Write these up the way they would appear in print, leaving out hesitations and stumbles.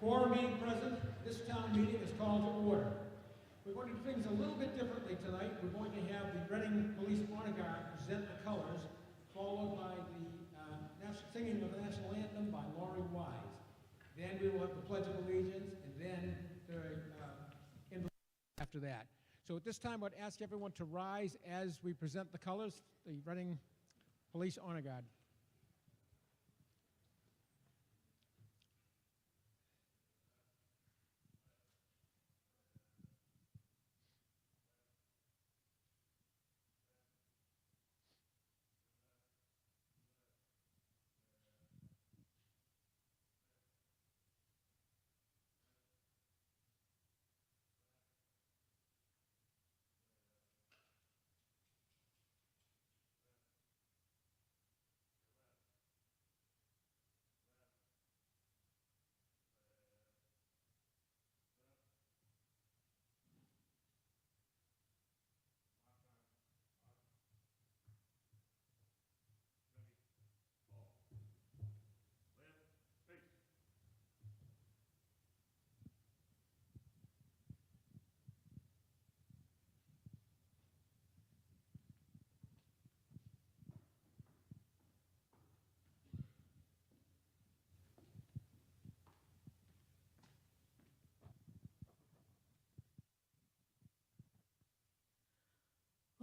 Quorum being present, this town meeting is called to order. We're going to do things a little bit differently tonight. We're going to have the Reading Police Honor Guard present the colors, followed by the singing of the national anthem by Laurie Wise. Then we will have the Pledge of Allegiance, and then after that. So at this time, I'd ask everyone to rise as we present the colors, the Reading Police Honor Guard.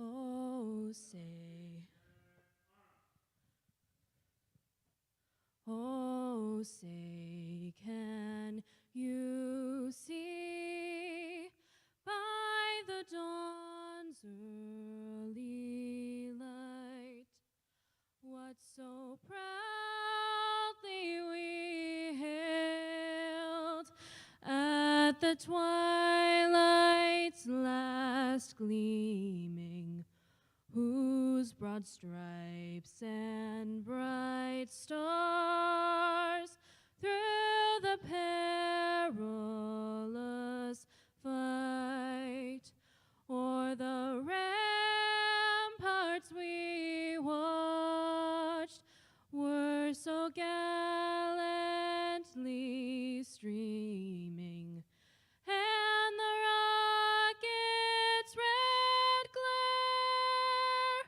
Oh, say, can you see by the dawn's early light what so proudly we hailed at the twilight's last gleaming, whose broad stripes and bright stars through the perilous fight o'er the ramparts we watched were so gallantly streaming, and the rocket's red glare,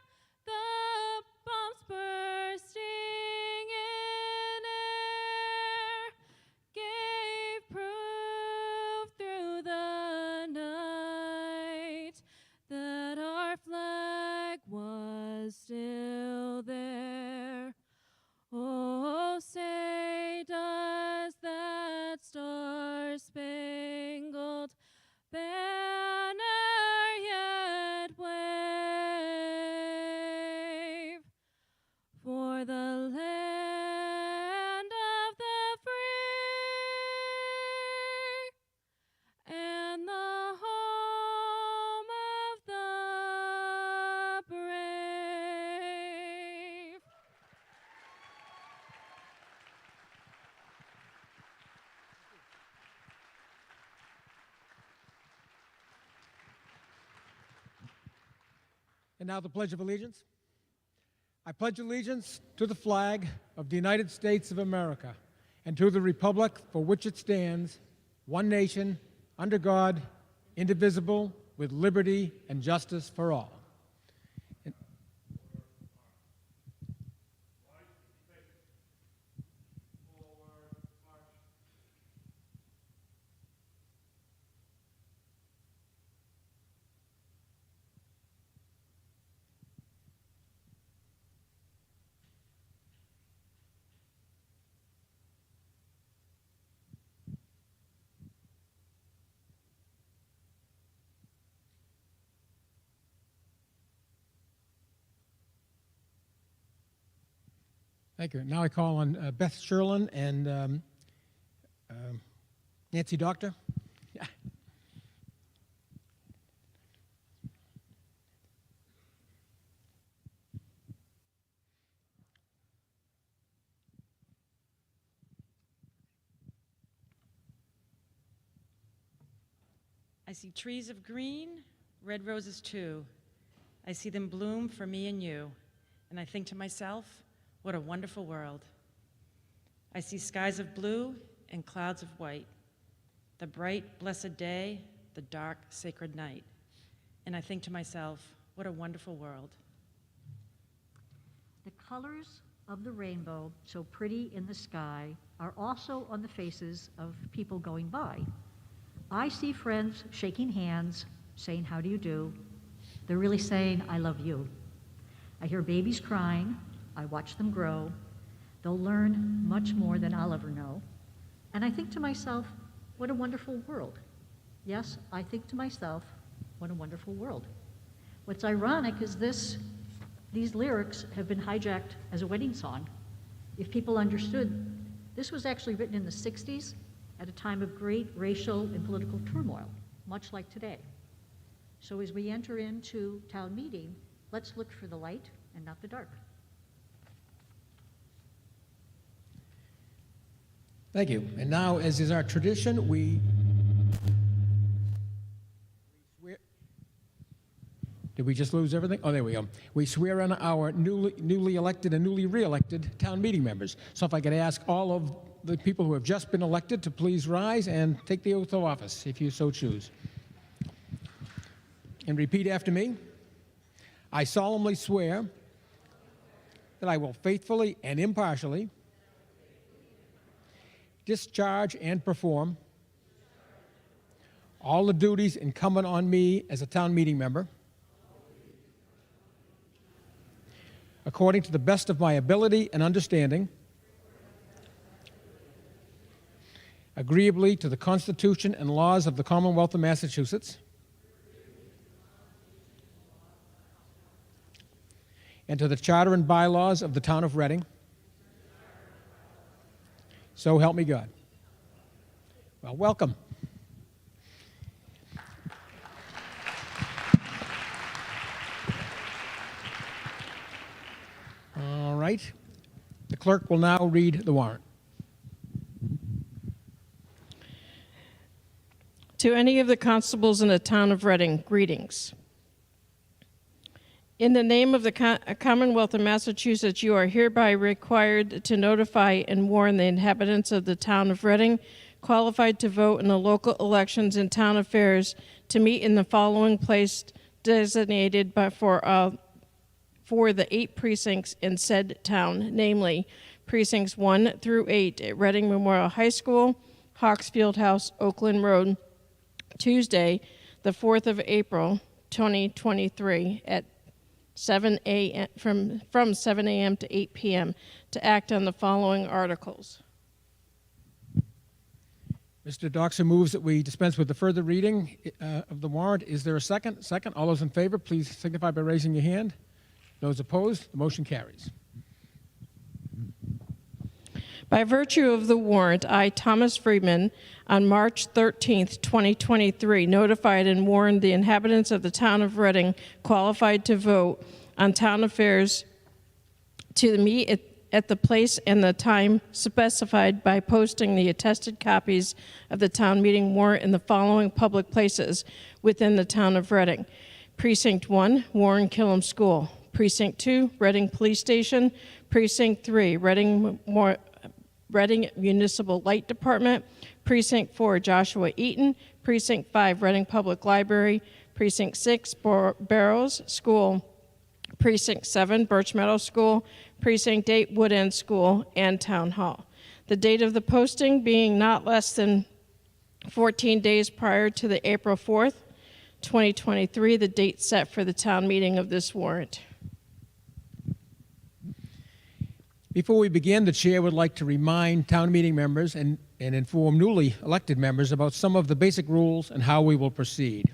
the bombs bursting in air, gave proof through the night that our flag was still there. Oh, say does that star-spangled banner yet wave for the land of the free and the home of the brave? And now the Pledge of Allegiance. I pledge allegiance to the flag of the United States of America and to the republic for which it stands, one nation, under God, indivisible, with liberty and justice for all. Thank you. Now I call on Beth Sherlin and Nancy Doctor. Yeah. I see trees of green, red roses too. I see them bloom for me and you, and I think to myself, what a wonderful world. I see skies of blue and clouds of white. the bright, blessed day, the dark, sacred night. And I think to myself, what a wonderful world. The colors of the rainbow, so pretty in the sky, are also on the faces of people going by. I see friends shaking hands, saying, "How do you do?" They're really saying, "I love you." I hear babies crying. I watch them grow. They'll learn much more than I'll ever know. And I think to myself, what a wonderful world. Yes, I think to myself, what a wonderful world. What's ironic is these lyrics have been hijacked as a wedding song. If people understood, this was actually written in the 60s at a time of great racial and political turmoil, much like today. So as we enter into town meeting, let's look for the light and not the dark. Thank you. And now, as is our tradition, we swear. Did we just lose everything? Oh, there we go. We swear in our newly elected and newly re-elected town meeting members. So if I could ask all of the people who have just been elected to please rise and take the oath of office, if you so choose. And repeat after me. I solemnly swear that I will faithfully and impartially discharge and perform all the duties incumbent on me as a town meeting member according to the best of my ability and understanding, agreeably to the Constitution and laws of the Commonwealth of Massachusetts, and to the Charter and bylaws of the Town of Reading. So help me God. Well, welcome. All right. The clerk will now read the warrant. To any of the constables in the town of Reading, greetings. In the name of the Commonwealth of Massachusetts, you are hereby required to notify and warn the inhabitants of the town of Reading qualified to vote in the local elections and town affairs to meet in the following place designated for the 8 precincts in said town, namely precincts 1 through 8 at Reading Memorial High School, Hawks Field House, Oakland Road, Tuesday, the 4th of April, 2023 at 7 a.m. from 7 a.m. to 8 p.m. to act on the following articles. Mr. Doxer moves that we dispense with the further reading of the warrant. Is there a second? Second. All those in favor, please signify by raising your hand. Those opposed, the motion carries. By virtue of the warrant, I, Thomas Friedman, on March 13th, 2023, notified and warned the inhabitants of the town of Reading qualified to vote on town affairs to meet at the place and the time specified by posting the attested copies of the town meeting warrant in the following public places within the town of Reading. Precinct 1, Warren Killam School. Precinct 2, Reading Police Station. Precinct 3, Reading Municipal Light Department. Precinct 4, Joshua Eaton. Precinct 5, Reading Public Library. Precinct 6, Barrows School. Precinct 7, Birch Meadow School. Precinct 8, Wood End School, and Town Hall. The date of the posting being not less than 14 days prior to the April 4th, 2023, the date set for the town meeting of this warrant. Before we begin, the chair would like to remind town meeting members and inform newly elected members about some of the basic rules and how we will proceed.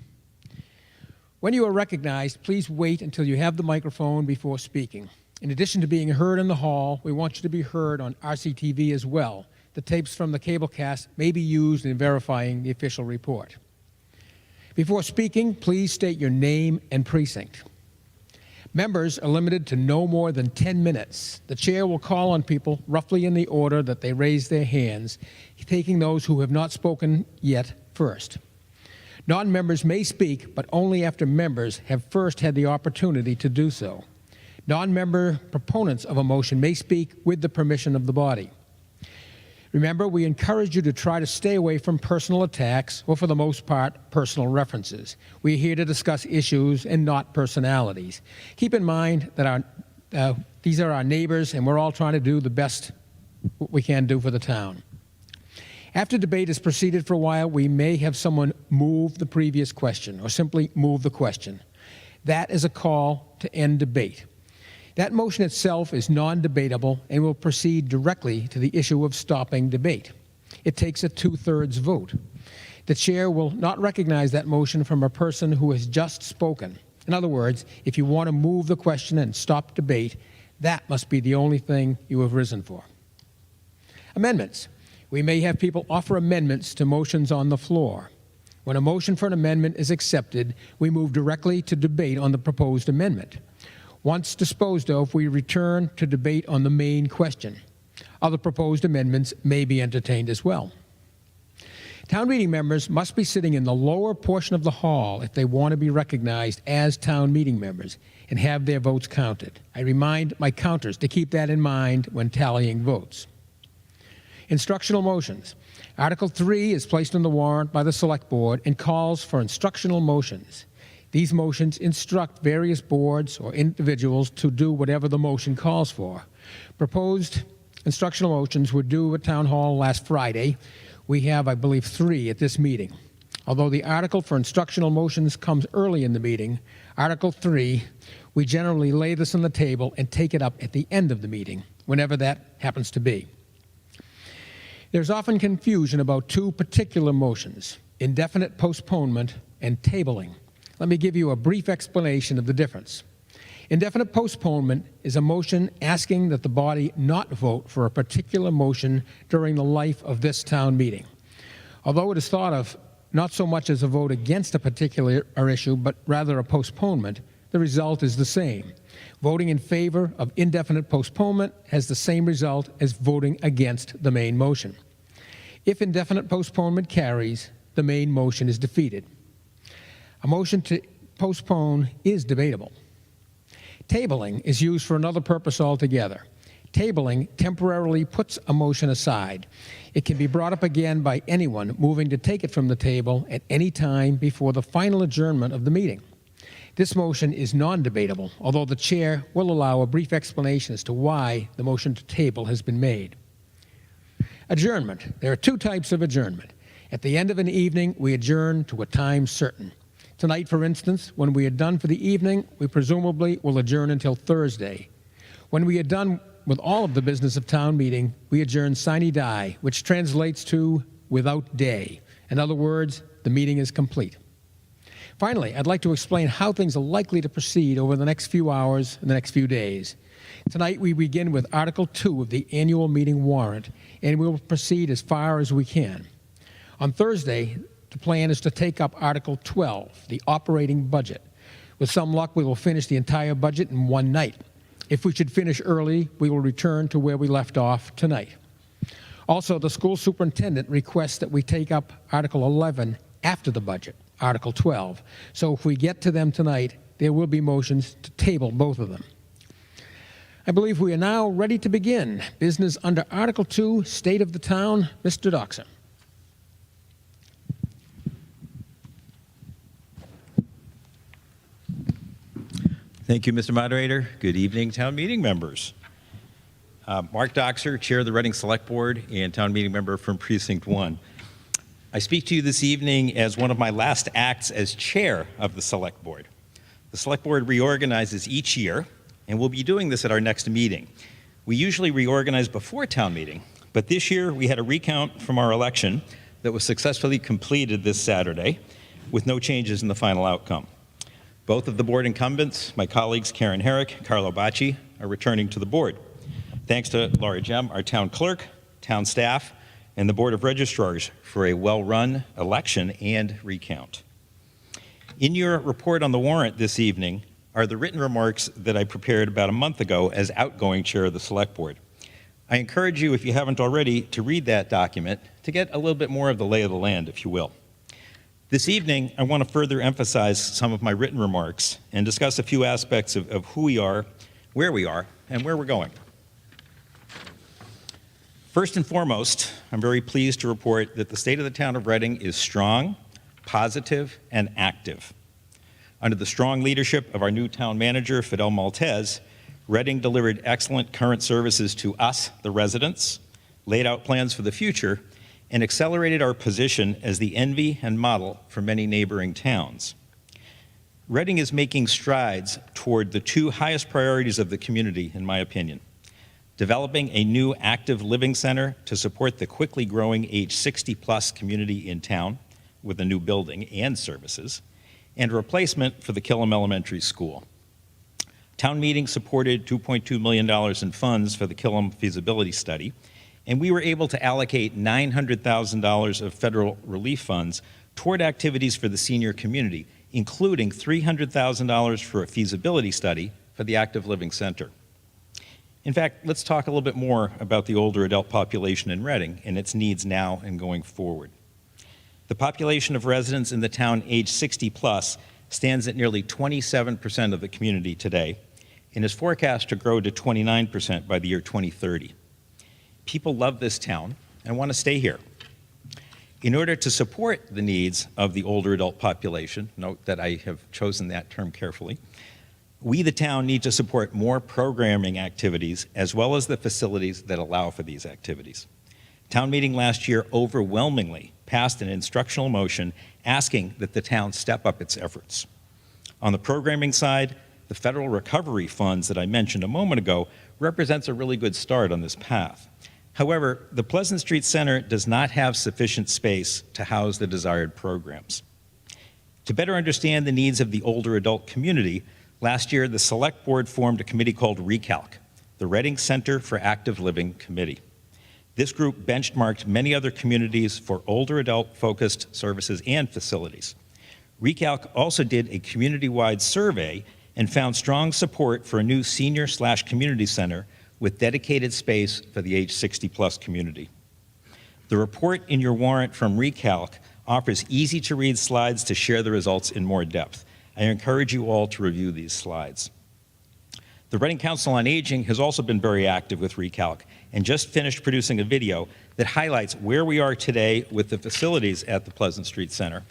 When you are recognized, please wait until you have the microphone before speaking. In addition to being heard in the hall, we want you to be heard on RCTV as well. The tapes from the cablecast may be used in verifying the official report. Before speaking, please state your name and precinct. Members are limited to no more than 10 minutes. The chair will call on people roughly in the order that they raise their hands, taking those who have not spoken yet first. Non-members may speak, but only after members have first had the opportunity to do so. Non-member proponents of a motion may speak with the permission of the body. Remember, we encourage you to try to stay away from personal attacks or, for the most part, personal references. We're here to discuss issues and not personalities. Keep in mind that these are our neighbors, and we're all trying to do the best we can do for the town. After debate has proceeded for a while, we may have someone move the previous question or simply move the question. That is a call to end debate. That motion itself is non-debatable and will proceed directly to the issue of stopping debate. It takes a 2/3 vote. The chair will not recognize that motion from a person who has just spoken. In other words, if you want to move the question and stop debate, that must be the only thing you have risen for. Amendments. We may have people offer amendments to motions on the floor. When a motion for an amendment is accepted, we move directly to debate on the proposed amendment. Once disposed of, we return to debate on the main question. Other proposed amendments may be entertained as well. Town meeting members must be sitting in the lower portion of the hall if they want to be recognized as town meeting members and have their votes counted. I remind my counters to keep that in mind when tallying votes. Instructional motions. Article 3 is placed on the warrant by the Select Board and calls for instructional motions. These motions instruct various boards or individuals to do whatever the motion calls for. Proposed instructional motions were due at Town Hall last Friday. We have, I believe, 3 at this meeting. Although the article for instructional motions comes early in the meeting, Article 3, we generally lay this on the table and take it up at the end of the meeting, whenever that happens to be. There's often confusion about 2 particular motions, indefinite postponement and tabling. Let me give you a brief explanation of the difference. Indefinite postponement is a motion asking that the body not vote for a particular motion during the life of this town meeting. Although it is thought of not so much as a vote against a particular issue, but rather a postponement, the result is the same. Voting in favor of indefinite postponement has the same result as voting against the main motion. If indefinite postponement carries, the main motion is defeated. A motion to postpone is debatable. Tabling is used for another purpose altogether. Tabling temporarily puts a motion aside. It can be brought up again by anyone moving to take it from the table at any time before the final adjournment of the meeting. This motion is non-debatable, although the chair will allow a brief explanation as to why the motion to table has been made. Adjournment. There are 2 types of adjournment. At the end of an evening, we adjourn to a time certain. Tonight, for instance, when we are done for the evening, we presumably will adjourn until Thursday. When we are done with all of the business of town meeting, we adjourn sine die, which translates to without day. In other words, the meeting is complete. Finally, I'd like to explain how things are likely to proceed over the next few hours and the next few days. Tonight, we begin with Article 2 of the annual meeting warrant, and we will proceed as far as we can. On Thursday, the plan is to take up Article 12, the operating budget. With some luck, we will finish the entire budget in one night. If we should finish early, we will return to where we left off tonight. Also, the school superintendent requests that we take up Article 11 after the budget, Article 12. So if we get to them tonight, there will be motions to table both of them. I believe we are now ready to begin. Business under Article 2, State of the Town. Mr. Doxer. Thank you, Mr. Moderator. Good evening, town meeting members. Mark Doxer, Chair of the Reading Select Board and town meeting member from Precinct 1. I speak to you this evening as one of my last acts as Chair of the Select Board. The Select Board reorganizes each year, and we'll be doing this at our next meeting. We usually reorganize before town meeting, but this year we had a recount from our election that was successfully completed this Saturday with no changes in the final outcome. Both of the board incumbents, my colleagues Karen Herrick, Carlo Bacci, are returning to the board. Thanks to Laura Jem, our town clerk, town staff, and the Board of Registrars for a well-run election and recount. In your report on the warrant this evening are the written remarks that I prepared about a month ago as outgoing chair of the Select Board. I encourage you, if you haven't already, to read that document to get a little bit more of the lay of the land, if you will. This evening, I want to further emphasize some of my written remarks and discuss a few aspects of who we are, where we are, and where we're going. First and foremost, I'm very pleased to report that the state of the town of Reading is strong, positive, and active. Under the strong leadership of our new town manager, Fidel Maltez, Reading delivered excellent current services to us, the residents, laid out plans for the future, and accelerated our position as the envy and model for many neighboring towns. Reading is making strides toward the two highest priorities of the community, in my opinion: developing a new active living center to support the quickly growing age 60-plus community in town with a new building and services, and a replacement for the Killam Elementary School. Town meeting supported $2.2 million in funds for the Killam feasibility study, and we were able to allocate $900,000 of federal relief funds toward activities for the senior community, including $300,000 for a feasibility study for the Active Living Center. In fact, let's talk a little bit more about the older adult population in Reading and its needs now and going forward. The population of residents in the town age 60 plus stands at nearly 27% of the community today and is forecast to grow to 29% by the year 2030. People love this town and want to stay here. In order to support the needs of the older adult population, note that I have chosen that term carefully, we, the town, need to support more programming activities as well as the facilities that allow for these activities. Town meeting last year overwhelmingly passed an instructional motion asking that the town step up its efforts. On the programming side, the federal recovery funds that I mentioned a moment ago represents a really good start on this path. However, the Pleasant Street Center does not have sufficient space to house the desired programs. To better understand the needs of the older adult community, last year the Select Board formed a committee called ReCalc, the Reading Center for Active Living Committee. This group benchmarked many other communities for older adult-focused services and facilities. ReCalc also did a community-wide survey and found strong support for a new senior/community center with dedicated space for the age 60-plus community. The report in your warrant from ReCalc offers easy-to-read slides to share the results in more depth. I encourage you all to review these slides. The Reading Council on Aging has also been very active with ReCalc and just finished producing a video that highlights where we are today with the facilities at the Pleasant Street Center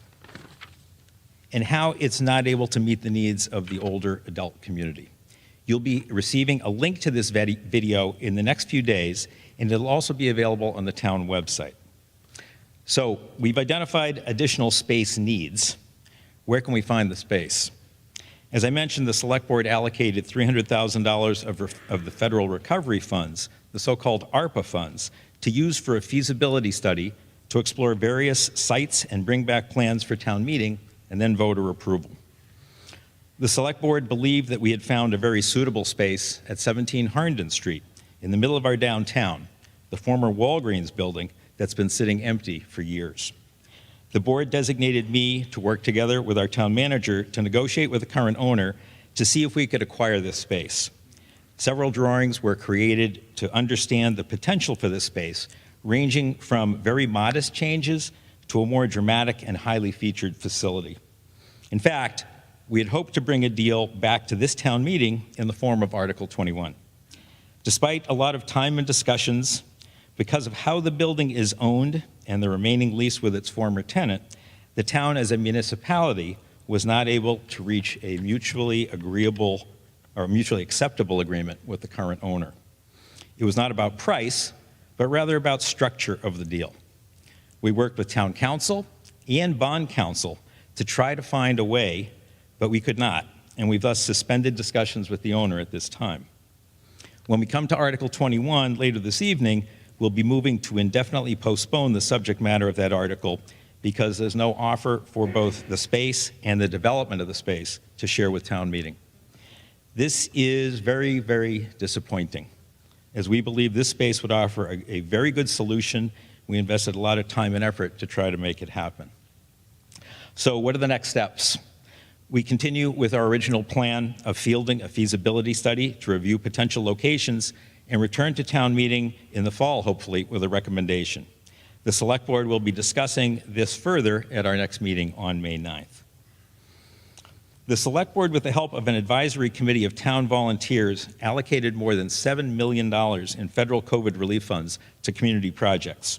and how it's not able to meet the needs of the older adult community. You'll be receiving a link to this video in the next few days, and it'll also be available on the town website. So we've identified additional space needs. Where can we find the space? As I mentioned, the Select Board allocated $300,000 of the federal recovery funds, the so-called ARPA funds, to use for a feasibility study to explore various sites and bring back plans for town meeting and then voter approval. The Select Board believed that we had found a very suitable space at 17 Harnden Street in the middle of our downtown, the former Walgreens building that's been sitting empty for years. The board designated me to work together with our town manager to negotiate with the current owner to see if we could acquire this space. Several drawings were created to understand the potential for this space, ranging from very modest changes to a more dramatic and highly featured facility. In fact, we had hoped to bring a deal back to this town meeting in the form of Article 21. Despite a lot of time and discussions, because of how the building is owned and the remaining lease with its former tenant, the town as a municipality was not able to reach a mutually agreeable or mutually acceptable agreement with the current owner. It was not about price, but rather about structure of the deal. We worked with town council and bond council to try to find a way, but we could not, and we've thus suspended discussions with the owner at this time. When we come to Article 21 later this evening, we'll be moving to indefinitely postpone the subject matter of that article because there's no offer for both the space and the development of the space to share with town meeting. This is very, very disappointing, as we believe this space would offer a very good solution. We invested a lot of time and effort to try to make it happen. So what are the next steps? We continue with our original plan of fielding a feasibility study to review potential locations and return to town meeting in the fall, hopefully, with a recommendation. The Select Board will be discussing this further at our next meeting on May 9th. The Select Board, with the help of an advisory committee of town volunteers, allocated more than $7 million in federal COVID relief funds to community projects.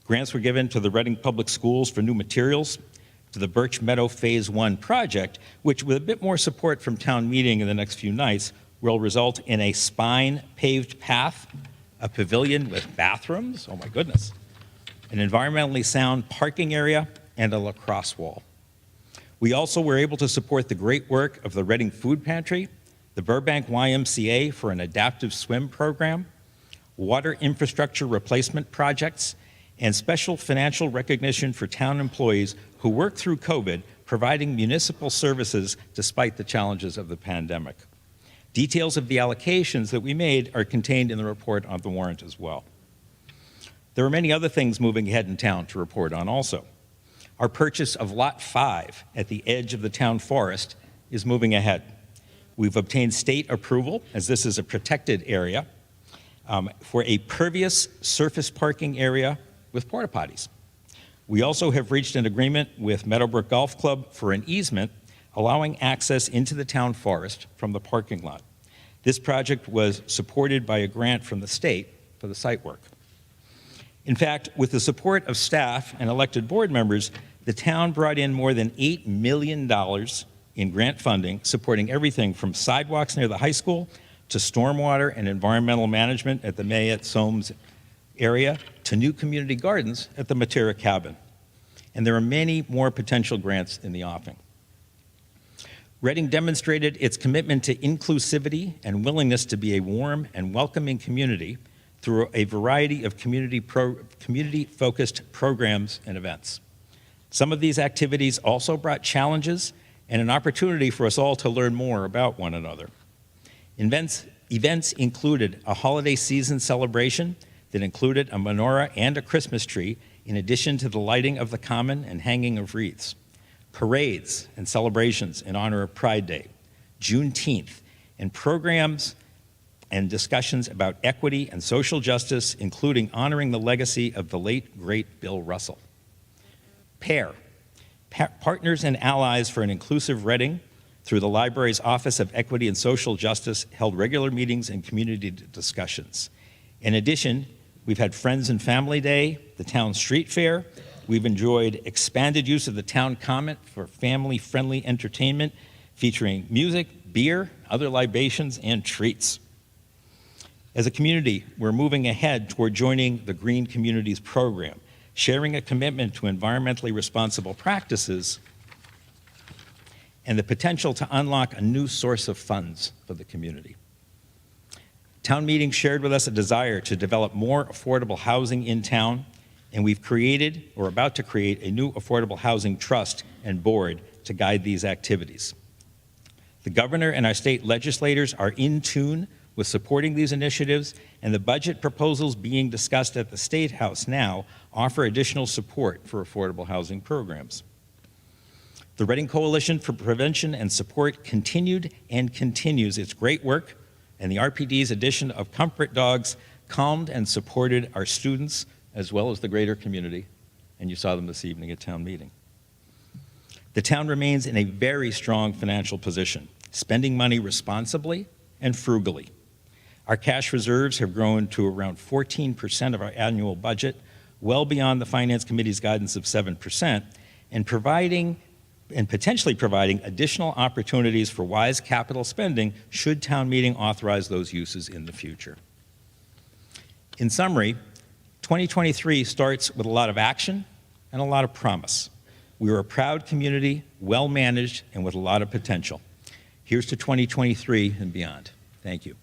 Grants were given to the Reading Public Schools for new materials, to the Birch Meadow Phase 1 project, which, with a bit more support from town meeting in the next few nights, will result in a spine paved path, a pavilion with bathrooms, oh my goodness, an environmentally sound parking area, and a lacrosse wall. We also were able to support the great work of the Reading Food Pantry, the Burbank YMCA for an adaptive swim program, water infrastructure replacement projects, and special financial recognition for town employees who worked through COVID, providing municipal services despite the challenges of the pandemic. Details of the allocations that we made are contained in the report on the warrant as well. There are many other things moving ahead in town to report on also. Our purchase of Lot 5 at the edge of the town forest is moving ahead. We've obtained state approval, as this is a protected area, for a pervious surface parking area with porta potties. We also have reached an agreement with Meadowbrook Golf Club for an easement allowing access into the town forest from the parking lot. This project was supported by a grant from the state for the site work. In fact, with the support of staff and elected board members, the town brought in more than $8 million in grant funding, supporting everything from sidewalks near the high school to stormwater and environmental management at the Mayette Soames area to new community gardens at the Matera Cabin. And there are many more potential grants in the offing. Reading demonstrated its commitment to inclusivity and willingness to be a warm and welcoming community through a variety of community-focused programs and events. Some of these activities also brought challenges and an opportunity for us all to learn more about one another. Events included a holiday season celebration that included a menorah and a Christmas tree, in addition to the lighting of the common and hanging of wreaths. Parades and celebrations in honor of Pride Day, Juneteenth, and programs and discussions about equity and social justice, including honoring the legacy of the late, great Bill Russell. PAIR, Partners and Allies for an Inclusive Reading, through the library's Office of Equity and Social Justice, held regular meetings and community discussions. In addition, we've had Friends and Family Day, the town street fair. We've enjoyed expanded use of the town common for family-friendly entertainment, featuring music, beer, other libations, and treats. As a community, we're moving ahead toward joining the Green Communities program, sharing a commitment to environmentally responsible practices and the potential to unlock a new source of funds for the community. Town meeting shared with us a desire to develop more affordable housing in town, and we've created, or about to create, a new affordable housing trust and board to guide these activities. The governor and our state legislators are in tune with supporting these initiatives, and the budget proposals being discussed at the State House now offer additional support for affordable housing programs. The Reading Coalition for Prevention and Support continued and continues its great work, and the RPD's addition of comfort dogs calmed and supported our students as well as the greater community, and you saw them this evening at town meeting. The town remains in a very strong financial position, spending money responsibly and frugally. Our cash reserves have grown to around 14% of our annual budget, well beyond the Finance Committee's guidance of 7%, and potentially providing additional opportunities for wise capital spending should town meeting authorize those uses in the future. In summary, 2023 starts with a lot of action and a lot of promise. We are a proud community, well managed, and with a lot of potential. Here's to 2023 and beyond. Thank you.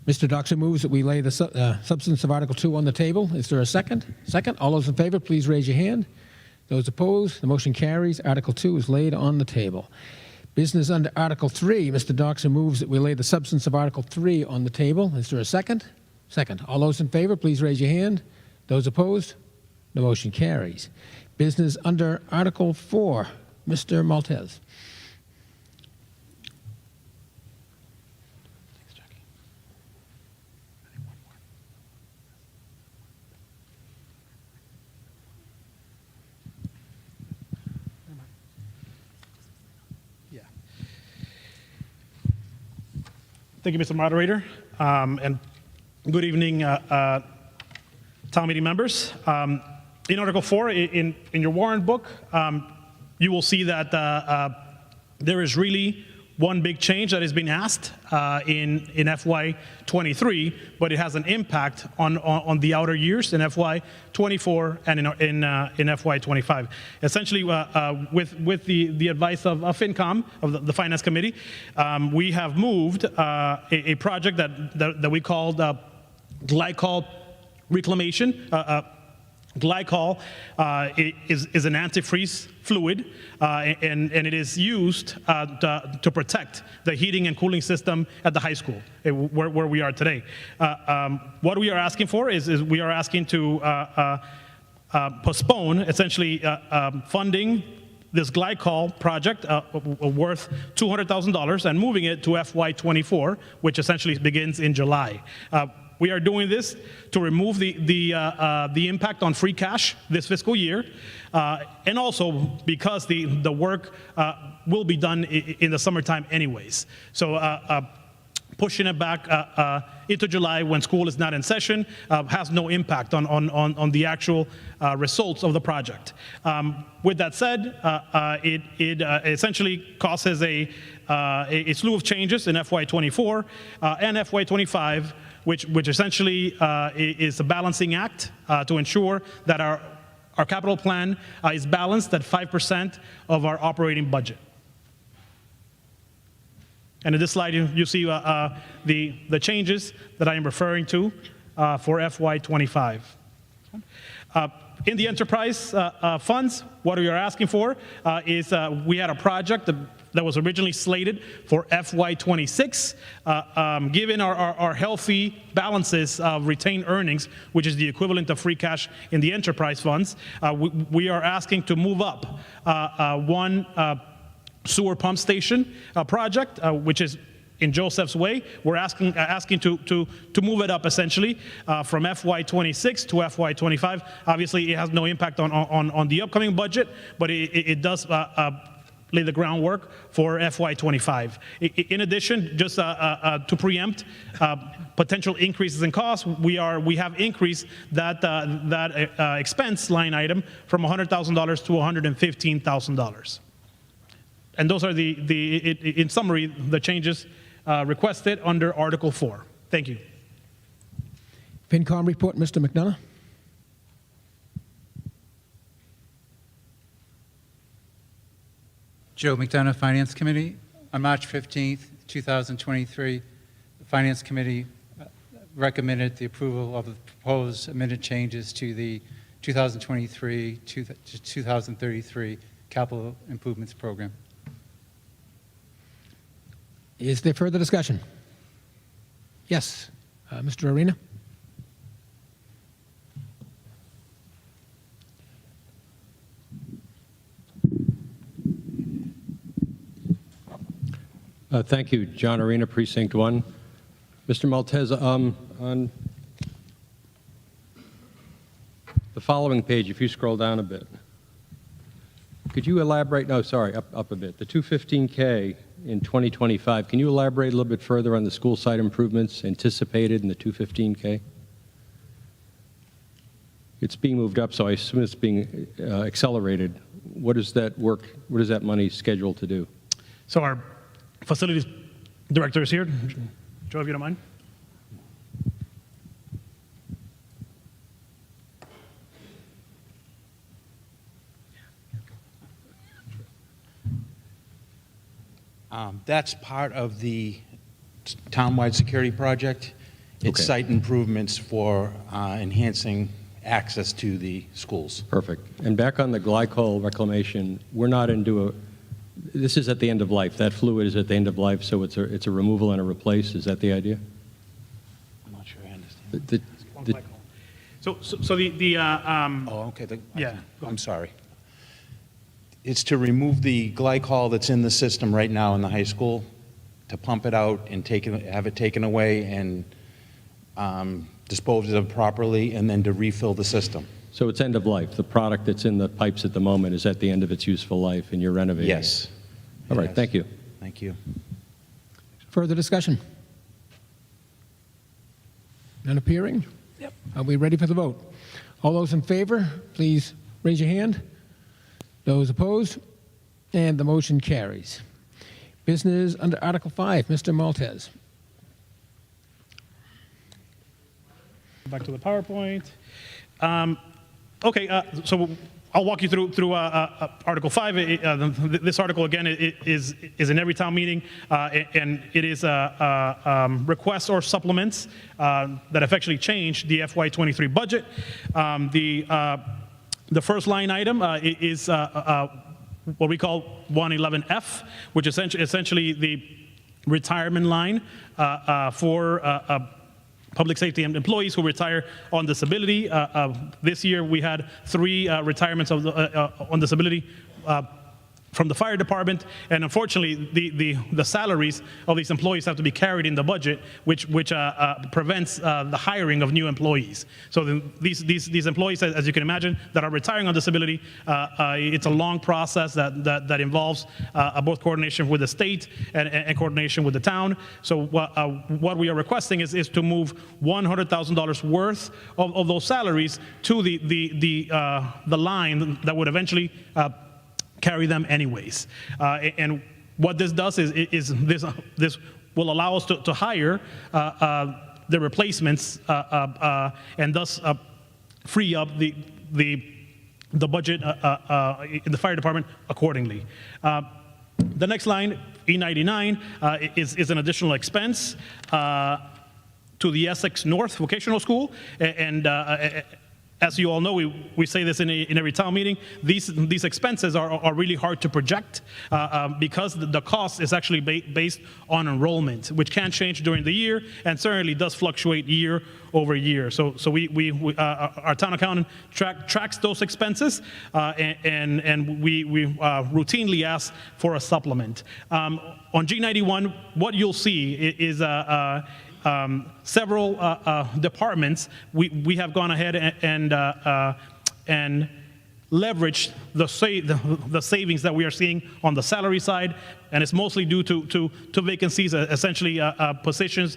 Mr. Doxer moves that we lay the substance of Article 2 on the table. Is there a second? Second. All those in favor, please raise your hand. Those opposed, the motion carries. Article 2 is laid on the table. Business under Article 3. Mr. Doxer moves that we lay the substance of Article 3 on the table. Is there a second? Second. All those in favor, please raise your hand. Those opposed, the motion carries. Business under Article 4. Mr. Maltese. Thank you, Mr. Moderator, and good evening, town meeting members. In Article 4, in your warrant book, you will see that there is really one big change that is being asked in FY23, but it has an impact on the outer years in FY24 and in FY25. Essentially, with the advice of FinCom, of the Finance Committee, we have moved a project that we called glycol reclamation. Glycol is an antifreeze fluid, and it is used to protect the heating and cooling system at the high school, where we are today. What we are asking for is we are asking to postpone, essentially, funding this glycol project worth $200,000 and moving it to FY24, which essentially begins in July. We are doing this to remove the impact on free cash this fiscal year, and also because the work will be done in the summertime anyways. So pushing it back into July when school is not in session has no impact on the actual results of the project. With that said, it essentially causes a slew of changes in FY24 and FY25, which essentially is a balancing act to ensure that our capital plan is balanced at 5% of our operating budget. And in this slide, you see the changes that I am referring to for FY25. In the enterprise funds, what we are asking for is we had a project that was originally slated for FY26. Given our healthy balances of retained earnings, which is the equivalent of free cash in the enterprise funds, we are asking to move up one sewer pump station project, which is in Joseph's Way. We're asking to move it up essentially from FY26 to FY25. Obviously, it has no impact on the upcoming budget, but it does lay the groundwork for FY25. In addition, just to preempt potential increases in costs, we have increased that expense line item from $100,000 to $115,000. And those are in summary, the changes requested under Article 4. Thank you. FinCom report, Mr. McDonough. Joe McDonough, Finance Committee. On March 15th, 2023, the Finance Committee recommended the approval of the proposed amended changes to the 2023 to 2033 Capital Improvements Program. Is there further discussion? Yes, Mr. Arena. Thank you, John Arena, Precinct 1. Mr. Maltese, on the following page, if you scroll down a bit, could you elaborate? No, sorry, up a bit. The 215K in 2025, can you elaborate a little bit further on the school site improvements anticipated in the 215K? It's being moved up, so I assume it's being accelerated. What is that work, what is that money scheduled to do? So our facilities director is here. Joe, if you don't mind. That's part of the townwide security project. It's site improvements for enhancing access to the schools. Perfect. And back on the glycol reclamation, we're not into this is at the end of life. That fluid is at the end of life, so it's a removal and a replace. Is that the idea? I'm not sure I understand. Oh, okay. Yeah. I'm sorry. It's to remove the glycol that's in the system right now in the high school, to pump it out and have it taken away and disposed of properly, and then to refill the system. So it's end of life. The product that's in the pipes at the moment is at the end of its useful life, and you're renovating Yes. it. All right, thank you. Thank you. Further discussion? None appearing? Yep. Are we ready for the vote? All those in favor, please raise your hand. Those opposed? And the motion carries. Business under Article 5, Mr. Maltese. Back to the PowerPoint. Okay, so I'll walk you through Article 5. This article, again, is in every town meeting, and it is requests or supplements that effectively change the FY23 budget. The first line item is what we call 111F, which is essentially the retirement line for public safety employees who retire on disability. This year we had 3 retirements on disability from the fire department, and unfortunately the salaries of these employees have to be carried in the budget, which prevents the hiring of new employees. So these employees, as you can imagine, that are retiring on disability, it's a long process that involves both coordination with the state and coordination with the town. So what we are requesting is to move $100,000 worth of those salaries to the line that would eventually carry them anyways. And what this does is this will allow us to hire the replacements and thus free up the budget in the fire department accordingly. The next line, E99, is an additional expense to the Essex North Vocational School, and as you all know, we say this in every town meeting, these expenses are really hard to project because the cost is actually based on enrollment, which can change during the year and certainly does fluctuate year over year. So our town accountant tracks those expenses and we routinely ask for a supplement. On G91, what you'll see is several departments, we have gone ahead and leveraged the savings that we are seeing on the salary side, and it's mostly due to vacancies, essentially positions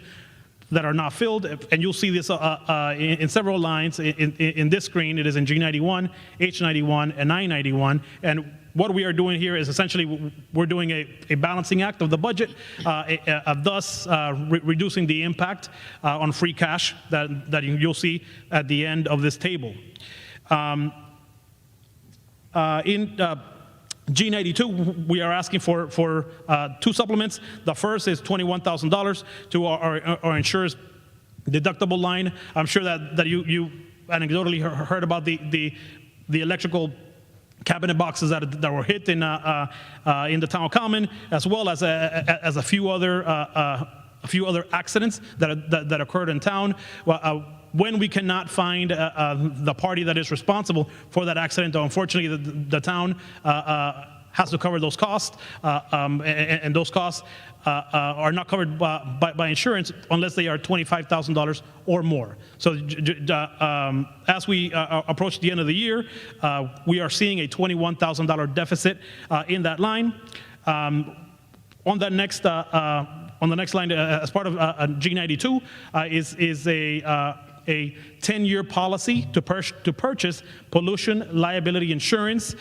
that are not filled, and you'll see this in several lines in this screen. It is in G91, H91, and I91, and what we are doing here is essentially we're doing a balancing act of the budget, thus reducing the impact on free cash that you'll see at the end of this table. In G92, we are asking for 2 supplements. The first is $21,000 to our insurance deductible line. I'm sure that you anecdotally heard about the electrical cabinet boxes that were hit in the town common, as well as a few other accidents that occurred in town. When we cannot find the party that is responsible for that accident, unfortunately, the town has to cover those costs, and those costs are not covered by insurance unless they are $25,000 or more. So as we approach the end of the year, we are seeing a $21,000 deficit in that line. On the next line, as part of G92, is a 10-year policy to purchase pollution liability insurance.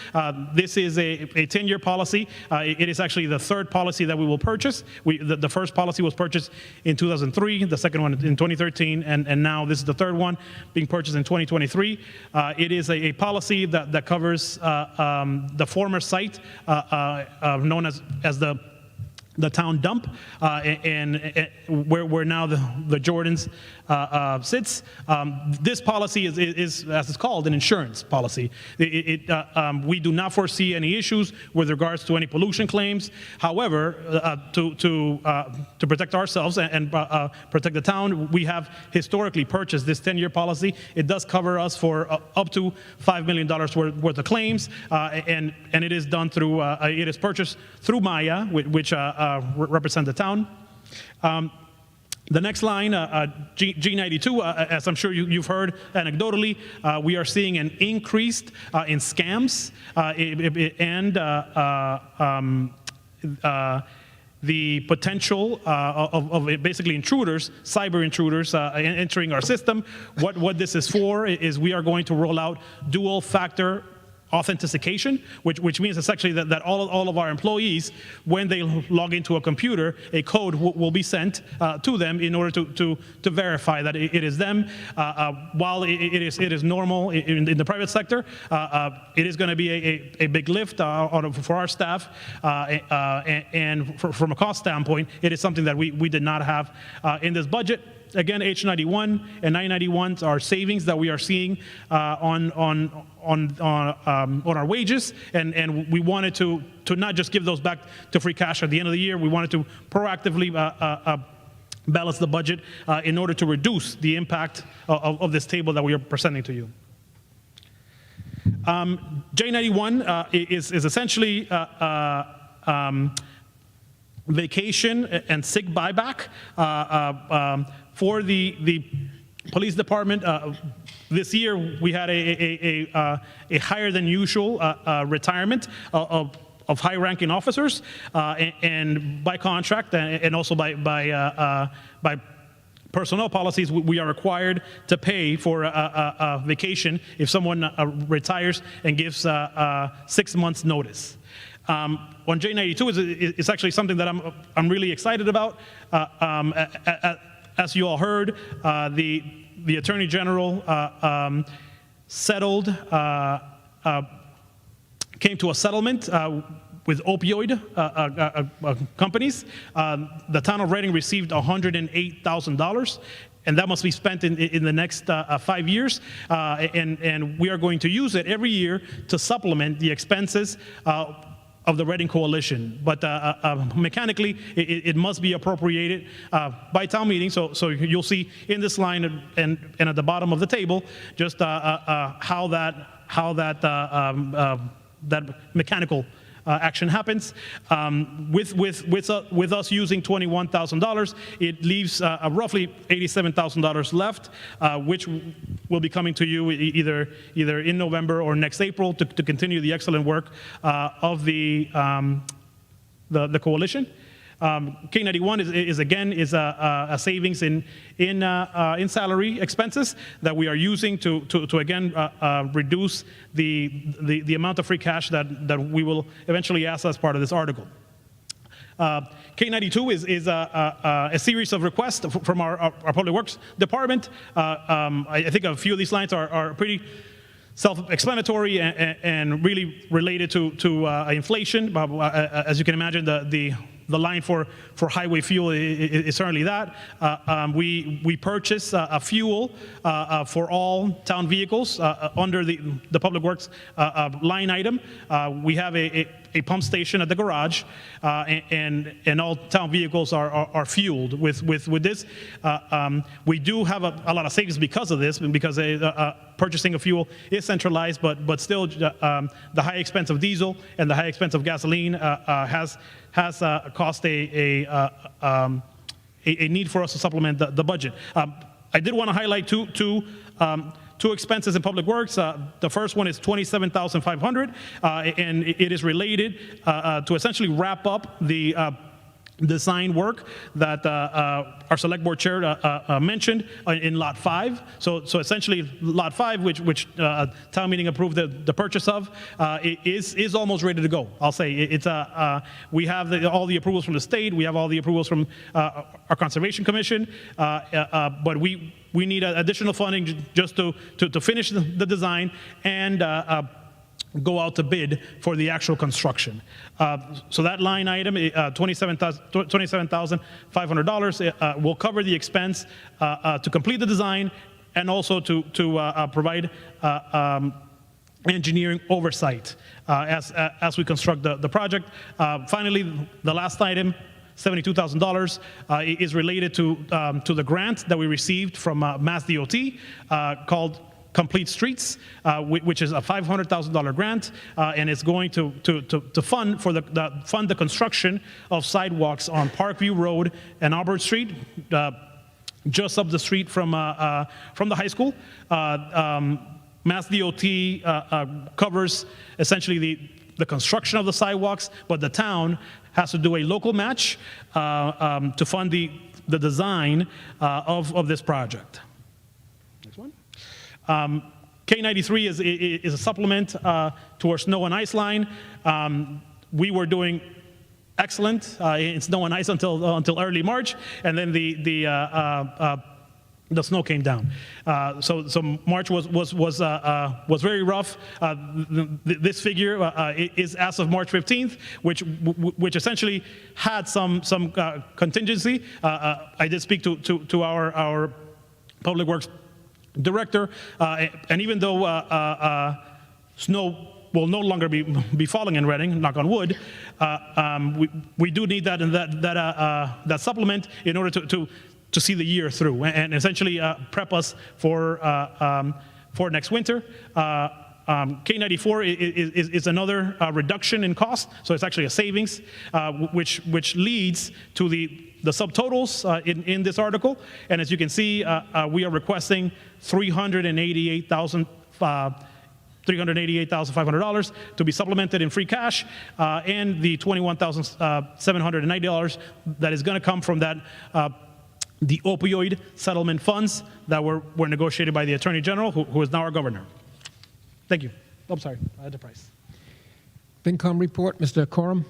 This is a 10-year policy. It is actually the 3rd policy that we will purchase. The first policy was purchased in 2003, the second one in 2013, and now this is the 3rd one being purchased in 2023. It is a policy that covers the former site known as the town dump, and where now the Jordans sits. This policy is, as it's called, an insurance policy. We do not foresee any issues with regards to any pollution claims. However, to protect ourselves and protect the town, we have historically purchased this 10-year policy. It does cover us for up to $5 million worth of claims, and it is done through, it is purchased through Maya, which represent the town. The next line, G92, as I'm sure you've heard anecdotally, we are seeing an increase in scams the potential of basically intruders, cyber intruders entering our system. What this is for is we are going to roll out dual factor authentication, which means essentially that all of our employees, when they log into a computer, a code will be sent to them in order to verify that it is them. While it is normal in the private sector, it is going to be a big lift for our staff, and from a cost standpoint, it is something that we did not have in this budget. Again, H91 and 991s are savings that we are seeing on our wages, and we wanted to not just give those back to free cash at the end of the year. We wanted to proactively balance the budget in order to reduce the impact of this table that we are presenting to you. J91 is essentially vacation and sick buyback for the police department. This year we had a higher than usual retirement of high-ranking officers, and by contract and also by personnel policies, we are required to pay for a vacation if someone retires and gives 6 months notice. On J92 is actually something that I'm really excited about. As you all heard, the Attorney General settled, came to a settlement with opioid companies. The town of Reading received $108,000. And that must be spent in the next 5 years, and we are going to use it every year to supplement the expenses of the Reading Coalition. But mechanically, it must be appropriated by town meeting. So you'll see in this line and at the bottom of the table just how that mechanical action happens. With us using $21,000, it leaves roughly $87,000 left, which will be coming to you either in November or next April to continue the excellent work of the coalition. K91 is a savings in salary expenses that we are using to again reduce the amount of free cash that we will eventually ask as part of this article. K92 is a series of requests from our Public Works Department. I think a few of these lines are pretty self-explanatory and really related to inflation. As you can imagine, the line for highway fuel is certainly that. We purchase a fuel for all town vehicles under the Public Works line item. We have a pump station at the garage, and all town vehicles are fueled with this. We do have a lot of savings because of this, because purchasing of fuel is centralized, but still the high expense of diesel and the high expense of gasoline has caused a need for us to supplement the budget. I did want to highlight two expenses in Public Works. The first one is $27,500, and it is related to essentially wrap up the design work that our select board chair mentioned in Lot 5. So essentially Lot 5, which town meeting approved the purchase of, is almost ready to go. I'll say it's we have all the approvals from the state. We have all the approvals from our Conservation Commission, but we need additional funding just to finish the design and go out to bid for the actual construction. So that line item, $27,500, will cover the expense to complete the design and also to provide engineering oversight as we construct the project. Finally, the last item, $72,000, is related to the grant that we received from Mass DOT called Complete Streets, which is a $500,000 grant, and it's going to fund the construction of sidewalks on Parkview Road and Albert Street, just up the street from the high school. Mass DOT covers essentially the construction of the sidewalks, but the town has to do a local match to fund the design of this project. Next one. K93 is a supplement to our snow and ice line. We were doing excellent in snow and ice until early March, and then the snow came down. So March was very rough. This figure is as of March 15th, which essentially had some contingency. I did speak to our Public Works director, and even though snow will no longer be falling in Reading, knock on wood, we do need that supplement in order to see the year through and essentially prep us for next winter. K94 is another reduction in cost, so it's actually a savings, which leads to the subtotals in this article. And as you can see, we are requesting $388,500 to be supplemented in free cash, and the $21,790 that is going to come from that the opioid settlement funds that were negotiated by the Attorney General, who is now our governor. Thank you. I'm sorry, I had the price. FinCom report, Mr. Coram.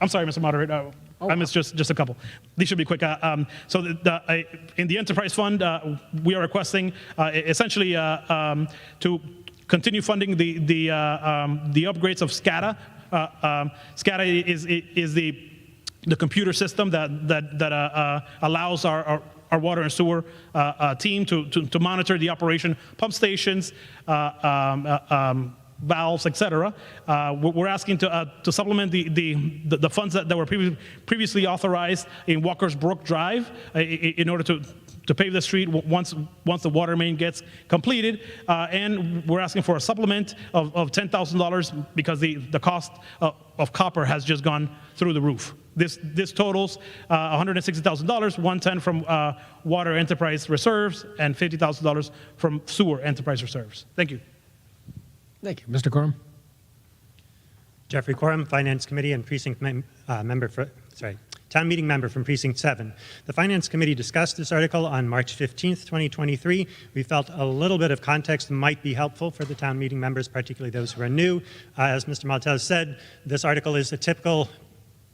I'm sorry, Mr. Moderator. I missed just a couple. These should be quick. So in the enterprise fund, we are requesting essentially to continue funding the upgrades of SCADA. SCADA is the computer system that allows our water and sewer team to monitor the operation, pump stations, valves, etc. We're asking to supplement the funds that were previously authorized in Walker's Brook Drive in order to pave the street once the water main gets completed, and we're asking for a supplement of $10,000 because the cost of copper has just gone through the roof. This totals $160,000, $110,000 from water enterprise reserves, and $50,000 from sewer enterprise reserves. Thank you. Thank you. Mr. Coram. Jeffrey Coram, Finance Committee and Town Meeting Member from Precinct 7. The Finance Committee discussed this article on March 15th, 2023. We felt a little bit of context might be helpful for the town meeting members, particularly those who are new. As Mr. Maltese said, this article is a typical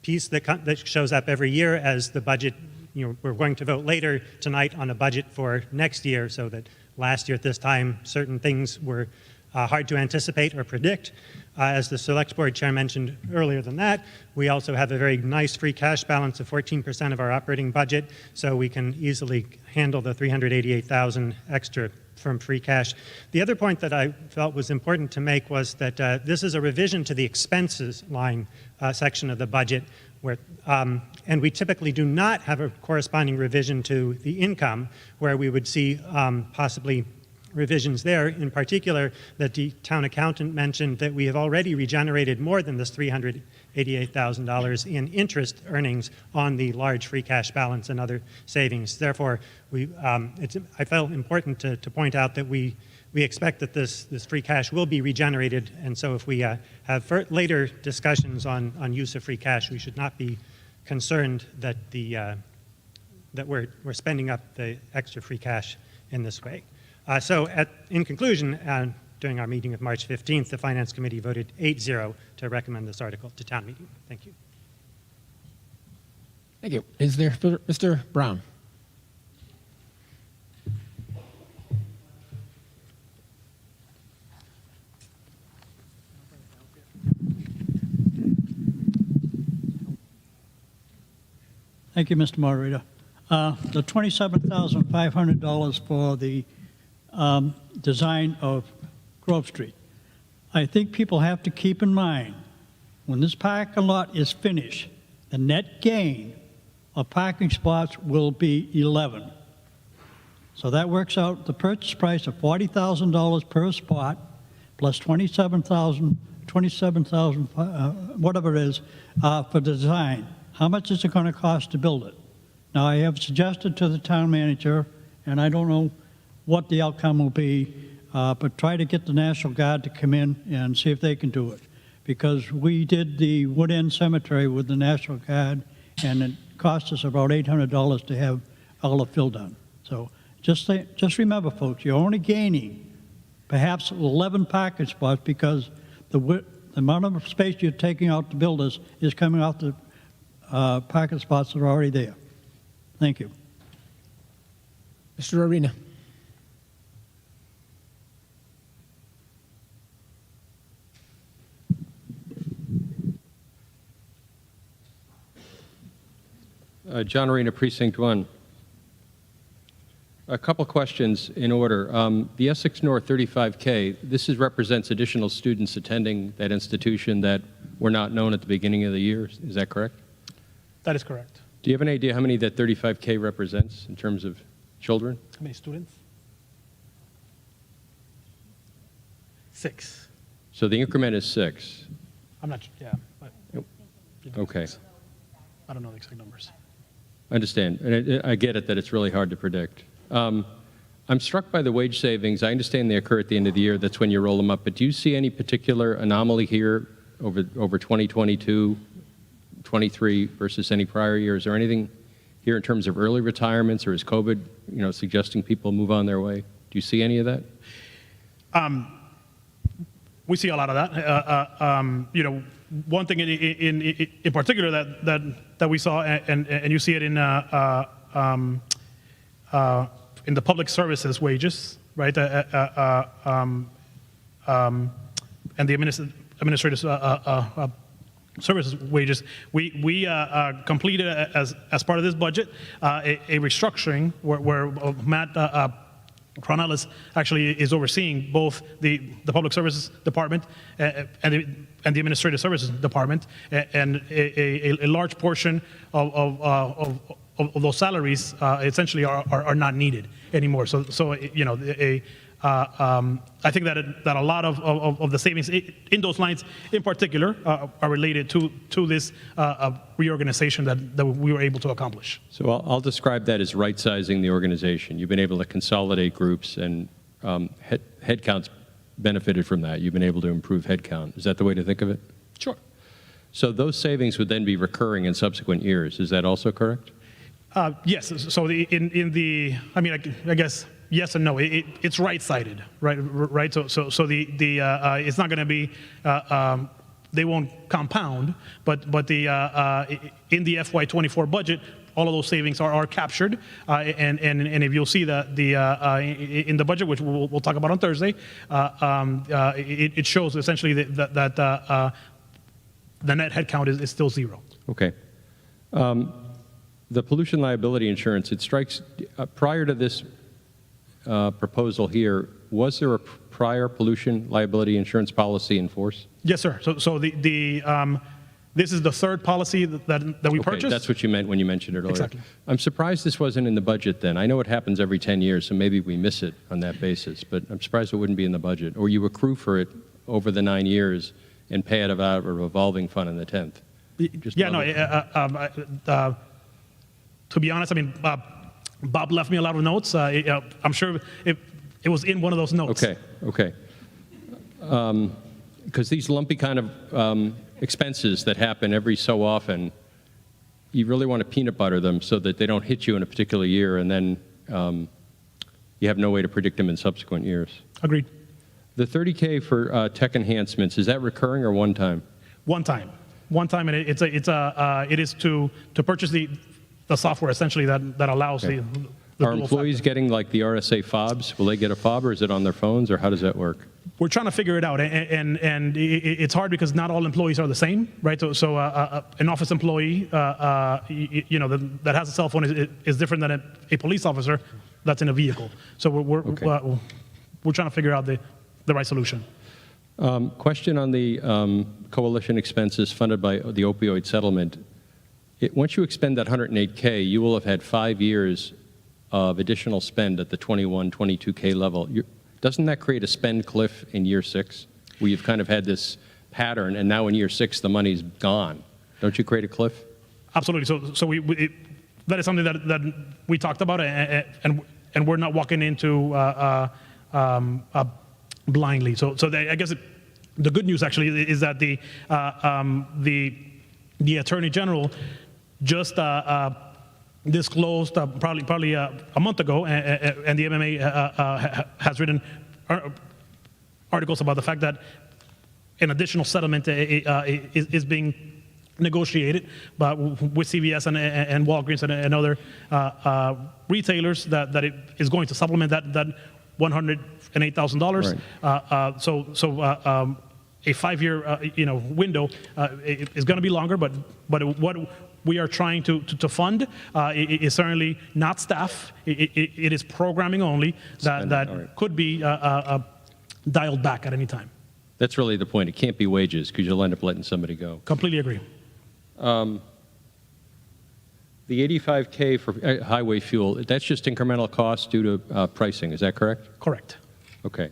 piece that shows up every year as the budget. We're going to vote later tonight on a budget for next year, so that last year at this time, certain things were hard to anticipate or predict. As the Select Board Chair mentioned earlier than that, we also have a very nice free cash balance of 14% of our operating budget, so we can easily handle the $388,000 extra from free cash. The other point that I felt was important to make was that this is a revision to the expenses line section of the budget, where, and we typically do not have a corresponding revision to the income, where we would see possibly revisions there. In particular, that the town accountant mentioned that we have already regenerated more than this $388,000 in interest earnings on the large free cash balance and other savings. Therefore, I felt important to point out that we expect that this free cash will be regenerated, and so if we have later discussions on use of free cash, we should not be concerned that that we're spending up the extra free cash in this way. So in conclusion, during our meeting of March 15th, the Finance Committee voted 8-0 to recommend this article to town meeting. Thank you. Thank you. Is there Mr. Brown? Thank you, Mr. Moderator. The $27,500 for the design of Grove Street. I think people have to keep in mind, when this parking lot is finished, the net gain of parking spots will be 11. So that works out the purchase price of $40,000 per spot, plus $27,000, whatever it is, for the design. How much is it going to cost to build it? Now, I have suggested to the town manager, and I don't know what the outcome will be, but try to get the National Guard to come in and see if they can do it. Because we did the Wood End Cemetery with the National Guard, and it cost us about $800 to have all the fill done. So just remember, folks, you're only gaining perhaps 11 parking spots because the amount of space you're taking out to build this is coming out the parking spots that are already there. Thank you. Mr. Arena. John Arena, Precinct 1. A couple questions in order. The Essex North 35K, represents additional students attending that institution that were not known at the beginning of the year. Is that correct? That is correct. Do you have an idea how many that 35K represents in terms of children? How many students? 6. So the increment is 6. I'm not, yeah. But, Okay. I don't know the exact numbers. I understand. And I get it that it's really hard to predict. I'm struck by the wage savings. I understand they occur at the end of the year. That's when you roll them up. But do you see any particular anomaly here over 2022, 23 versus any prior year? Is there anything here in terms of early retirements, or is COVID, suggesting people move on their way? Do you see any of that? We see a lot of that. One thing in particular that we saw, and you see it in the public services wages, right? And the administrative services wages. We completed as part of this budget a restructuring where Matt Cronellis actually is overseeing both the public services department and the administrative services department, and a large portion of those salaries essentially are not needed anymore. So I think that a lot of the savings in those lines in particular are related to this reorganization that we were able to accomplish. So I'll describe that as right-sizing the organization. You've been able to consolidate groups, and headcount's benefited from that. You've been able to improve headcount. Is that the way to think of it? Sure. So those savings would then be recurring in subsequent years. Is that also correct? Yes. So I guess yes and no. It's right-sided, right. So it's not going to be. They won't compound, but in the FY24 budget, all of those savings are captured, and if you'll see that in the budget, which we'll talk about on Thursday, it shows essentially that the net headcount is still 0. Okay. The pollution liability insurance, it strikes, prior to this proposal here, was there a prior pollution liability insurance policy in force? Yes, sir. So this is the third policy that we purchased. That's what you meant when you mentioned it earlier. Exactly. I'm surprised this wasn't in the budget then. I know it happens every 10 years, so maybe we miss it on that basis, but I'm surprised it wouldn't be in the budget. Or you accrue for it over the 9 years and pay it out of a revolving fund in the 10th. To be honest, Bob left me a lot of notes. I'm sure it was in one of those notes. Okay. Because these lumpy kind of expenses that happen every so often, you really want to peanut butter them so that they don't hit you in a particular year, and then you have no way to predict them in subsequent years. Agreed. The $30K for tech enhancements, is that recurring or one time? One time, and it is to purchase the software essentially that allows the Are employees getting like the RSA fobs? Will they get a fob, or is it on their phones, or how does that work? We're trying to figure it out, and it's hard because not all employees are the same, right? So an office employee, that has a cell phone is different than a police officer that's in a vehicle. So we're trying to figure out the right solution. Question on the coalition expenses funded by the opioid settlement. Once you expend that $108K, you will have had 5 years of additional spend at the 21, 22K level. Doesn't that create a spend cliff in year 6, where you've kind of had this pattern, and now in year 6 the money's gone? Don't you create a cliff? Absolutely. So that is something that we talked about, and we're not walking into blindly. I guess the good news actually is that the Attorney General just disclosed probably a month ago, and the MMA has written articles about the fact that an additional settlement is being negotiated, but with CVS and Walgreens and other retailers that it is going to supplement that $108,000. Right. A 5-year window is going to be longer, but what we are trying to fund is certainly not staff. It is programming only that could be dialed back at any time. That's really the point. It can't be wages because you'll end up letting somebody go. Completely agree. The $85K for highway fuel, that's just incremental cost due to pricing. Is that correct? Correct. Okay.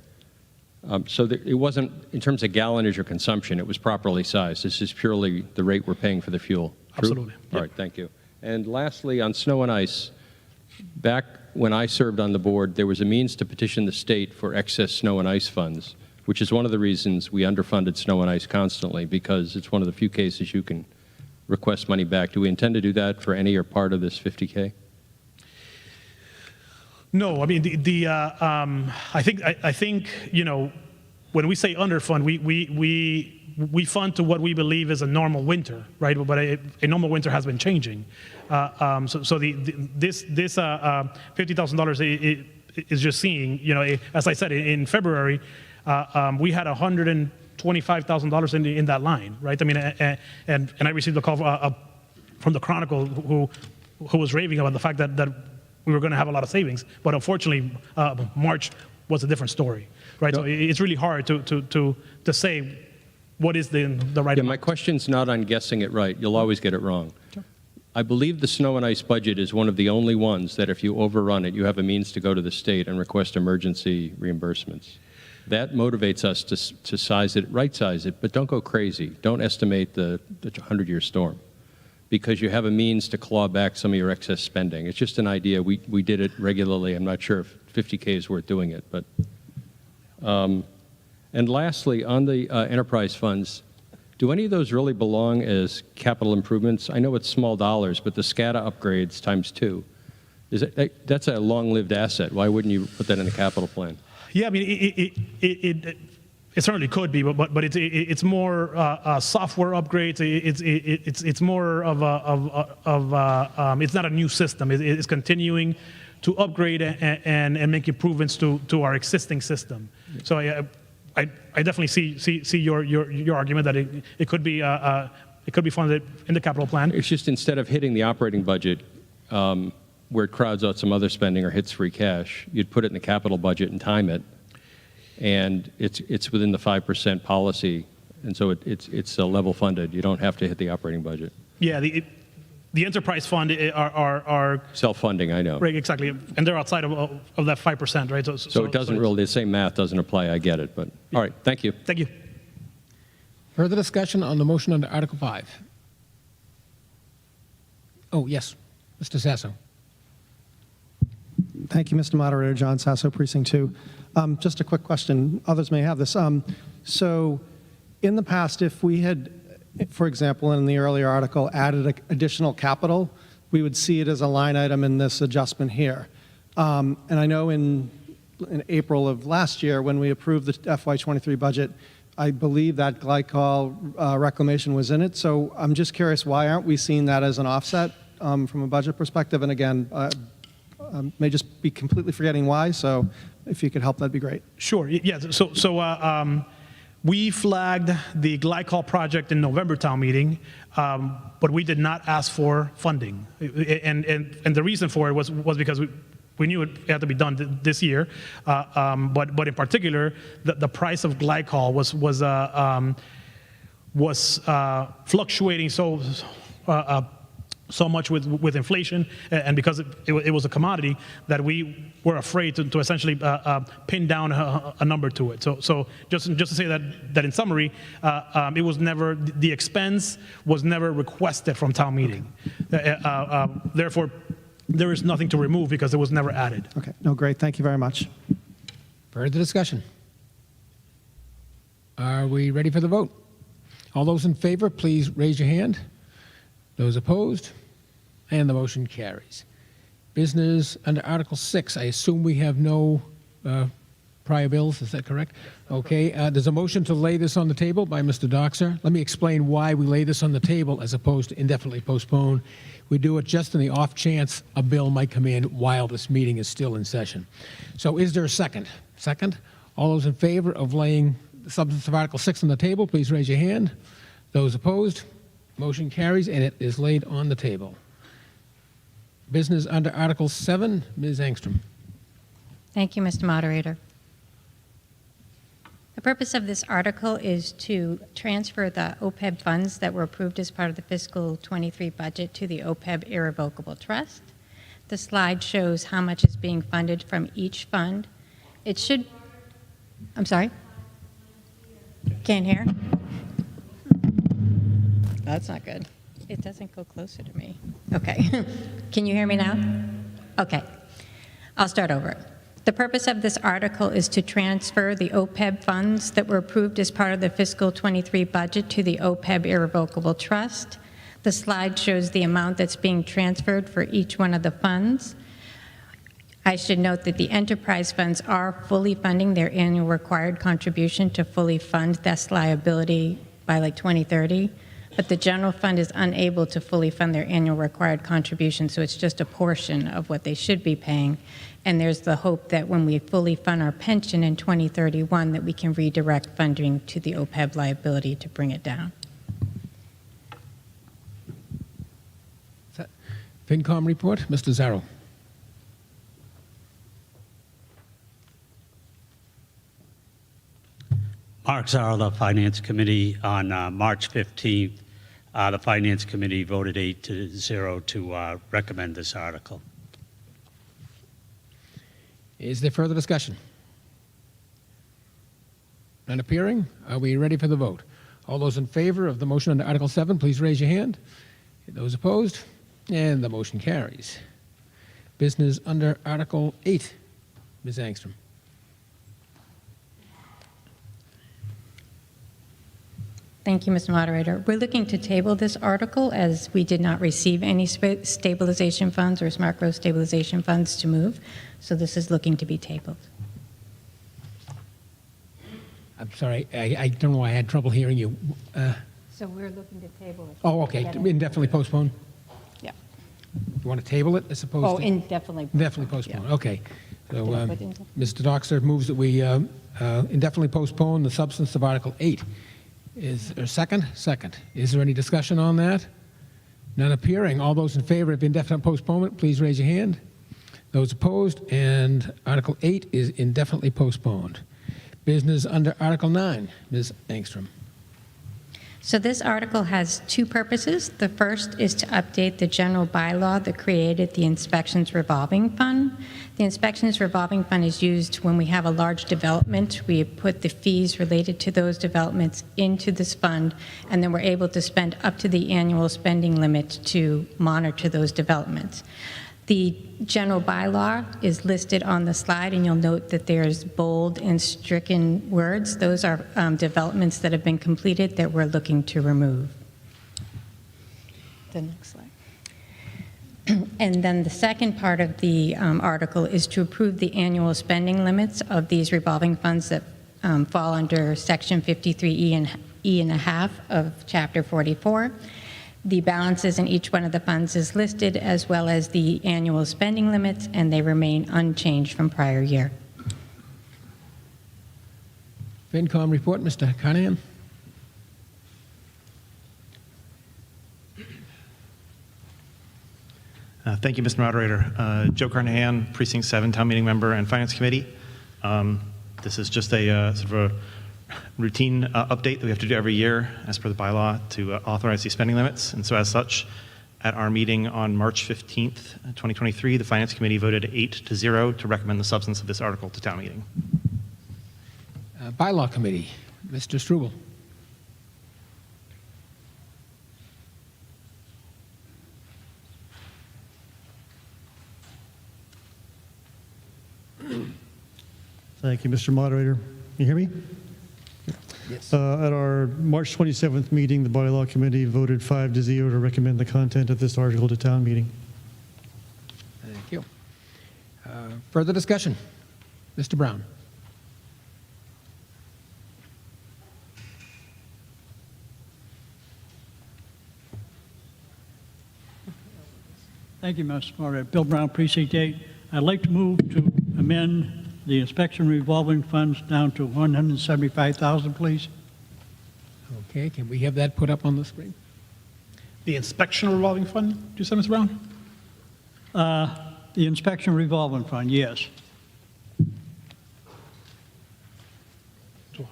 It wasn't, in terms of gallonage or consumption, it was properly sized. This is purely the rate we're paying for the fuel. True? Absolutely. All right, thank you. And lastly, on snow and ice, back when I served on the board, there was a means to petition the state for excess snow and ice funds, which is one of the reasons we underfunded snow and ice constantly, because it's one of the few cases you can request money back. Do we intend to do that for any or part of this $50K? No, I mean I think when we say underfund, we fund to what we believe is a normal winter, right? But a normal winter has been changing. This $50,000 is just seeing, as I said, in February, we had $125,000 in that line, right? I mean, and I received a call from the Chronicle who was raving about the fact that we were going to have a lot of savings, but unfortunately, March was a different story, right? So it's really hard to say what is the right amount. My question's not on guessing it right. You'll always get it wrong. Sure. I believe the snow and ice budget is one of the only ones that if you overrun it, you have a means to go to the state and request emergency reimbursements. That motivates us to size it, right-size it, but don't go crazy. Don't estimate the 100-year storm, because you have a means to claw back some of your excess spending. It's just an idea. We did it regularly. I'm not sure if 50K is worth doing it, but. And lastly, on the enterprise funds, do any of those really belong as capital improvements? I know it's small dollars, but the SCADA upgrades times 2, that's a long-lived asset. Why wouldn't you put that in the capital plan? Yeah, I mean, it certainly could be, but it's more software upgrades. It's more of it's not a new system. It's continuing to upgrade and make improvements to our existing system. So I definitely see your argument that it could be funded in the capital plan. It's just instead of hitting the operating budget, where it crowds out some other spending or hits free cash, you'd put it in the capital budget and time it, and it's within the 5% policy, and so it's level funded. You don't have to hit the operating budget. Yeah, the enterprise fund are self-funding. I know. Right, exactly, and they're outside of that 5%, right? So it doesn't really, the same math doesn't apply. I get it, but all right. Thank you. Thank you. Further discussion on the motion under Article 5? Oh, yes, Mr. Sasso. Thank you, Mr. Moderator. John Sasso, Precinct 2. Just a quick question. Others may have this. So in the past, if we had, for example, in the earlier article, added additional capital, we would see it as a line item in this adjustment here. And I know in April of last year, when we approved the FY23 budget, I believe that glycol reclamation was in it. So I'm just curious, why aren't we seeing that as an offset from a budget perspective? And again, may just be completely forgetting why, so if you could help, that'd be great. Sure, yeah, so we flagged the glycol project in November town meeting, but we did not ask for funding. And the reason for it was because we knew it had to be done this year, but in particular, the price of glycol was fluctuating so much with inflation, and because it was a commodity that we were afraid to essentially pin down a number to it. So just to say that in summary, it was never, the expense was never requested from town meeting. Therefore, there is nothing to remove because it was never added. Okay, no, great, thank you very much. Further discussion? Are we ready for the vote? All those in favor, please raise your hand. Those opposed? And the motion carries. Business under Article 6, I assume we have no prior bills, is that correct? Okay, there's a motion to lay this on the table by Mr. Doxer. Let me explain why we lay this on the table as opposed to indefinitely postpone. We do it just in the off chance a bill might come in while this meeting is still in session. So is there a second? Second? All those in favor of laying the substance of Article 6 on the table, please raise your hand. Those opposed? Motion carries, and it is laid on the table. Business under Article 7, Ms. Angstrom. Thank you, Mr. Moderator. The purpose of this article is to transfer the OPEB funds that were approved as part of the fiscal 23 budget to the OPEB Irrevocable Trust. The slide shows how much is being funded from each fund. It should, I'm sorry? Can't hear? That's not good. It doesn't go closer to me. Okay. Can you hear me now? Okay. I'll start over. The purpose of this article is to transfer the OPEB funds that were approved as part of the fiscal 23 budget to the OPEB Irrevocable Trust. The slide shows the amount that's being transferred for each one of the funds. I should note that the enterprise funds are fully funding their annual required contribution to fully fund this liability by like 2030. But the general fund is unable to fully fund their annual required contribution, so it's just a portion of what they should be paying. And there's the hope that when we fully fund our pension in 2031, that we can redirect funding to the OPEB liability to bring it down. FinCom report, Mr. Zarrow. Mark Zarrow, the Finance Committee. On March 15th, the Finance Committee voted 8-0 to recommend this article. Is there further discussion? None appearing? Are we ready for the vote? All those in favor of the motion under Article 7, please raise your hand. Those opposed? And the motion carries. Business under Article 8. Ms. Angstrom. Thank you, Mr. Moderator. We're looking to table this article as we did not receive any stabilization funds or smart growth stabilization funds to move. So this is looking to be tabled. I'm sorry, I don't know why I had trouble hearing you. So we're looking to table it. Oh, okay, indefinitely postpone? Yeah. You want to table it as opposed to? Oh, indefinitely. Indefinitely postpone, Yeah. okay. So Did I put indefinitely? Mr. Doxer moves that we indefinitely postpone the substance of Article 8. Is there a second? Second. Is there any discussion on that? None appearing. All those in favor of indefinite postponement, please raise your hand. Those opposed, and Article 8 is indefinitely postponed. Business under Article 9. Ms. Angstrom. So this article has two purposes. The first is to update the general bylaw that created the Inspections Revolving Fund. The Inspections Revolving Fund is used when we have a large development. We put the fees related to those developments into this fund, and then we're able to spend up to the annual spending limit to monitor those developments. The general bylaw is listed on the slide, and you'll note that there's bold and stricken words. Those are developments that have been completed that we're looking to remove. The next slide. And then the second part of the article is to approve the annual spending limits of these revolving funds that fall under Section 53E and E and a half of Chapter 44. The balances in each one of the funds is listed, as well as the annual spending limits, and they remain unchanged from prior year. FinCom report, Mr. Carnahan. Thank you, Mr. Moderator. Joe Carnahan, Precinct 7 Town Meeting Member and Finance Committee. This is just a sort of a routine update that we have to do every year as per the bylaw to authorize these spending limits. And so as such, at our meeting on March 15th, 2023, the Finance Committee voted 8-0 to recommend the substance of this article to town meeting. Bylaw Committee, Mr. Struble. Thank you, Mr. Moderator. Can you hear me? Yes. At our March 27th meeting, the bylaw committee voted 5-0 to recommend the content of this article to town meeting. Thank you. Further discussion? Mr. Brown. Thank you, Mr. Moderator. Bill Brown, Precinct 8. I'd like to move to amend the inspection revolving funds down to $175,000, please. Okay, can we have that put up on the screen? The inspection revolving fund, do you say, Mr. Brown? The inspection revolving fund, yes. You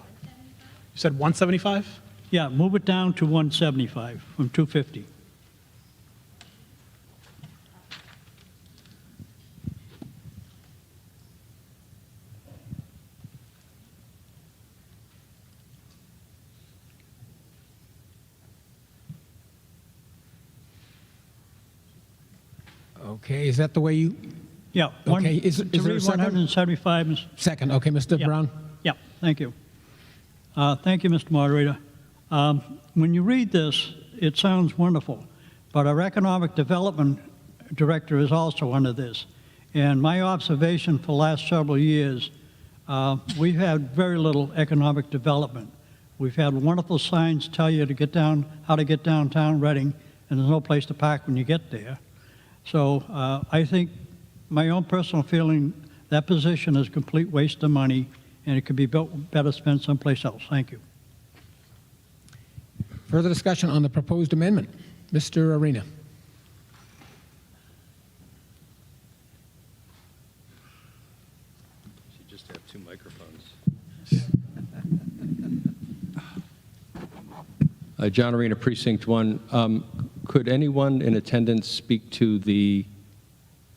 said 175? Yeah, move it down to 175 from 250. Okay, is that the way you? Yeah. Okay, is there a second? 175. Second, okay, Mr. Brown. Yeah, thank you. Thank you, Mr. Moderator. When you read this, it sounds wonderful, but our economic development director is also under this. And my observation for the last several years, we've had very little economic development. We've had wonderful signs tell you to get down, how to get downtown Reading, and there's no place to park when you get there. So I think my own personal feeling, that position is a complete waste of money, and it could be better spent someplace else. Thank you. Further discussion on the proposed amendment? Mr. Arena. You just have two microphones. John Arena, Precinct 1. Could anyone in attendance speak to the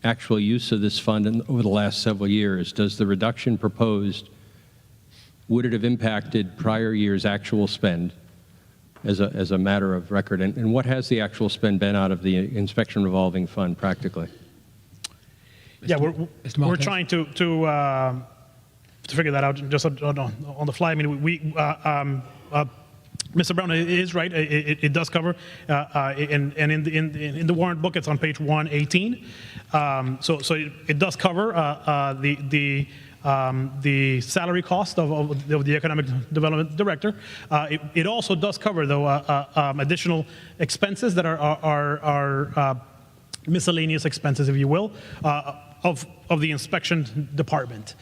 actual use of this fund over the last several years? Does the reduction proposed, would it have impacted prior year's actual spend as a matter of record? And what has the actual spend been out of the inspection revolving fund practically? Yeah, we're trying to figure that out just on the fly. I mean, Mr. Brown is right. It does cover, and in the warrant book, it's on page 118. So it does cover the salary cost of the economic development director. It also does cover, though, additional expenses that are miscellaneous expenses, if you will, of the inspection department.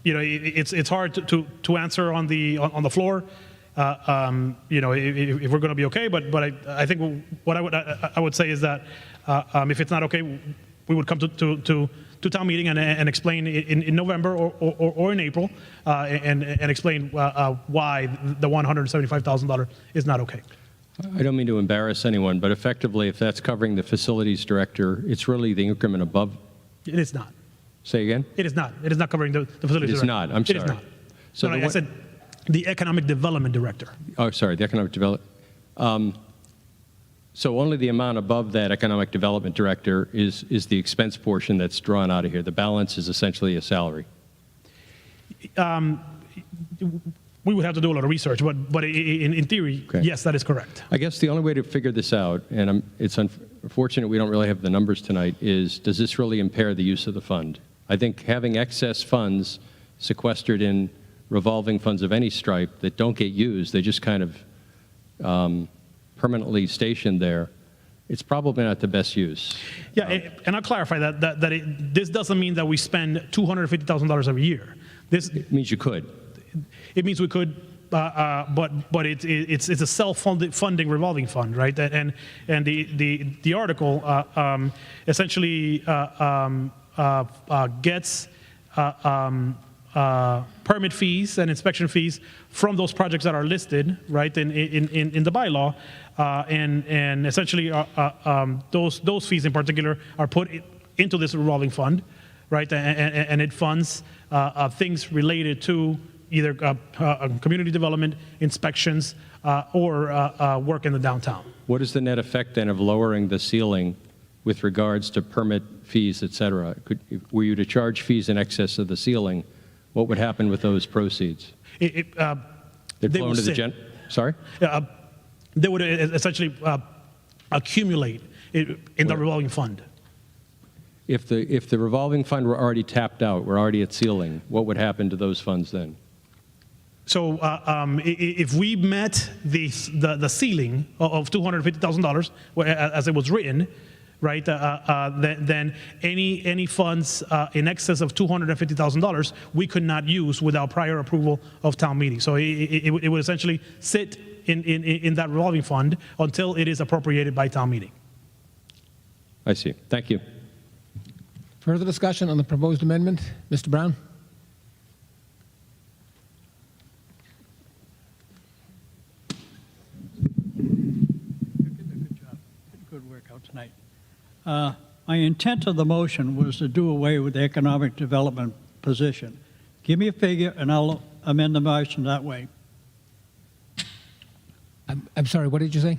It's hard to answer on the floor. If we're going to be okay, but I think what I would say is that if it's not okay, we would come to town meeting and explain in November or in April and explain why the $175,000 is not okay. I don't mean to embarrass anyone, but effectively, if that's covering the facilities director, it's really the increment above. It is not. Say again? It is not. It is not covering the facilities director. It's not. I'm sorry. It is not. So I said the economic development director. Oh, sorry, the economic development. So only the amount above that economic development director is the expense portion that's drawn out of here. The balance is essentially a salary. We would have to do a lot of research, but in theory, okay. Yes, that is correct. I guess the only way to figure this out, and it's unfortunate we don't really have the numbers tonight, is does this really impair the use of the fund? I think having excess funds sequestered in revolving funds of any stripe that don't get used, they just kind of permanently stationed there, it's probably not the best use. Yeah, and I'll clarify that this doesn't mean that we spend $250,000 every year. It means you could. It means we could, but it's a self-funding revolving fund, right? And the article essentially gets permit fees and inspection fees from those projects that are listed, right, in the bylaw, and essentially those fees in particular are put into this revolving fund, right, and it funds things related to either community development, inspections, or work in the downtown. What is the net effect then of lowering the ceiling with regards to permit fees, et cetera? Were you to charge fees in excess of the ceiling, what would happen with those proceeds? They'd They flow will into the sit. Sorry? They would essentially accumulate in the revolving fund. If the revolving fund were already tapped out, we're already at ceiling, what would happen to those funds then? So if we met the ceiling of $250,000 as it was written, right, then any funds in excess of $250,000 we could not use without prior approval of town meeting. So it would essentially sit in that revolving fund until it is appropriated by town meeting. I see. Thank you. Further discussion on the proposed amendment? Mr. Brown? Good work out tonight. My intent of the motion was to do away with the economic development position. Give me a figure and I'll amend the motion that way. I'm sorry, what did you say?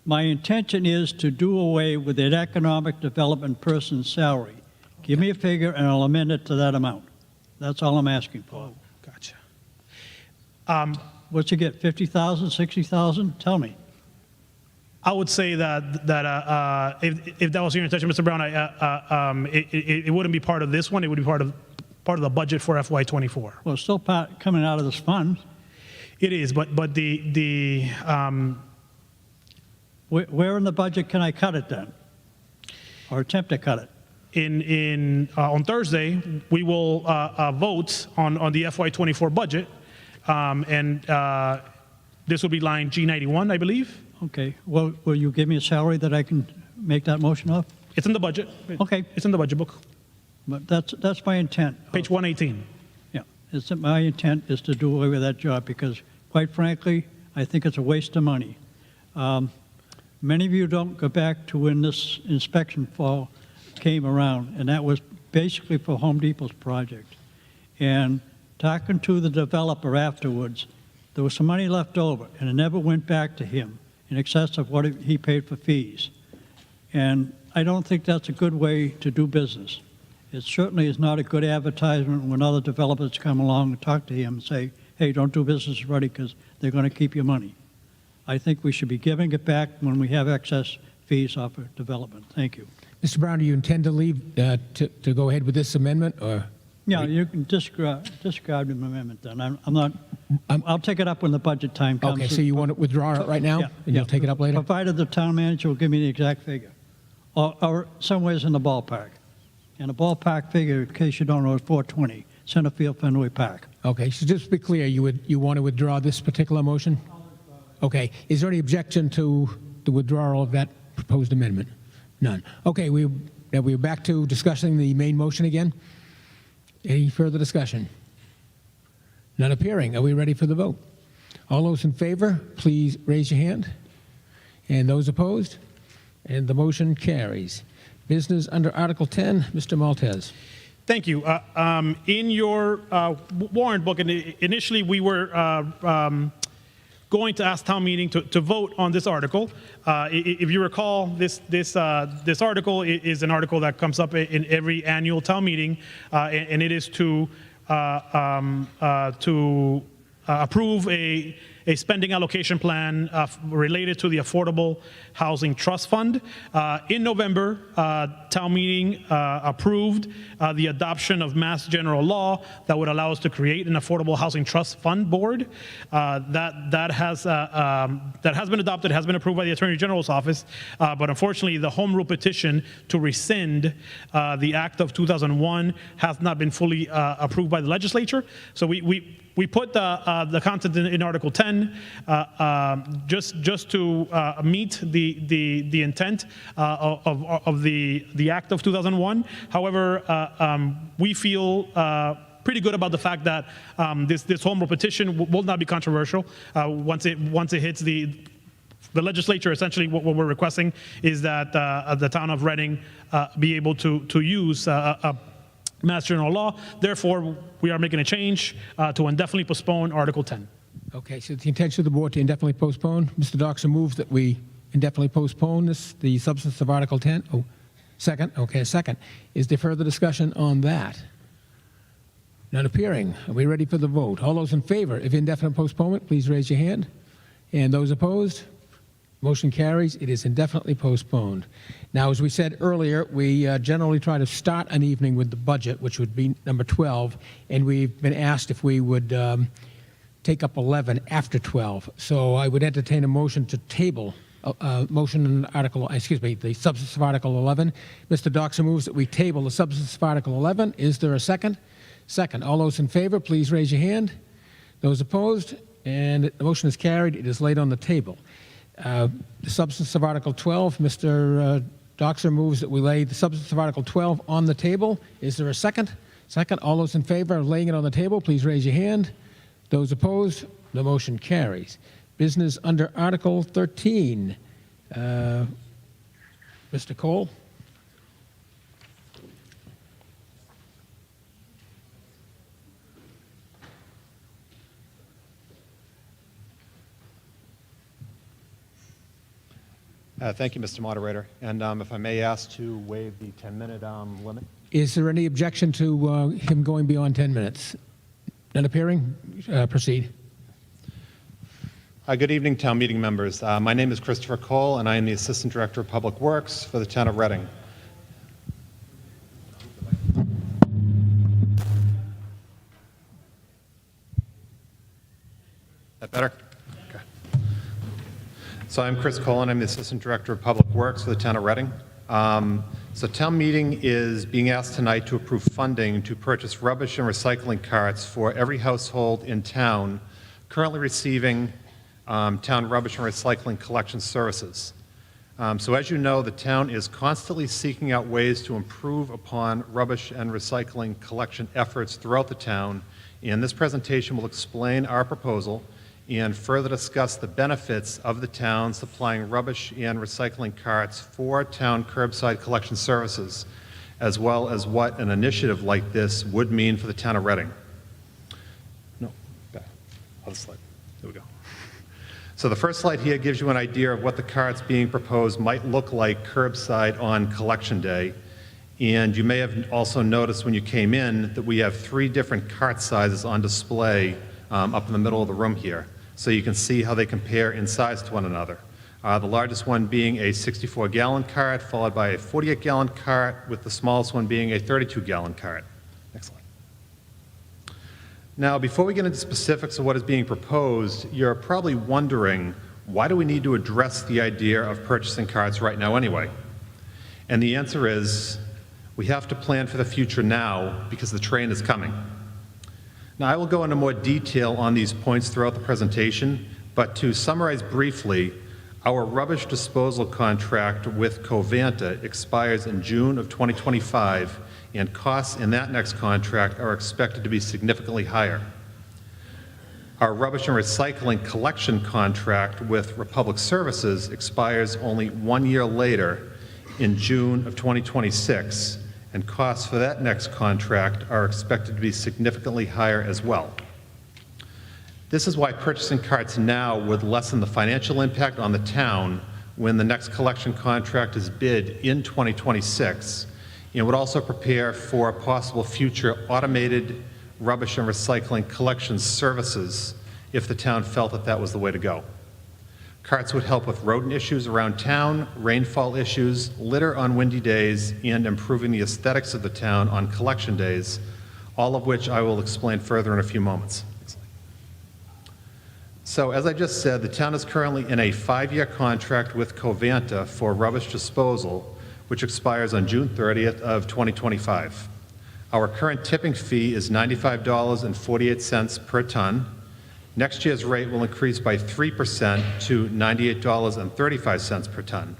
My intention is to do away with that economic development person's salary. Give me a figure and I'll amend it to that amount. That's all I'm asking for. Gotcha. What's you get, 50,000, 60,000? Tell me. I would say that if that was your intention, Mr. Brown, it wouldn't be part of this one. It would be part of the budget for FY24. Well, it's still coming out of this fund. It is, but where in the budget can I cut it then, or attempt to cut it? On Thursday, we will vote on the FY24 budget, and this will be line G91, I believe. Okay. Well, will you give me a salary that I can make that motion of? It's in the budget. Okay. It's in the budget book. But that's my intent. Page 118. Yeah. My intent is to do away with that job because, quite frankly, I think it's a waste of money. Many of you don't go back to when this inspection fall came around, and that was basically for Home Depot's project. And talking to the developer afterwards, there was some money left over, and it never went back to him in excess of what he paid for fees. And I don't think that's a good way to do business. It certainly is not a good advertisement when other developers come along and talk to him and say, hey, don't do business already because they're going to keep your money. I think we should be giving it back when we have excess fees off of development. Thank you. Mr. Brown, do you intend to leave, to go ahead with this amendment, or? Yeah, you can disregard the amendment then. I'm not, I'll take it up when the budget time comes. Okay, so you want to withdraw it right now? Yeah, And you'll take it up later? Provided the town manager will give me the exact figure, or somewhere's in the ballpark. And the ballpark figure, in case you don't know, is 420, Centerfield Fenway Park. Okay, so just to be clear, you want to withdraw this particular motion? Okay, is there any objection to the withdrawal of that proposed amendment? None. Okay, we're back to discussing the main motion again. Any further discussion? None appearing. Are we ready for the vote? All those in favor, please raise your hand. And those opposed? And the motion carries. Business under Article 10, Mr. Maltese. Thank you. In your warrant book, initially we were going to ask town meeting to vote on this article. If you recall, this article is an article that comes up in every annual town meeting, and it is to approve a spending allocation plan related to the Affordable Housing Trust Fund. In November, town meeting approved the adoption of Mass General Law that would allow us to create an Affordable Housing Trust Fund board. That has been adopted, has been approved by the Attorney General's office, but unfortunately, the home rule petition to rescind the Act of 2001 has not been fully approved by the legislature. So we put the content in Article 10 just to meet the intent of the Act of 2001. However, we feel pretty good about the fact that this home rule petition will not be controversial once it hits the legislature. Essentially, what we're requesting is that the town of Reading be able to use Mass General Law. Therefore, we are making a change to indefinitely postpone Article 10. Okay, so the intention of the board to indefinitely postpone. Mr. Doxer moves that we indefinitely postpone the substance of Article 10. Oh, second? Okay, second. Is there further discussion on that? None appearing. Are we ready for the vote? All those in favor of indefinite postponement, please raise your hand. And those opposed? Motion carries. It is indefinitely postponed. Now, as we said earlier, we generally try to start an evening with the budget, which would be number 12, and we've been asked if we would take up 11 after 12. So I would entertain a motion to table motion in the substance of Article 11. Mr. Doxer moves that we table the substance of Article 11. Is there a second? Second. All those in favor, please raise your hand. Those opposed? And the motion is carried. It is laid on the table. The substance of Article 12, Mr. Doxer moves that we lay the substance of Article 12 on the table. Is there a second? Second. All those in favor of laying it on the table, please raise your hand. Those opposed? The motion carries. Business under Article 13. Mr. Cole? Thank you, Mr. Moderator. And if I may ask to waive the 10-minute limit. Is there any objection to him going beyond 10 minutes? None appearing? Proceed. Good evening, town meeting members. My name is Christopher Cole, and I am the Assistant Director of Public Works for the town of Reading. That better? Okay. So I'm Chris Cole, and I'm the Assistant Director of Public Works for the town of Reading. So town meeting is being asked tonight to approve funding to purchase rubbish and recycling carts for every household in town currently receiving town rubbish and recycling collection services. So as you know, the town is constantly seeking out ways to improve upon rubbish and recycling collection efforts throughout the town, and this presentation will explain our proposal and further discuss the benefits of the town supplying rubbish and recycling carts for town curbside collection services, as well as what an initiative like this would mean for the town of Reading. No, back. Other slide. There we go. So the first slide here gives you an idea of what the carts being proposed might look like curbside on collection day. And you may have also noticed when you came in that we have 3 different cart sizes on display up in the middle of the room here. So you can see how they compare in size to one another. The largest one being a 64-gallon cart, followed by a 48-gallon cart, with the smallest one being a 32-gallon cart. Next slide. Now, before we get into specifics of what is being proposed, you're probably wondering, why do we need to address the idea of purchasing carts right now anyway? And the answer is, we have to plan for the future now because the train is coming. Now, I will go into more detail on these points throughout the presentation, but to summarize briefly, our rubbish disposal contract with Covanta expires in June of 2025, and costs in that next contract are expected to be significantly higher. Our rubbish and recycling collection contract with Republic Services expires only 1 year later in June of 2026, and costs for that next contract are expected to be significantly higher as well. This is why purchasing carts now would lessen the financial impact on the town when the next collection contract is bid in 2026, and would also prepare for possible future automated rubbish and recycling collection services if the town felt that that was the way to go. Carts would help with rodent issues around town, rainfall issues, litter on windy days, and improving the aesthetics of the town on collection days, all of which I will explain further in a few moments. So as I just said, the town is currently in a 5-year contract with Covanta for rubbish disposal, which expires on June 30th of 2025. Our current tipping fee is $95.48 per ton. Next year's rate will increase by 3% to $98.35 per ton.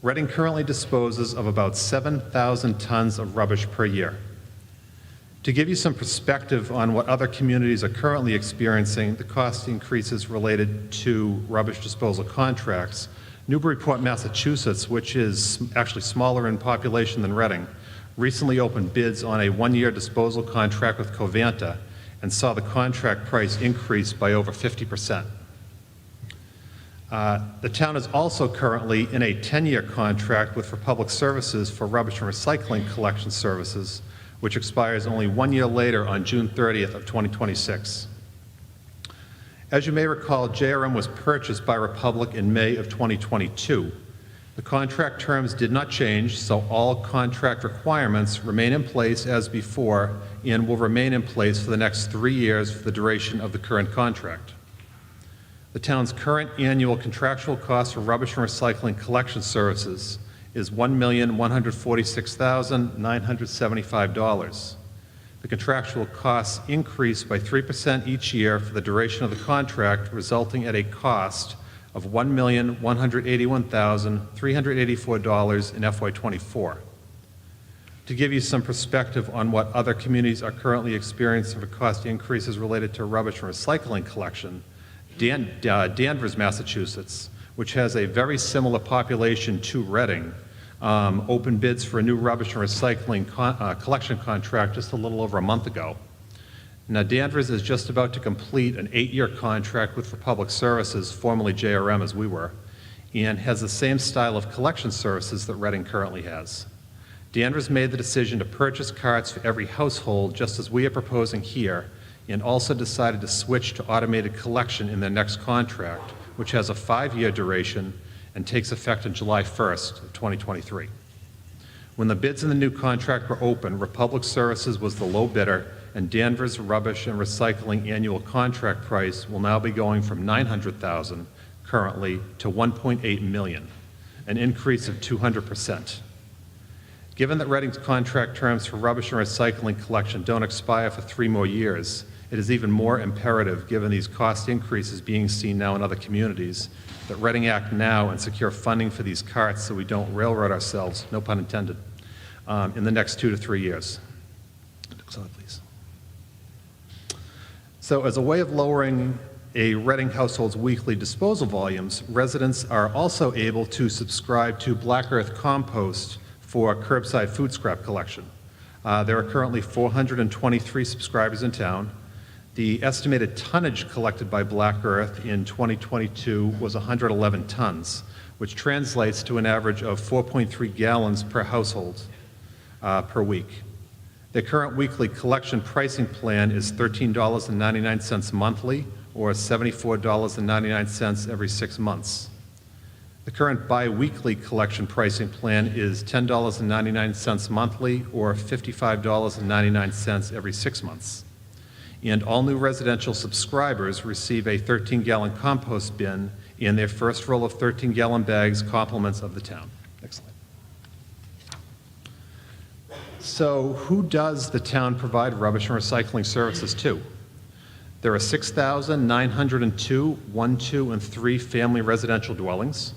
Reading currently disposes of about 7,000 tons of rubbish per year. To give you some perspective on what other communities are currently experiencing the cost increases related to rubbish disposal contracts, Newburyport, Massachusetts, which is actually smaller in population than Reading, recently opened bids on a 1-year disposal contract with Covanta and saw the contract price increase by over 50%. The town is also currently in a 10-year contract with Republic Services for rubbish and recycling collection services, which expires only 1 year later on June 30th of 2026. As you may recall, JRM was purchased by Republic in May of 2022. The contract terms did not change, so all contract requirements remain in place as before and will remain in place for the next 3 years for the duration of the current contract. The town's current annual contractual cost for rubbish and recycling collection services is $1,146,975. The contractual costs increase by 3% each year for the duration of the contract, resulting at a cost of $1,181,384 in FY24. To give you some perspective on what other communities are currently experiencing for cost increases related to rubbish and recycling collection, Danvers, Massachusetts, which has a very similar population to Reading, opened bids for a new rubbish and recycling collection contract just a little over a month ago. Now, Danvers is just about to complete an 8-year contract with Republic Services, formerly JRM as we were, and has the same style of collection services that Reading currently has. Danvers made the decision to purchase carts for every household, just as we are proposing here, and also decided to switch to automated collection in their next contract, which has a 5-year duration and takes effect on July 1st of 2023. When the bids in the new contract were open, Republic Services was the low bidder, and Danvers rubbish and recycling annual contract price will now be going from $900,000 currently to $1.8 million, an increase of 200%. Given that Reading's contract terms for rubbish and recycling collection don't expire for 3 more years, it is even more imperative, given these cost increases being seen now in other communities, that Reading act now and secure funding for these carts so we don't railroad ourselves, no pun intended, in the next 2 to 3 years. Next slide, please. So as a way of lowering a Reading household's weekly disposal volumes, residents are also able to subscribe to Black Earth Compost for curbside food scrap collection. There are currently 423 subscribers in town. The estimated tonnage collected by Black Earth in 2022 was 111 tons, which translates to an average of 4.3 gallons per household per week. The current weekly collection pricing plan is $13.99 monthly, or $74.99 every 6 months. The current bi-weekly collection pricing plan is $10.99 monthly, or $55.99 every 6 months. And all new residential subscribers receive a 13-gallon compost bin, and their first roll of 13-gallon bags compliments of the town. Next slide. So who does the town provide rubbish and recycling services to? There are 6,902 1, 2, and 3 family residential dwellings,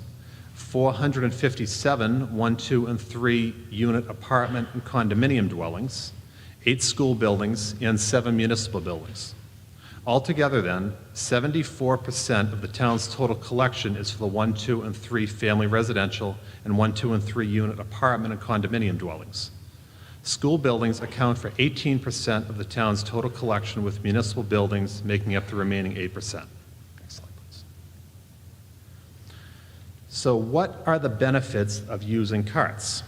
457 1, 2, and 3 unit apartment and condominium dwellings, 8 school buildings, and 7 municipal buildings. Altogether then, 74% of the town's total collection is for the 1, 2, and 3 family residential and 1, 2, and 3 unit apartment and condominium dwellings. School buildings account for 18% of the town's total collection, with municipal buildings making up the remaining 8%. Next slide, please. So what are the benefits of using carts?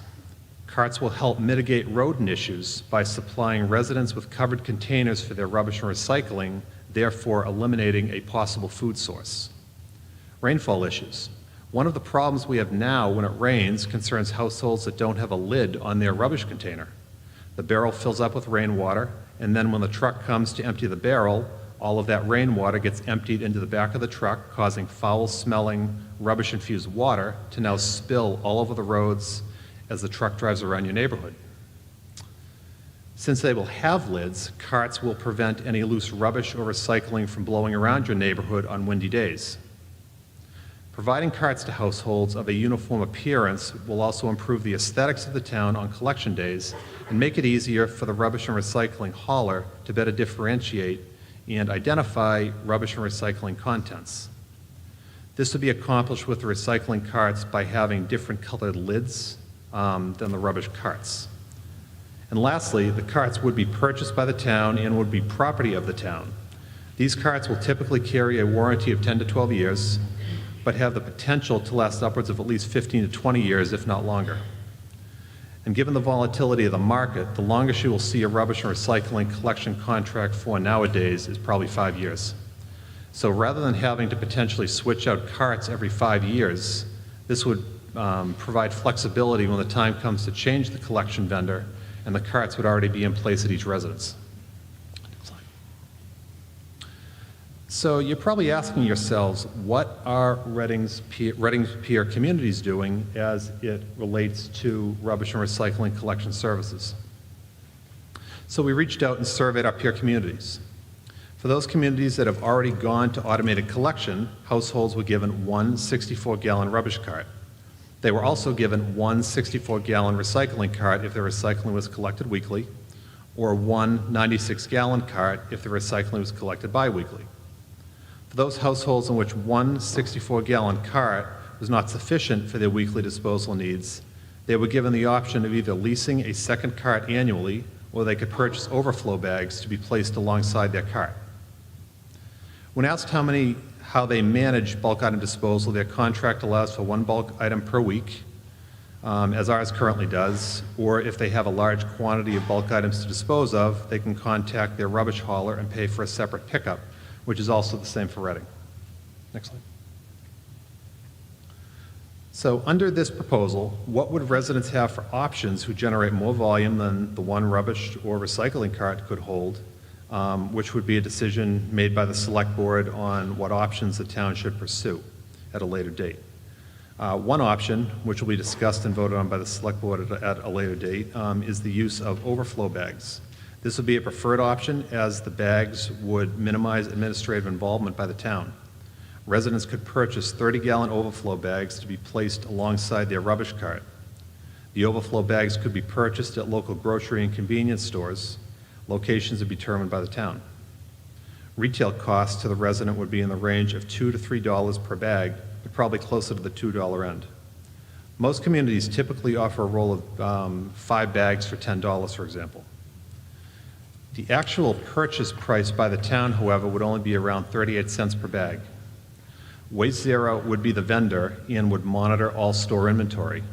Carts will help mitigate rodent issues by supplying residents with covered containers for their rubbish and recycling, therefore eliminating a possible food source. Rainfall issues. One of the problems we have now when it rains concerns households that don't have a lid on their rubbish container. The barrel fills up with rainwater, and then when the truck comes to empty the barrel, all of that rainwater gets emptied into the back of the truck, causing foul-smelling, rubbish-infused water to now spill all over the roads as the truck drives around your neighborhood. Since they will have lids, carts will prevent any loose rubbish or recycling from blowing around your neighborhood on windy days. Providing carts to households of a uniform appearance will also improve the aesthetics of the town on collection days and make it easier for the rubbish and recycling hauler to better differentiate and identify rubbish and recycling contents. This would be accomplished with the recycling carts by having different colored lids than the rubbish carts. And lastly, the carts would be purchased by the town and would be property of the town. These carts will typically carry a warranty of 10 to 12 years, but have the potential to last upwards of at least 15 to 20 years, if not longer. And given the volatility of the market, the longest you will see a rubbish and recycling collection contract for nowadays is probably 5 years. So rather than having to potentially switch out carts every 5 years, this would provide flexibility when the time comes to change the collection vendor, and the carts would already be in place at each residence. So you're probably asking yourselves, what are Reading's peer communities doing as it relates to rubbish and recycling collection services? So we reached out and surveyed our peer communities. For those communities that have already gone to automated collection, households were given one 64-gallon rubbish cart. They were also given one 64-gallon recycling cart if their recycling was collected weekly, or one 96-gallon cart if the recycling was collected bi-weekly. For those households in which one 64-gallon cart was not sufficient for their weekly disposal needs, they were given the option of either leasing a second cart annually, or they could purchase overflow bags to be placed alongside their cart. When asked how they manage bulk item disposal, their contract allows for one bulk item per week, as ours currently does, or if they have a large quantity of bulk items to dispose of, they can contact their rubbish hauler and pay for a separate pickup, which is also the same for Reading. Next slide. So under this proposal, what would residents have for options who generate more volume than the one rubbish or recycling cart could hold, which would be a decision made by the select board on what options the town should pursue at a later date. One option, which will be discussed and voted on by the select board at a later date, is the use of overflow bags. This would be a preferred option, as the bags would minimize administrative involvement by the town. Residents could purchase 30-gallon overflow bags to be placed alongside their rubbish cart. The overflow bags could be purchased at local grocery and convenience stores. Locations are determined by the town. Retail costs to the resident would be in the range of $2 to $3 per bag, but probably closer to the $2 end. Most communities typically offer a roll of 5 bags for $10, for example. The actual purchase price by the town, however, would only be around 38 cents per bag. Waste Zero would be the vendor and would monitor all store inventory.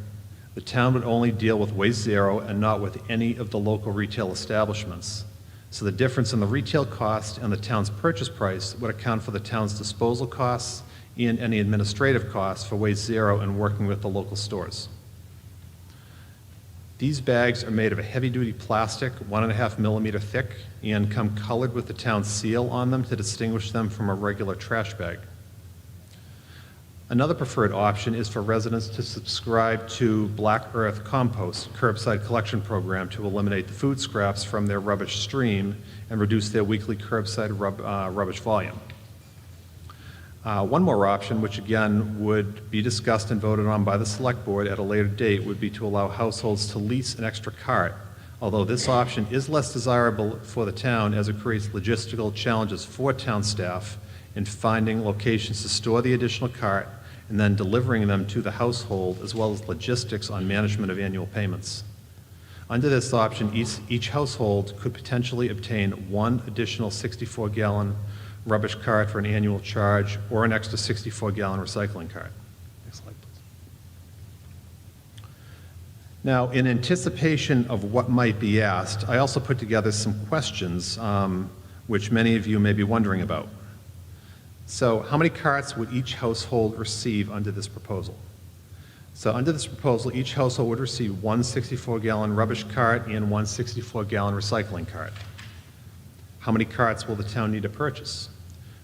The town would only deal with Waste Zero and not with any of the local retail establishments. So the difference in the retail cost and the town's purchase price would account for the town's disposal costs and any administrative costs for Waste Zero and working with the local stores. These bags are made of a heavy-duty plastic, 1.5 millimeter thick, and come colored with the town's seal on them to distinguish them from a regular trash bag. Another preferred option is for residents to subscribe to Black Earth Compost curbside collection program to eliminate the food scraps from their rubbish stream and reduce their weekly curbside rubbish volume. One more option, which again would be discussed and voted on by the select board at a later date, would be to allow households to lease an extra cart, although this option is less desirable for the town as it creates logistical challenges for town staff in finding locations to store the additional cart and then delivering them to the household, as well as logistics on management of annual payments. Under this option, each household could potentially obtain one additional 64-gallon rubbish cart for an annual charge, or an extra 64-gallon recycling cart. Next slide, please. Now, in anticipation of what might be asked, I also put together some questions which many of you may be wondering about. So, how many carts would each household receive under this proposal? So under this proposal, each household would receive one 64-gallon rubbish cart and one 64-gallon recycling cart. How many carts will the town need to purchase?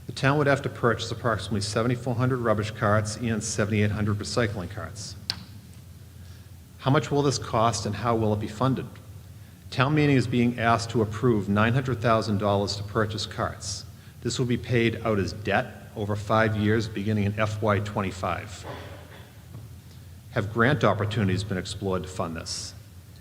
The town would have to purchase approximately 7,400 rubbish carts and 7,800 recycling carts. How much will this cost and how will it be funded? Town meeting is being asked to approve $900,000 to purchase carts. This will be paid out as debt over 5 years beginning in FY25. Have grant opportunities been explored to fund this?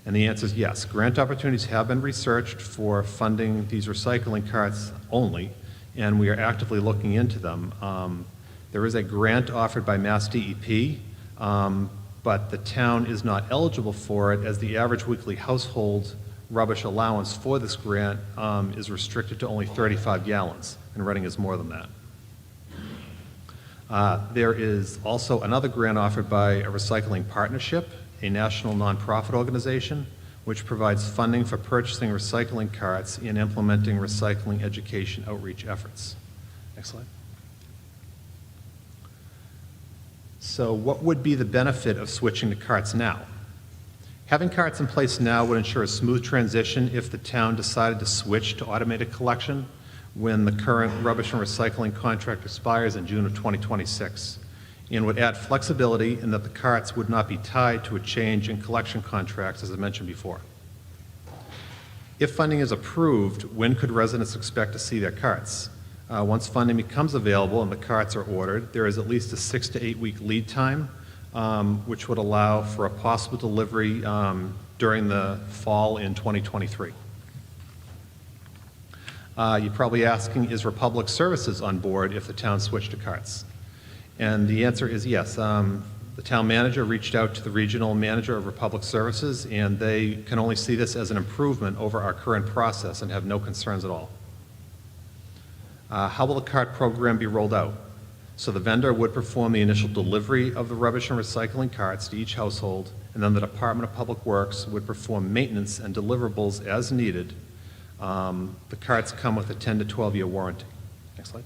And the answer is yes. Grant opportunities have been researched for funding these recycling carts only, and we are actively looking into them. There is a grant offered by Mass DEP, but the town is not eligible for it, as the average weekly household rubbish allowance for this grant is restricted to only 35 gallons, and Reading is more than that. There is also another grant offered by a recycling partnership, a national nonprofit organization which provides funding for purchasing recycling carts and implementing recycling education outreach efforts. Next slide. So what would be the benefit of switching to carts now? Having carts in place now would ensure a smooth transition if the town decided to switch to automated collection when the current rubbish and recycling contract expires in June of 2026, and would add flexibility in that the carts would not be tied to a change in collection contracts, as I mentioned before. If funding is approved, when could residents expect to see their carts? Once funding becomes available and the carts are ordered, there is at least a 6 to 8 week lead time, which would allow for a possible delivery during the fall in 2023. You're probably asking, is Republic Services on board if the town switched to carts? And the answer is yes. The town manager reached out to the regional manager of Republic Services, and they can only see this as an improvement over our current process and have no concerns at all. How will the cart program be rolled out? So the vendor would perform the initial delivery of the rubbish and recycling carts to each household, and then the Department of Public Works would perform maintenance and deliverables as needed. The carts come with a 10 to 12-year warranty. Next slide.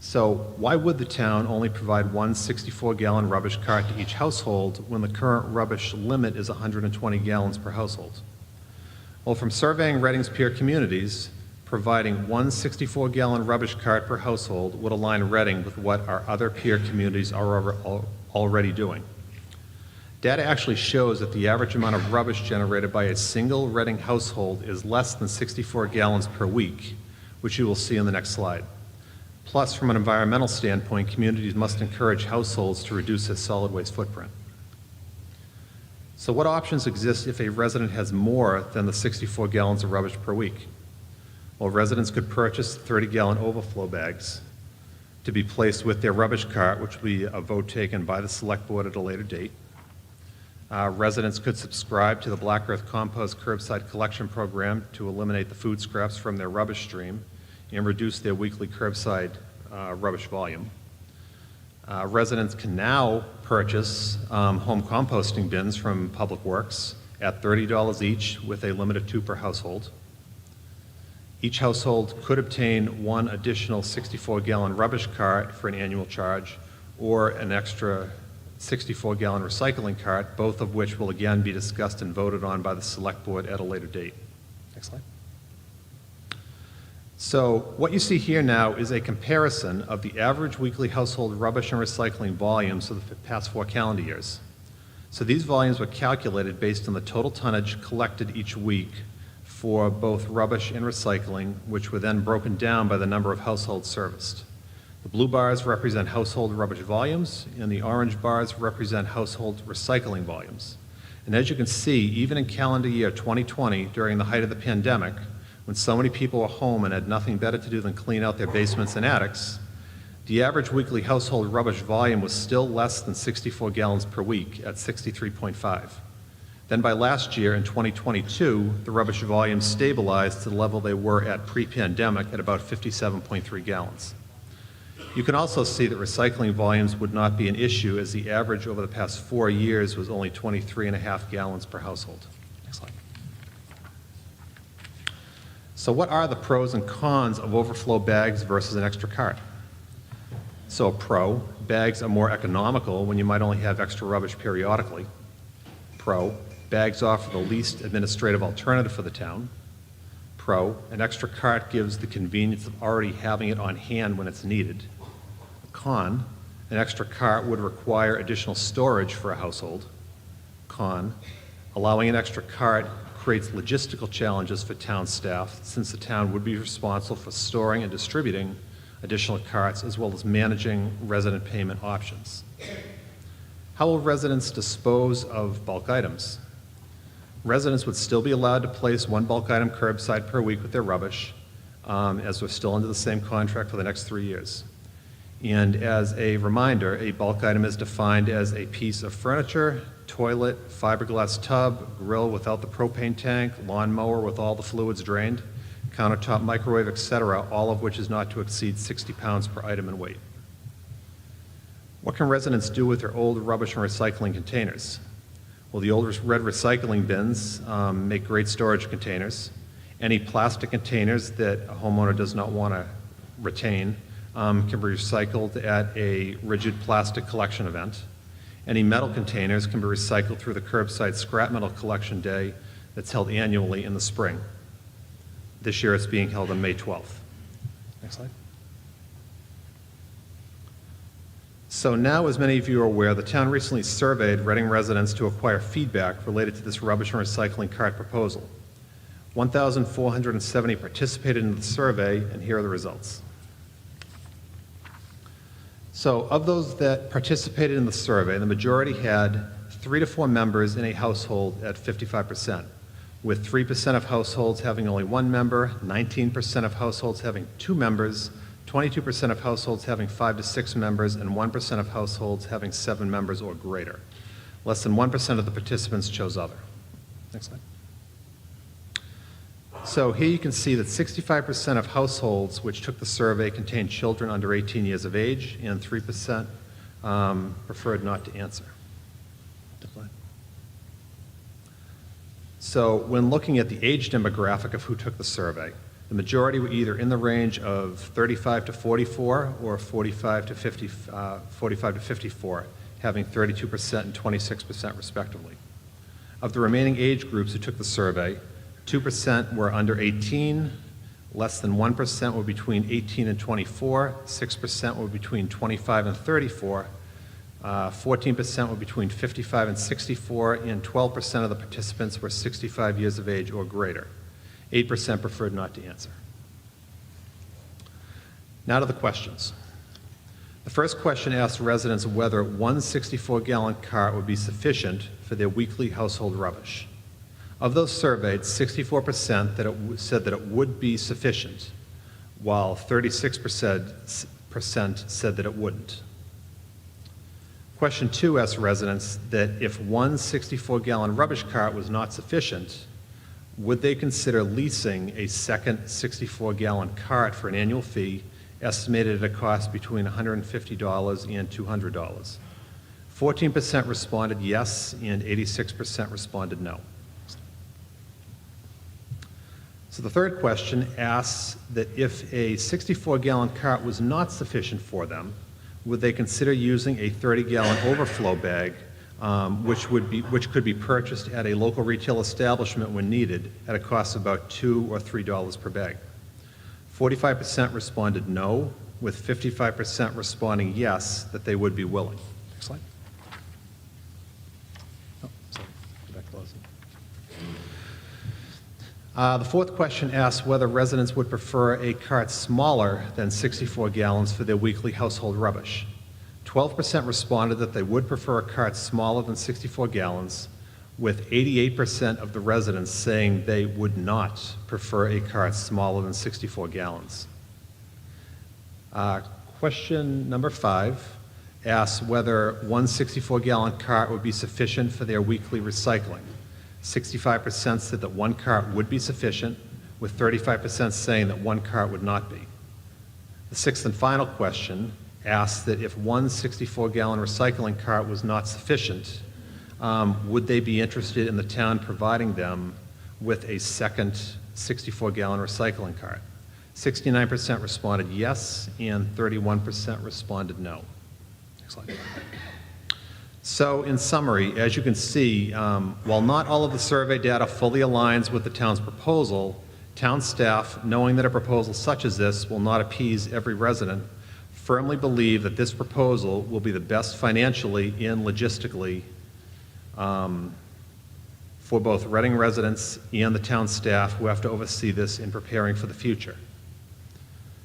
So why would the town only provide one 64-gallon rubbish cart to each household when the current rubbish limit is 120 gallons per household? Well, from surveying Reading's peer communities, providing one 64-gallon rubbish cart per household would align Reading with what our other peer communities are already doing. Data actually shows that the average amount of rubbish generated by a single Reading household is less than 64 gallons per week, which you will see in the next slide. Plus, from an environmental standpoint, communities must encourage households to reduce their solid waste footprint. So what options exist if a resident has more than the 64 gallons of rubbish per week? Well, residents could purchase 30-gallon overflow bags to be placed with their rubbish cart, which will be a vote taken by the select board at a later date. Residents could subscribe to the Black Earth Compost Curbside Collection Program to eliminate the food scraps from their rubbish stream and reduce their weekly curbside rubbish volume. Residents can now purchase home composting bins from Public Works at $30 each with a limit of 2 per household. Each household could obtain one additional 64-gallon rubbish cart for an annual charge or an extra 64-gallon recycling cart, both of which will again be discussed and voted on by the select board at a later date. Next slide. So what you see here now is a comparison of the average weekly household rubbish and recycling volumes for the past 4 calendar years. So these volumes were calculated based on the total tonnage collected each week for both rubbish and recycling, which were then broken down by the number of households serviced. The blue bars represent household rubbish volumes, and the orange bars represent household recycling volumes. And as you can see, even in calendar year 2020, during the height of the pandemic, when so many people were home and had nothing better to do than clean out their basements and attics, the average weekly household rubbish volume was still less than 64 gallons per week at 63.5. Then by last year, in 2022, the rubbish volumes stabilized to the level they were at pre-pandemic at about 57.3 gallons. You can also see that recycling volumes would not be an issue, as the average over the past 4 years was only 23.5 gallons per household. Next slide. So what are the pros and cons of overflow bags versus an extra cart? So pro, bags are more economical when you might only have extra rubbish periodically. Pro, bags offer the least administrative alternative for the town. Pro, an extra cart gives the convenience of already having it on hand when it's needed. Con, an extra cart would require additional storage for a household. Con, allowing an extra cart creates logistical challenges for town staff, since the town would be responsible for storing and distributing additional carts as well as managing resident payment options. How will residents dispose of bulk items? Residents would still be allowed to place one bulk item curbside per week with their rubbish, as we're still under the same contract for the next 3 years. And as a reminder, a bulk item is defined as a piece of furniture, toilet, fiberglass tub, grill without the propane tank, lawnmower with all the fluids drained, countertop, microwave, etc., all of which is not to exceed 60 pounds per item in weight. What can residents do with their old rubbish and recycling containers? Well, the old red recycling bins make great storage containers. Any plastic containers that a homeowner does not want to retain can be recycled at a rigid plastic collection event. Any metal containers can be recycled through the curbside scrap metal collection day that's held annually in the spring. This year it's being held on May 12th. Next slide. So now, as many of you are aware, the town recently surveyed Reading residents to acquire feedback related to this rubbish and recycling cart proposal. 1,470 participated in the survey, and here are the results. So of those that participated in the survey, the majority had 3 to 4 members in a household at 55%, with 3% of households having only 1 member, 19% of households having 2 members, 22% of households having 5 to 6 members, and 1% of households having 7 members or greater. Less than 1% of the participants chose other. Next slide. So here you can see that 65% of households which took the survey contained children under 18 years of age, and 3% preferred not to answer. Next slide. So when looking at the age demographic of who took the survey, the majority were either in the range of 35 to 44 or 45 to 54, having 32% and 26% respectively. Of the remaining age groups who took the survey, 2% were under 18, less than 1% were between 18 and 24, 6% were between 25 and 34, 14% were between 55 and 64, and 12% of the participants were 65 years of age or greater. 8% preferred not to answer. Now to the questions. The first question asked residents whether one 64-gallon cart would be sufficient for their weekly household rubbish. Of those surveyed, 64% said that it would be sufficient, while 36% said that it wouldn't. Question 2 asked residents that if one 64-gallon rubbish cart was not sufficient, would they consider leasing a second 64-gallon cart for an annual fee estimated at a cost between $150 and $200? 14% responded yes, and 86% responded no. So the third question asks that if a 64-gallon cart was not sufficient for them, would they consider using a 30-gallon overflow bag, which could be purchased at a local retail establishment when needed at a cost of about $2 or $3 per bag. 45% responded no, with 55% responding yes, that they would be willing. Next slide. Oh, sorry. Go back closer. The fourth question asks whether residents would prefer a cart smaller than 64 gallons for their weekly household rubbish. 12% responded that they would prefer a cart smaller than 64 gallons, with 88% of the residents saying they would not prefer a cart smaller than 64 gallons. Question number 5 asks whether one 64-gallon cart would be sufficient for their weekly recycling. 65% said that one cart would be sufficient, with 35% saying that one cart would not be. The sixth and final question asks that if one 64-gallon recycling cart was not sufficient, would they be interested in the town providing them with a second 64-gallon recycling cart? 69% responded yes, and 31% responded no. Next slide. So in summary, as you can see, while not all of the survey data fully aligns with the town's proposal, town staff, knowing that a proposal such as this will not appease every resident, firmly believe that this proposal will be the best financially and logistically for both Reading residents and the town staff who have to oversee this in preparing for the future.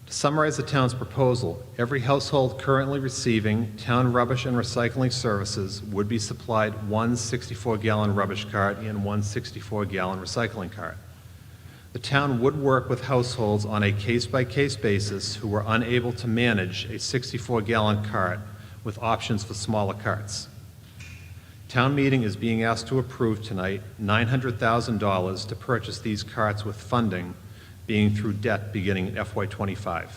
To summarize the town's proposal, every household currently receiving town rubbish and recycling services would be supplied one 64-gallon rubbish cart and one 64-gallon recycling cart. The town would work with households on a case-by-case basis who were unable to manage a 64-gallon cart with options for smaller carts. Town meeting is being asked to approve tonight $900,000 to purchase these carts, with funding being through debt beginning in FY25.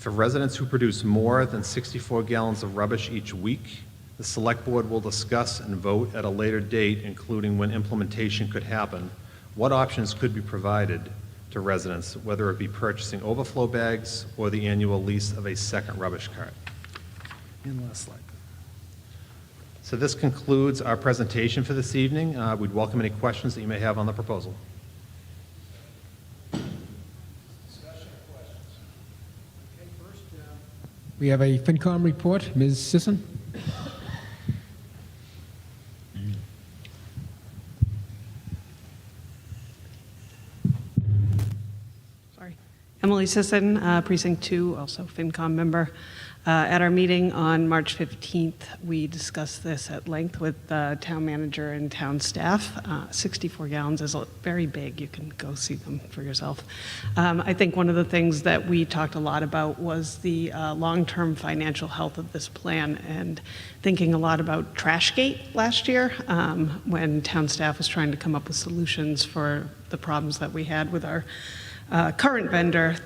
For residents who produce more than 64 gallons of rubbish each week, the Select Board will discuss and vote at a later date, including when implementation could happen, what options could be provided to residents, whether it be purchasing overflow bags or the annual lease of a second rubbish cart. And last slide. So this concludes our presentation for this evening. We'd welcome any questions that you may have on the proposal. We have a FinCom report. Ms. Sisson? Sorry. Emily Sisson, Precinct 2, also FinCom member. At our meeting on March 15th, we discussed this at length with the town manager and town staff. 64 gallons is very big. You can go see them for yourself. I think one of the things that we talked a lot about was the long-term financial health of this plan, and thinking a lot about Trashgate last year when town staff was trying to come up with solutions for the problems that we had with our current vendor.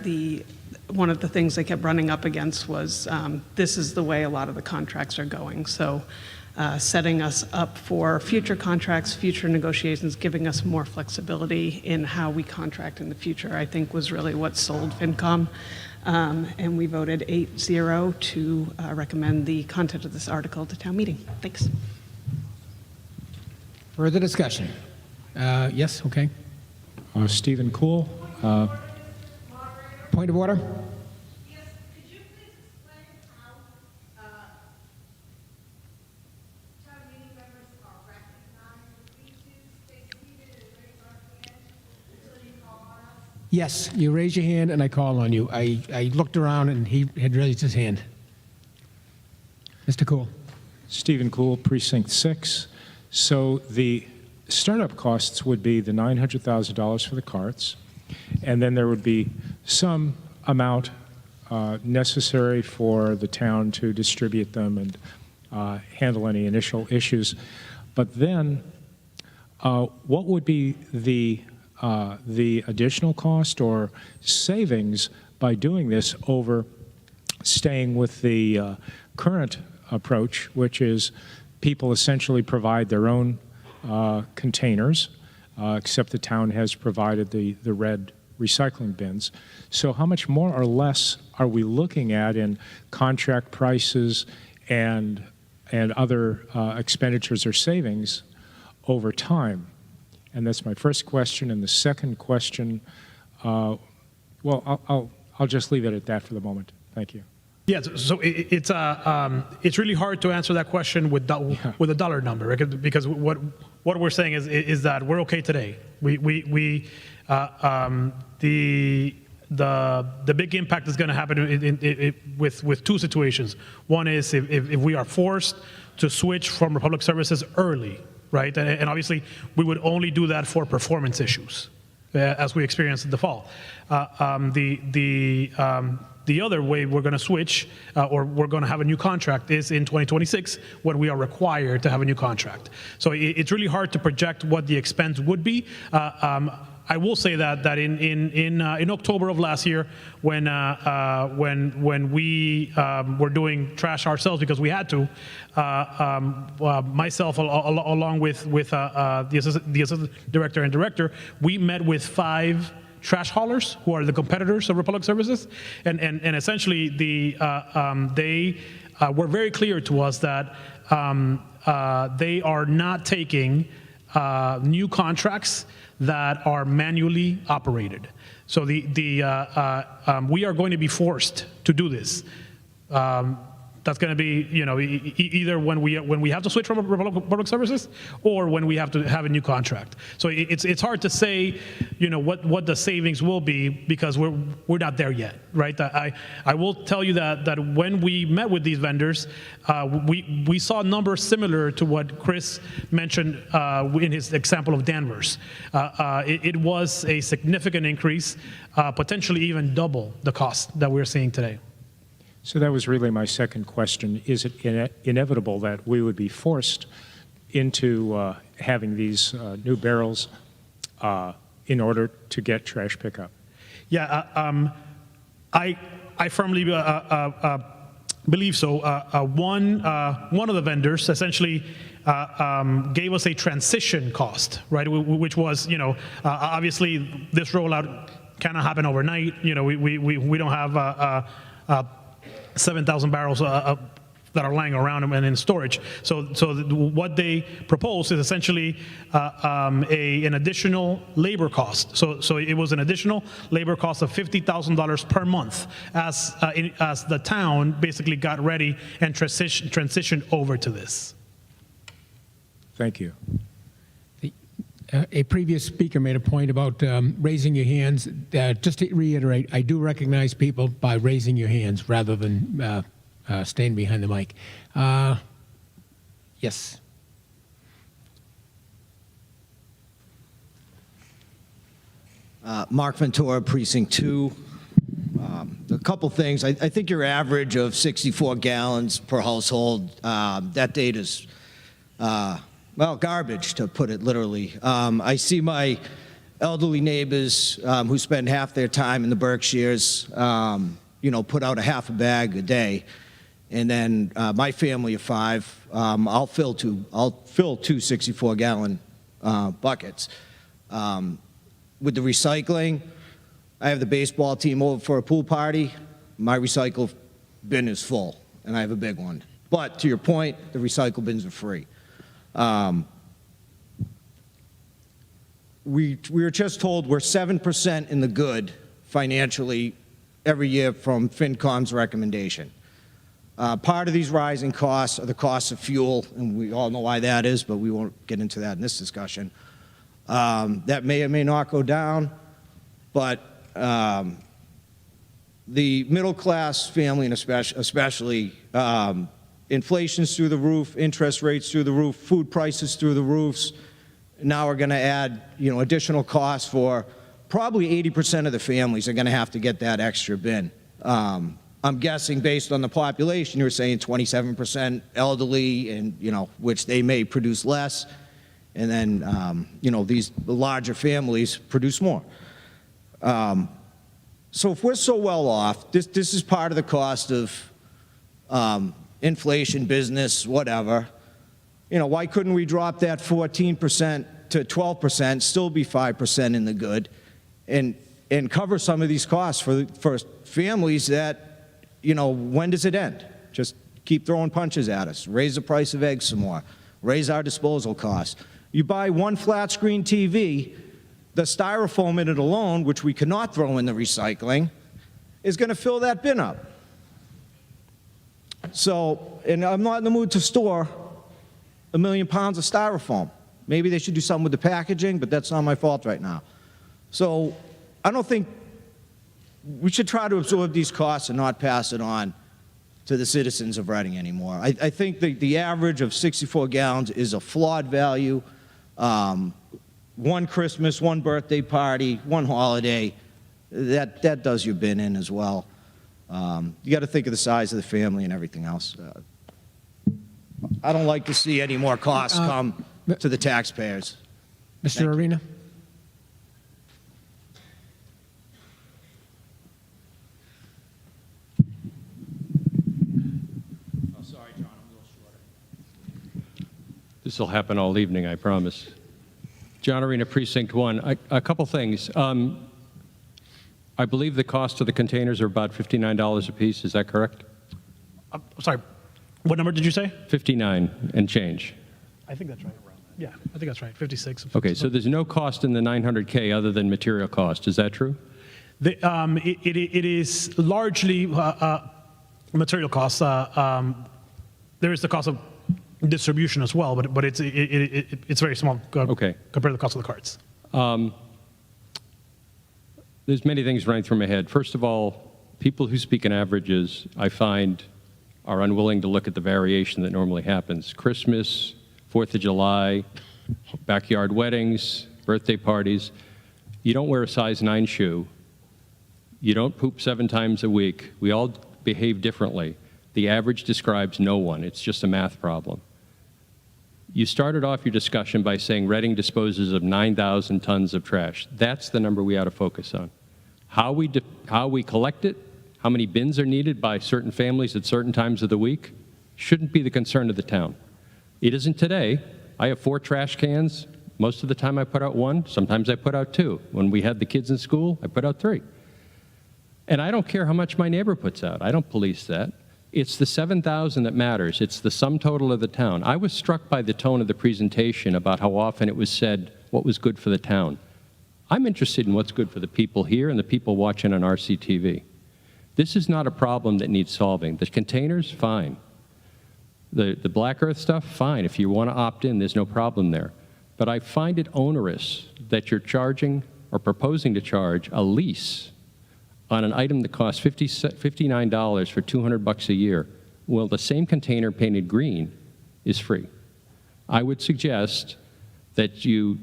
One of the things they kept running up against was this is the way a lot of the contracts are going. So setting us up for future contracts, future negotiations, giving us more flexibility in how we contract in the future, I think was really what sold FinCom. And we voted 8-0 to recommend the content of this article to town meeting. Thanks. Further discussion? Yes, okay. Stephen Cool. Point of order? Yes, could you please explain how town meeting members are recognized? We stay seated and raise our hand until you call on us? Yes, you raise your hand and I call on you. I looked around and he had raised his hand. Mr. Cool. Stephen Cool, Precinct 6. So the startup costs would be the $900,000 for the carts, and then there would be some amount necessary for the town to distribute them and handle any initial issues. But then, what would be the additional cost or savings by doing this over staying with the current approach, which is people essentially provide their own containers, except the town has provided the red recycling bins. So how much more or less are we looking at in contract prices and other expenditures or savings over time? And that's my first question. And the second question, well, I'll just leave it at that for the moment. Thank you. Yeah, so it's really hard to answer that question with a dollar number, right? Because what we're saying is that we're okay today. The big impact is going to happen with two situations. One is if we are forced to switch from Republic Services early, right? And obviously we would only do that for performance issues, as we experienced in the fall. The other way we're going to switch, or we're going to have a new contract, is in 2026 when we are required to have a new contract. So it's really hard to project what the expense would be. I will say that in October of last year, when we were doing trash ourselves because we had to, myself along with the assistant director and director, we met with 5 trash haulers who are the competitors of Republic Services, and essentially they were very clear to us that they are not taking new contracts that are manually operated. So we are going to be forced to do this. That's going to be, either when we have to switch from Public Services or when we have to have a new contract. So it's hard to say, what the savings will be because we're not there yet, right? I will tell you that when we met with these vendors, we saw numbers similar to what Chris mentioned in his example of Danvers. It was a significant increase, potentially even double the cost that we're seeing today. So that was really my second question. Is it inevitable that we would be forced into having these new barrels in order to get trash pickup? Yeah, I firmly believe so. One of the vendors essentially gave us a transition cost, right? Which was, obviously this rollout cannot happen overnight. We don't have 7,000 barrels that are lying around and in storage. So what they propose is essentially an additional labor cost. So it was an additional labor cost of $50,000 per month as the town basically got ready and transitioned over to this. Thank you. A previous speaker made a point about raising your hands. Just to reiterate, I do recognize people by raising your hands rather than staying behind the mic. Yes. Mark Ventura, Precinct 2. A couple things. I think your average of 64 gallons per household, that data is, well, garbage, to put it literally. I see my elderly neighbors who spend half their time in the Berkshires, put out a half a bag a day. And then my family of 5, I'll fill two 64-gallon buckets. With the recycling, I have the baseball team over for a pool party. My recycle bin is full, and I have a big one. But to your point, the recycle bins are free. We were just told we're 7% in the good financially every year from FinCom's recommendation. Part of these rising costs are the cost of fuel, and we all know why that is, but we won't get into that in this discussion. That may or may not go down, but the middle-class family, and especially inflation's through the roof, interest rates through the roof, food prices through the roofs. Now we're going to add, additional costs for probably 80% of the families are going to have to get that extra bin. I'm guessing based on the population, you were saying 27% elderly, and which they may produce less, and then these larger families produce more. So if we're so well off, this is part of the cost of inflation, business, whatever. Why couldn't we drop that 14% to 12%, still be 5% in the good, and cover some of these costs for families that, when does it end? Just keep throwing punches at us. Raise the price of eggs some more. Raise our disposal costs. You buy one flat screen TV, the styrofoam in it alone, which we cannot throw in the recycling, is going to fill that bin up. So, and I'm not in the mood to store 1 million pounds of styrofoam. Maybe they should do something with the packaging, but that's not my fault right now. So I don't think we should try to absorb these costs and not pass it on to the citizens of Reading anymore. I think the average of 64 gallons is a flawed value. One Christmas, one birthday party, one holiday, that does your bin in as well. You got to think of the size of the family and everything else. I don't like to see any more costs come to the taxpayers. Mr. Arena? This will happen all evening, I promise. John Arena, Precinct 1. A couple things. I believe the cost of the containers are about $59 a piece. Is that correct? Sorry, what number did you say? 59 and change. I think that's right. Yeah, I think that's right, 56. Okay, so there's no cost in the 900K other than material cost. Is that true? It is largely material costs. There is the cost of distribution as well, but it's very small okay. compared to the cost of the carts. There's many things running through my head. First of all, people who speak in averages, I find, are unwilling to look at the variation that normally happens. Christmas, 4th of July, backyard weddings, birthday parties. You don't wear a size 9 shoe. You don't poop 7 times a week. We all behave differently. The average describes no one. It's just a math problem. You started off your discussion by saying Reading disposes of 9,000 tons of trash. That's the number we ought to focus on. How we collect it, how many bins are needed by certain families at certain times of the week, shouldn't be the concern of the town. It isn't today. I have 4 trash cans. Most of the time I put out 1. Sometimes I put out 2. When we had the kids in school, I put out 3. And I don't care how much my neighbor puts out. I don't police that. It's the 7,000 that matters. It's the sum total of the town. I was struck by the tone of the presentation about how often it was said what was good for the town. I'm interested in what's good for the people here and the people watching on RCTV. This is not a problem that needs solving. The containers, fine. The black earth stuff, fine. If you want to opt in, there's no problem there. But I find it onerous that you're charging or proposing to charge a lease on an item that costs $59 for $200 a year. Well, the same container painted green is free. I would suggest that you,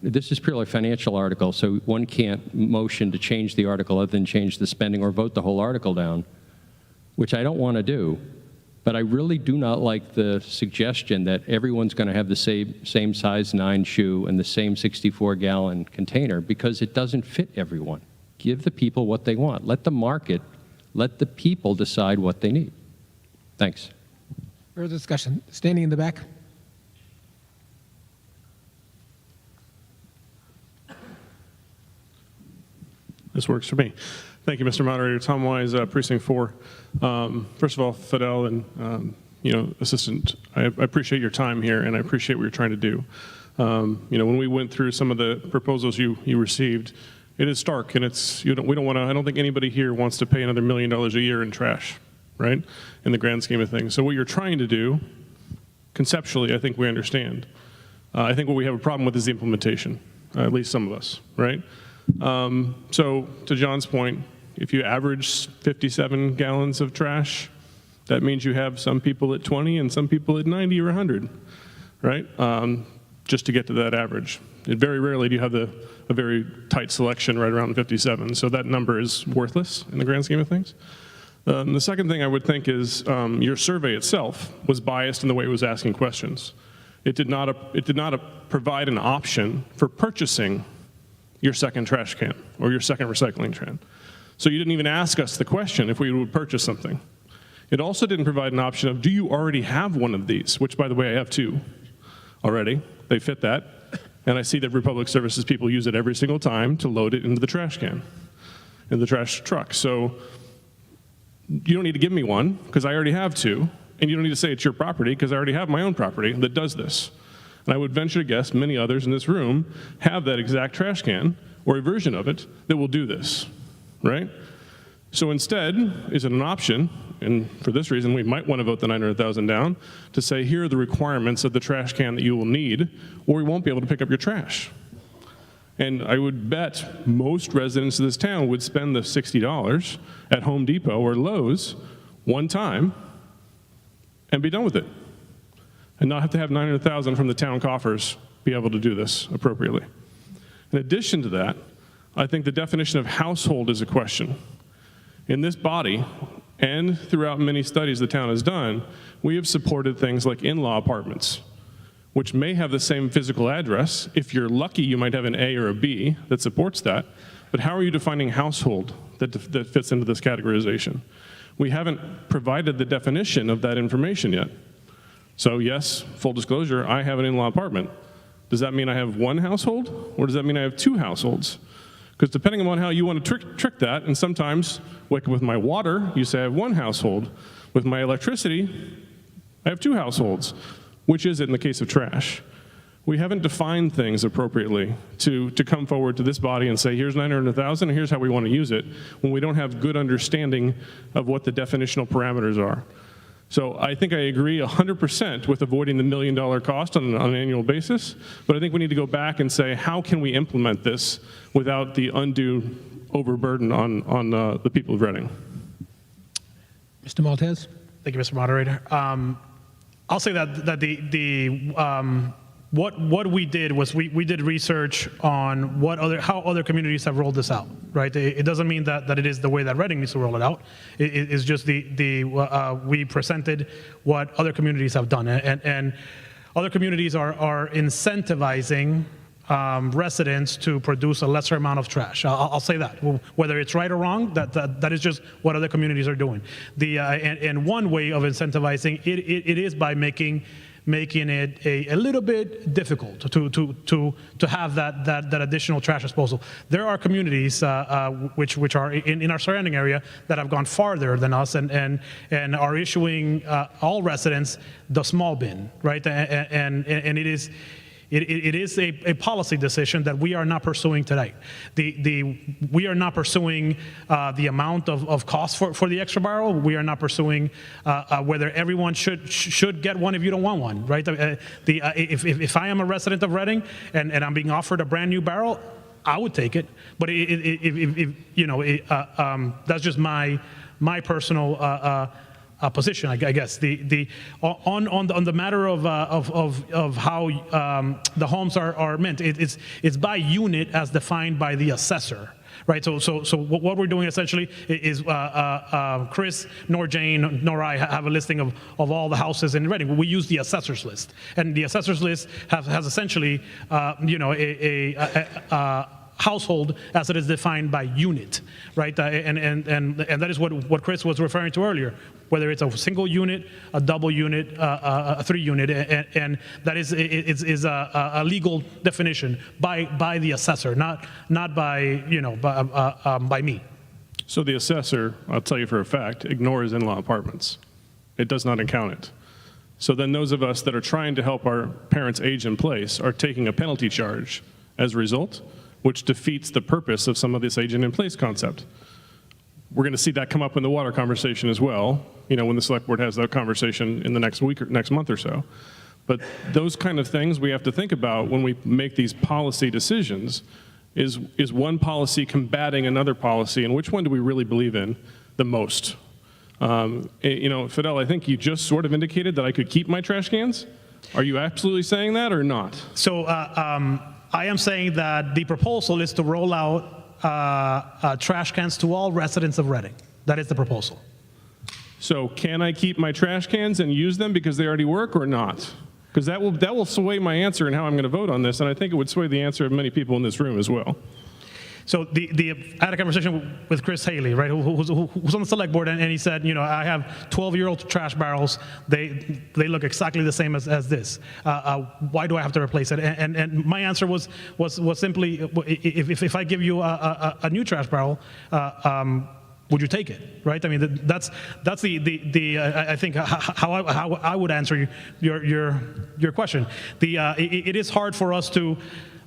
this is purely a financial article, so one can't motion to change the article other than change the spending or vote the whole article down, which I don't want to do. But I really do not like the suggestion that everyone's going to have the same size 9 shoe and the same 64-gallon container, because it doesn't fit everyone. Give the people what they want. Let the market, let the people decide what they need. Thanks. Further discussion. Standing in the back. This works for me. Thank you, Mr. Moderator. Tom Wise, Precinct 4. First of all, Fidel and Assistant, I appreciate your time here, and I appreciate what you're trying to do. When we went through some of the proposals you received, it is stark, and we don't want to. I don't think anybody here wants to pay another $1 million a year in trash, right? In the grand scheme of things. So what you're trying to do, conceptually, I think we understand. I think what we have a problem with is the implementation, at least some of us, right? So to John's point, if you average 57 gallons of trash, that means you have some people at 20 and some people at 90 or 100, right? Just to get to that average. Very rarely do you have a very tight selection right around 57, so that number is worthless in the grand scheme of things. The second thing I would think is your survey itself was biased in the way it was asking questions. It did not provide an option for purchasing your second trash can or your second recycling can. So you didn't even ask us the question if we would purchase something. It also didn't provide an option of, do you already have one of these? Which, by the way, I have 2 already. They fit that. And I see that Republic Services people use it every single time to load it into the trash can, in the trash truck. So you don't need to give me one, because I already have 2. And you don't need to say it's your property, because I already have my own property that does this. And I would venture to guess many others in this room have that exact trash can, or a version of it, that will do this, right? So instead, is it an option, and for this reason, we might want to vote the 900,000 down, to say here are the requirements of the trash can that you will need, or we won't be able to pick up your trash. And I would bet most residents of this town would spend the $60 at Home Depot or Lowe's one time and be done with it, and not have to have 900,000 from the town coffers be able to do this appropriately. In addition to that, I think the definition of household is a question. In this body, and throughout many studies the town has done, we have supported things like in-law apartments, which may have the same physical address. If you're lucky, you might have an A or a B that supports that. But how are you defining household that fits into this categorization? We haven't provided the definition of that information yet. So yes, full disclosure, I have an in-law apartment. Does that mean I have one household, or does that mean I have 2 households? Because depending on how you want to trick that, and sometimes, like with my water, you say I have 1 household. With my electricity, I have 2 households. Which is it in the case of trash? We haven't defined things appropriately to come forward to this body and say, here's 900,000, and here's how we want to use it, when we don't have good understanding of what the definitional parameters are. So I think I agree 100% with avoiding the $1 million cost on an annual basis, but I think we need to go back and say, how can we implement this without the undue overburden on the people of Reading? Mr. Maltese. Thank you, Mr. Moderator. I'll say that what we did was we did research on how other communities have rolled this out, right? It doesn't mean that it is the way that Reading needs to roll it out. It's just we presented what other communities have done, and other communities are incentivizing residents to produce a lesser amount of trash. I'll say that. Whether it's right or wrong, that is just what other communities are doing. And one way of incentivizing it is by making it a little bit difficult to have that additional trash disposal. There are communities which are in our surrounding area that have gone farther than us and are issuing all residents the small bin, right? And it is. It is a policy decision that we are not pursuing today. We are not pursuing the amount of cost for the extra barrel. We are not pursuing whether everyone should get one if you don't want one, right? If I am a resident of Reading and I'm being offered a brand new barrel, I would take it. But that's just my personal position, I guess. On the matter of how the homes are meant, it's by unit as defined by the assessor, right? So what we're doing essentially is Chris, nor Jane, nor I have a listing of all the houses in Reading. We use the assessor's list, and the assessor's list has essentially a household as it is defined by unit, right? And that is what Chris was referring to earlier, whether it's a single unit, a double unit, a 3-unit, and that is a legal definition by the assessor, not by by me. So the assessor, I'll tell you for a fact, ignores in-law apartments. It does not account it. So then those of us that are trying to help our parents age in place are taking a penalty charge as a result, which defeats the purpose of some of this aging in place concept. We're going to see that come up in the water conversation as well, when the select board has that conversation in the next week or next month or so. But those kind of things we have to think about when we make these policy decisions. Is one policy combating another policy, and which one do we really believe in the most? Fidel, I think you just sort of indicated that I could keep my trash cans. Are you absolutely saying that or not? So I am saying that the proposal is to roll out trash cans to all residents of Reading. That is the proposal. So can I keep my trash cans and use them because they already work or not? Because that will sway my answer and how I'm going to vote on this, and I think it would sway the answer of many people in this room as well. So I had a conversation with Chris Haley, right, who's on the select board, and he said, I have 12-year-old trash barrels. They look exactly the same as this. Why do I have to replace it? And my answer was simply, if I give you a new trash barrel, would you take it, right? I mean, that's I think how I would answer your question. It is hard for us to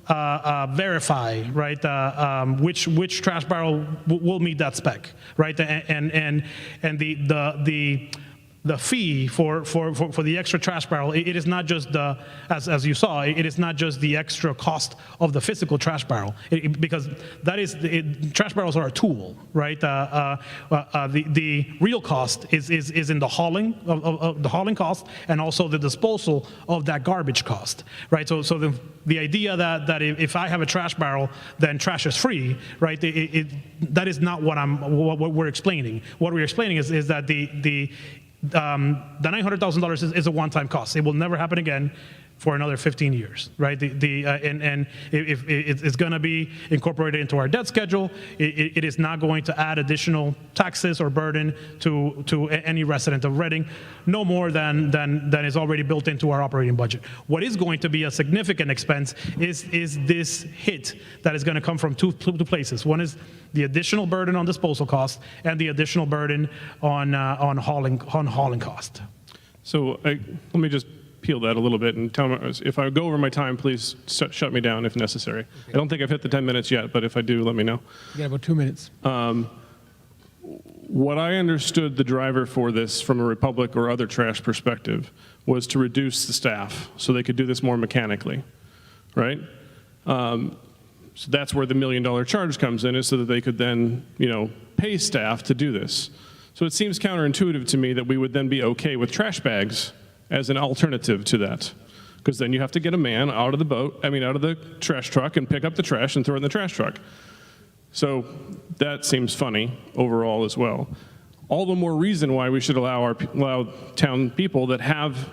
verify, right, which trash barrel will meet that spec, right? And the fee for the extra trash barrel, it is not just as you saw, it is not just the extra cost of the physical trash barrel, because trash barrels are a tool, right? The real cost is in the hauling of the hauling cost, and also the disposal of that garbage cost, right? So the idea that if I have a trash barrel, then trash is free, right? That is not what we're explaining. What we're explaining is that the $900,000 is a one-time cost. It will never happen again for another 15 years, right? And if it's going to be incorporated into our debt schedule, it is not going to add additional taxes or burden to any resident of Reading, no more than is already built into our operating budget. What is going to be a significant expense is this hit that is going to come from two places. One is the additional burden on disposal cost, and the additional burden on hauling cost. So let me just peel that a little bit and tell me, if I go over my time, please shut me down if necessary. Okay. I don't think I've hit the 10 minutes yet, but if I do, let me know. You got about 2 minutes. What I understood the driver for this from a Republic or other trash perspective was to reduce the staff so they could do this more mechanically, right? So that's where the $1 million charge comes in, is so that they could then, pay staff to do this. So it seems counterintuitive to me that we would then be okay with trash bags as an alternative to that, because then you have to get a man out of the trash truck and pick up the trash and throw it in the trash truck. So that seems funny overall as well. All the more reason why we should allow town people that have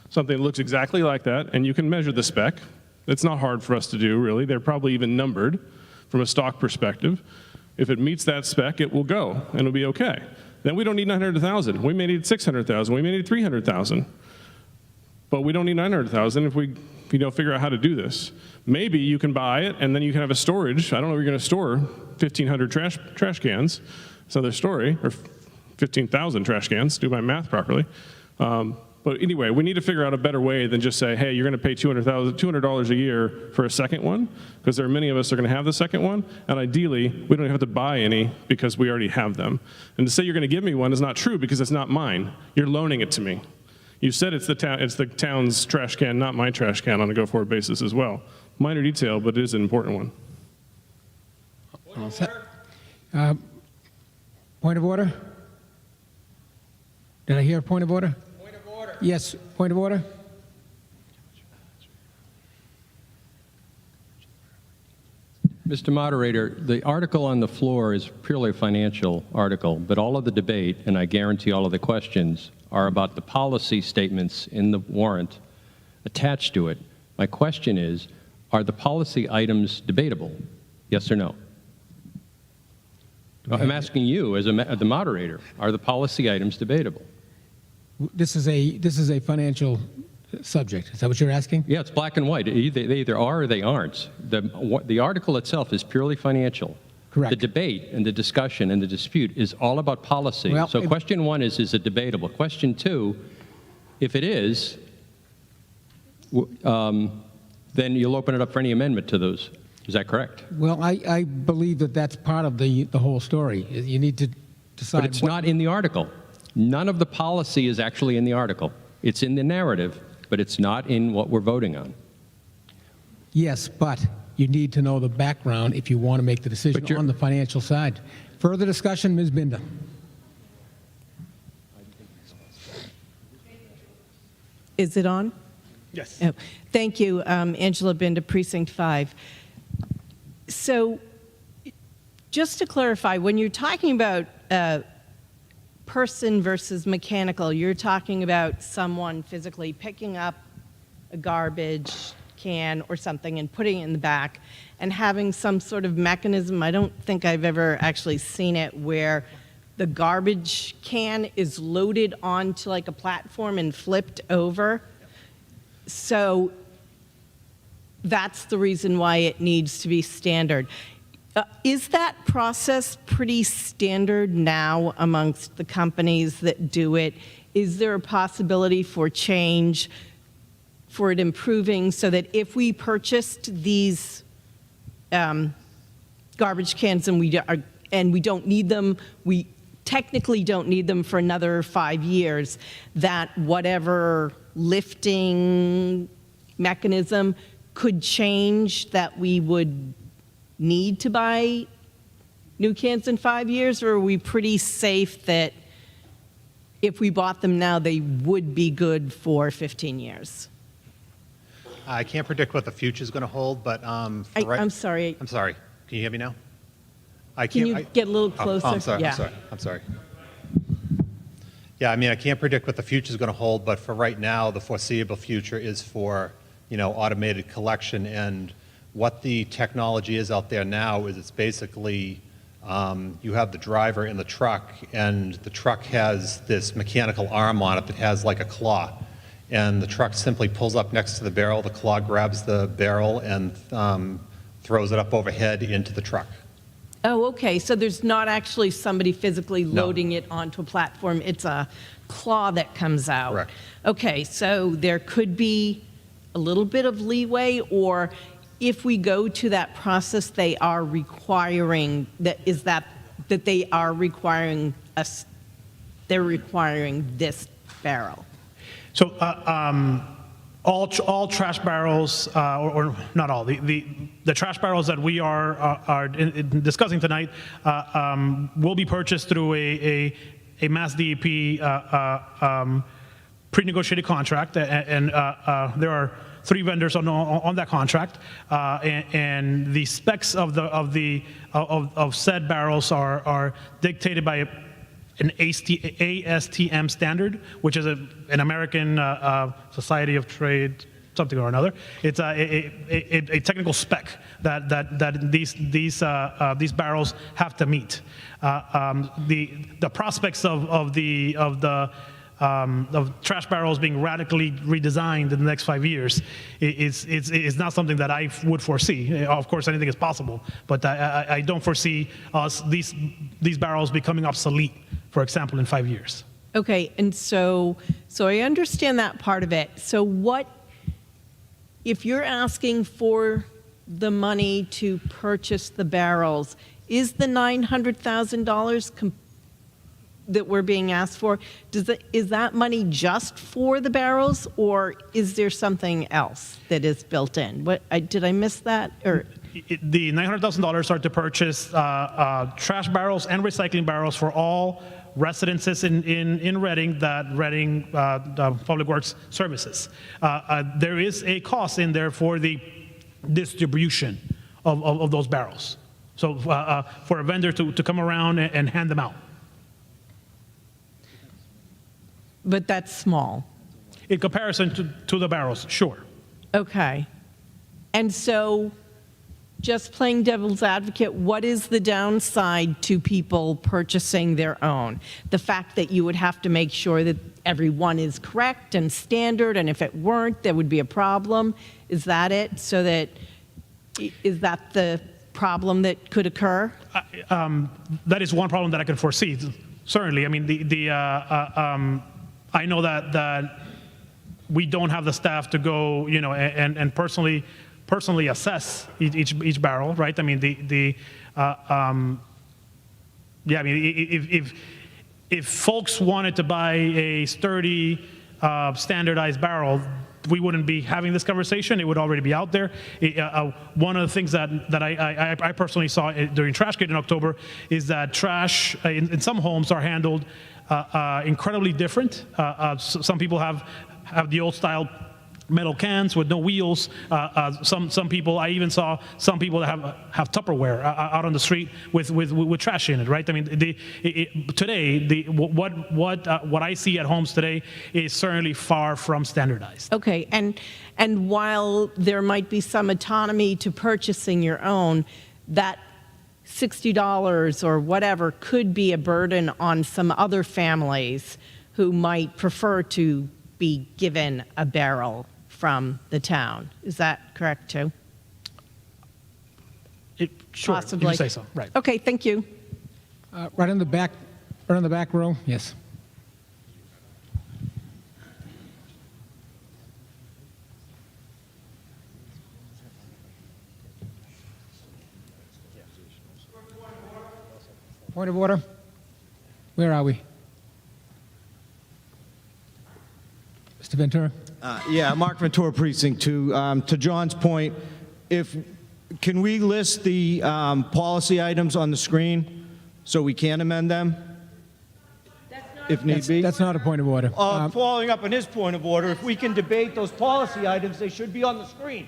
something that looks exactly like that, and you can measure the spec, It's not hard for us to do, really. They're probably even numbered from a stock perspective. If it meets that spec, it will go, and it'll be okay. Then we don't need 900,000. We may need 600,000. We may need 300,000. But we don't need 900,000 if we figure out how to do this. Maybe you can buy it, and then you can have a storage. I don't know where you're going to store 1,500 trash cans. It's another story, or 15,000 trash cans, do my math properly. But anyway, we need to figure out a better way than just say, hey, you're going to pay $200 a year for a second one, because there are many of us that are going to have the second one, and ideally, we don't have to buy any because we already have them. And to say you're going to give me one is not true because it's not mine. You're loaning it to me. You said it's the town's trash can, not my trash can on a go-forward basis as well. Minor detail, but it is an important one. All set. Point of order? Did I hear a point of order? Point of order. Yes, point of order. Mr. Moderator, the article on the floor is purely a financial article, but all of the debate, and I guarantee all of the questions, are about the policy statements in the warrant attached to it. My question is, are the policy items debatable? Yes or no? I'm asking you, as the moderator, are the policy items debatable? This is a financial subject. Is that what you're asking? Yeah, it's black and white. They either are or they aren't. The article itself is purely financial. Correct. The debate and the discussion and the dispute is all about policy. Well, so question one is it debatable? Question two, if it is, then you'll open it up for any amendment to those. Is that correct? Well, I believe that that's part of the whole story. You need to decide. But it's not in the article. None of the policy is actually in the article. It's in the narrative, but it's not in what we're voting on. Yes, but you need to know the background if you want to make the decision on the financial side. Further discussion, Ms. Binder. Is it on? Yes. Oh, thank you, Angela Binder, Precinct 5. So just to clarify, when you're talking about person versus mechanical, you're talking about someone physically picking up a garbage can or something and putting it in the back and having some sort of mechanism. I don't think I've ever actually seen it where the garbage can is loaded onto like a platform and flipped over. So that's the reason why it needs to be standard. Is that process pretty standard now amongst the companies that do it? Is there a possibility for change, for it improving, so that if we purchased these garbage cans and we don't need them, we technically don't need them for another 5 years, that whatever lifting mechanism could change, that we would need to buy new cans in 5 years, or are we pretty safe that if we bought them now, they would be good for 15 years? I can't predict what the future is going to hold, but I'm sorry. I'm sorry. Can you hear me now? Can you get a little closer? I'm sorry. Yeah. I'm sorry. Yeah, I mean, I can't predict what the future is going to hold, but for right now, the foreseeable future is for, automated collection. And what the technology is out there now is it's basically you have the driver in the truck, and the truck has this mechanical arm on it that has like a claw. And the truck simply pulls up next to the barrel, the claw grabs the barrel and throws it up overhead into the truck. Oh, okay. So there's not actually somebody physically loading it onto a platform. It's a claw that comes out. Correct. Okay, so there could be a little bit of leeway, or if we go to that process, they are requiring that they are requiring us. They're requiring this barrel. So all trash barrels, or not all, the trash barrels that we are discussing tonight will be purchased through a Mass DEP pre-negotiated contract, and there are 3 vendors on that contract, and the specs of said barrels are dictated by an ASTM standard, which is an American Society of Trade something or another. It's a technical spec that these barrels have to meet. The prospects of trash barrels being radically redesigned in the next 5 years is not something that I would foresee. Of course, anything is possible, but I don't foresee these barrels becoming obsolete, for example, in 5 years. Okay, and so I understand that part of it. So what, if you're asking for the money to purchase the barrels, is the $900,000 that we're being asked for, is that money just for the barrels, or is there something else that is built in? Did I miss that? Or the $900,000 are to purchase trash barrels and recycling barrels for all residences in Reading that Reading Public Works services. There is a cost in there for the distribution of those barrels. So for a vendor to come around and hand them out. But that's small. In comparison to the barrels, sure. Okay. And so, just playing devil's advocate, what is the downside to people purchasing their own? The fact that you would have to make sure that everyone is correct and standard, and if it weren't, there would be a problem. Is that it? So that, is that the problem that could occur? That is one problem that I can foresee, certainly. I mean, I know that we don't have the staff to go, and personally assess each barrel, right? I mean, yeah, I mean, if folks wanted to buy a sturdy, standardized barrel, we wouldn't be having this conversation. It would already be out there. One of the things that I personally saw during Trashgate in October is that trash in some homes are handled incredibly different. Some people have the old style metal cans with no wheels. Some people, I even saw some people that have Tupperware out on the street with trash in it, right? I mean, today, what I see at homes today is certainly far from standardized. Okay, and while there might be some autonomy to purchasing your own, that $60 or whatever could be a burden on some other families who might prefer to be given a barrel from the town. Is that correct too? Sure, Possibly. you say so, right. Okay, thank you. Right on the back row, yes. Point of order. Where are we? Mr. Ventura? Yeah, Mark Ventura, Precinct 2. To John's point, can we list the policy items on the screen so we can amend them if need be? That's not a point of order. Following up on his point of order, if we can debate those policy items, they should be on the screen.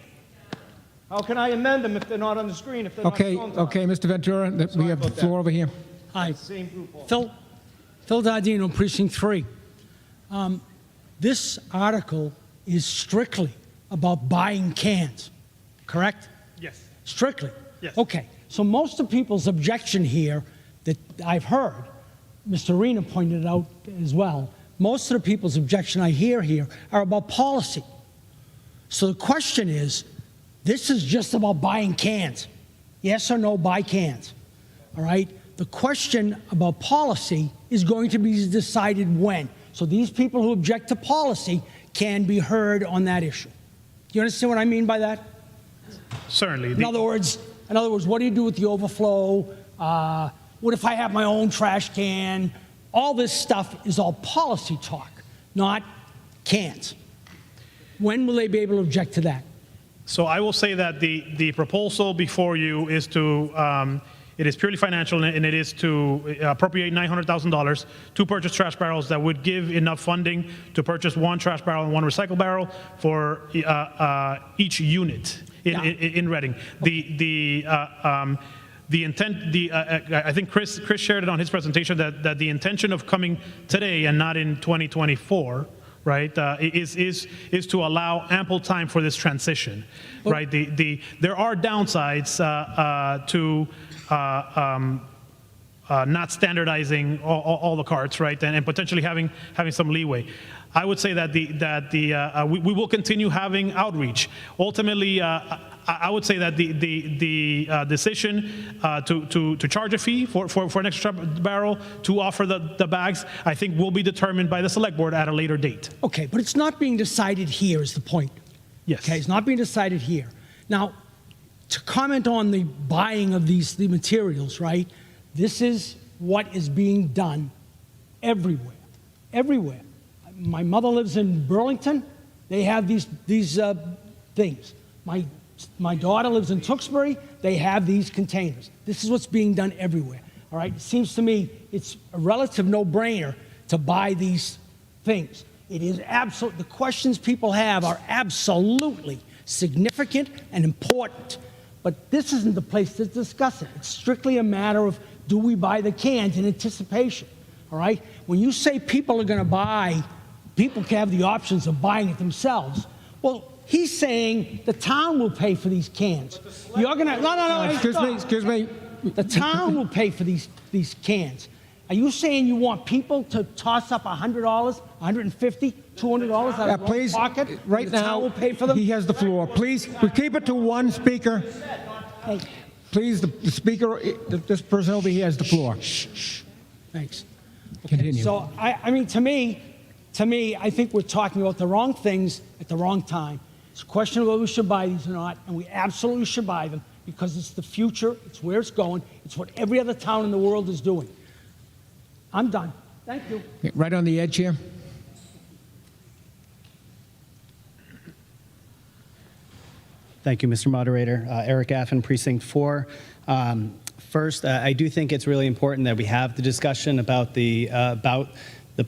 How can I amend them if they're not on the screen, if they're not shown to us? Okay, Mr. Ventura, we have the floor over here. Hi, Same group all. Phil Dardino, Precinct 3. This article is strictly about buying cans, correct? Yes. Strictly? Yes. Okay, so most of people's objection here that I've heard, Mr. Arena pointed it out as well, most of the people's objection I hear here are about policy. So the question is, this is just about buying cans. Yes or no, buy cans. All right? The question about policy is going to be decided when. So these people who object to policy can be heard on that issue. Do you understand what I mean by that? Certainly. In other words, what do you do with the overflow? What if I have my own trash can? All this stuff is all policy talk, not cans. When will they be able to object to that? So I will say that the proposal before you is to, it is purely financial, and it is to appropriate $900,000 to purchase trash barrels that would give enough funding to purchase one trash barrel and one recycle barrel for each unit in Reading. The intent, I think Chris shared it on his presentation that the intention of coming today and not in 2024 right, is to allow ample time for this transition, right? There are downsides to not standardizing all the carts, right, and potentially having some leeway. I would say that we will continue having outreach. Ultimately, I would say that the decision to charge a fee for an extra barrel to offer the bags, I think, will be determined by the select board at a later date. Okay, but it's not being decided here is the point. Yes. Okay, it's not being decided here. Now, to comment on the buying of the materials, right? This is what is being done everywhere, everywhere. My mother lives in Burlington. They have these things. My daughter lives in Tewksbury. They have these containers. This is what's being done everywhere. All right. It seems to me it's a relative no-brainer to buy these things. It is absolute. The questions people have are absolutely significant and important. But this isn't the place to discuss it. It's strictly a matter of, do we buy the cans in anticipation? All right? When you say people are going to buy, people can have the options of buying it themselves. Well, he's saying the town will pay for these cans. You're going to, no. Excuse me. The town will pay for these cans. Are you saying you want people to toss up $100, $150, $200 out of their own pocket? Right The now, town will pay for them? he has the floor. Please, we keep it to one speaker. Hey, Please, the speaker, this person over here has the floor. thanks. Continue. So, I mean, to me, I think we're talking about the wrong things at the wrong time. It's a question of whether we should buy these or not, and we absolutely should buy them because it's the future, it's where it's going, it's what every other town in the world is doing. I'm done. Thank you. Right on the edge here. Thank you, Mr. Moderator. Eric Affen, Precinct 4. First, I do think it's really important that we have the discussion about the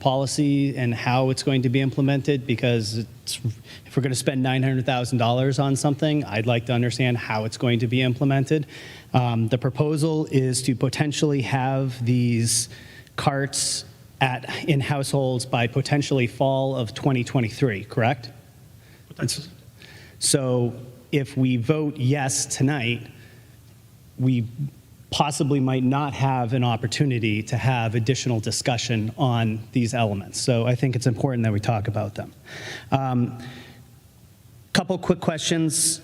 policy and how it's going to be implemented, because if we're going to spend $900,000 on something, I'd like to understand how it's going to be implemented. The proposal is to potentially have these carts in households by potentially fall of 2023, correct? So if we vote yes tonight, we possibly might not have an opportunity to have additional discussion on these elements. So I think it's important that we talk about them. Couple quick questions.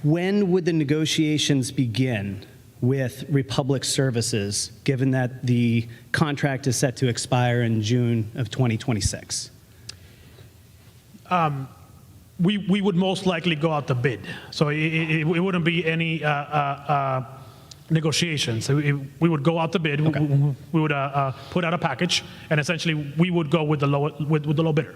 When would the negotiations begin with Republic Services, given that the contract is set to expire in June of 2026? We would most likely go out to bid. So it wouldn't be any negotiations. We would go out to bid. Okay. We would put out a package, and essentially we would go with the low bidder.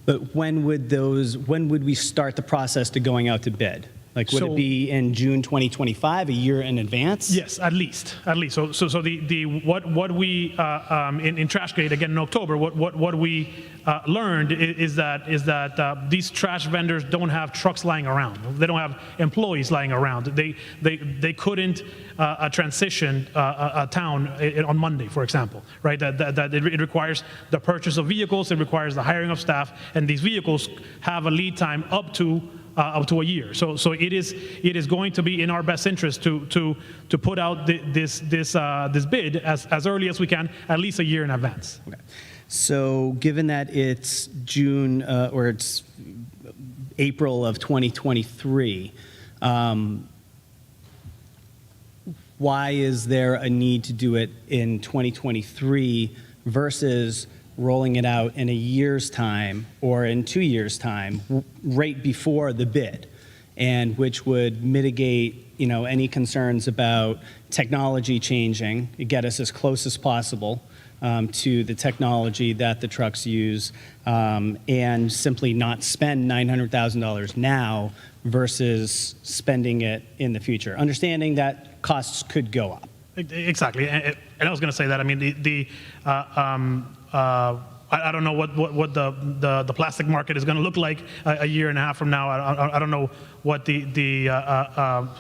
But when would we start the process to going out to bid? Like, would it be in June 2025, a year in advance? Yes, at least. So what we in Trashgate again in October, what we learned is that these trash vendors don't have trucks lying around. They don't have employees lying around. They couldn't transition a town on Monday, for example, right? That it requires the purchase of vehicles, it requires the hiring of staff, and these vehicles have a lead time up to a year. So it is going to be in our best interest to put out this bid as early as we can, at least a year in advance. Okay. So given that it's June or it's April of 2023, why is there a need to do it in 2023 versus rolling it out in a year's time or in 2 years' time, right before the bid, and which would mitigate, any concerns about technology changing, get us as close as possible to the technology that the trucks use, and simply not spend $900,000 now versus spending it in the future, understanding that costs could go up. Exactly, and I was going to say that. I mean, I don't know what the plastic market is going to look like a year and a half from now. I don't know what the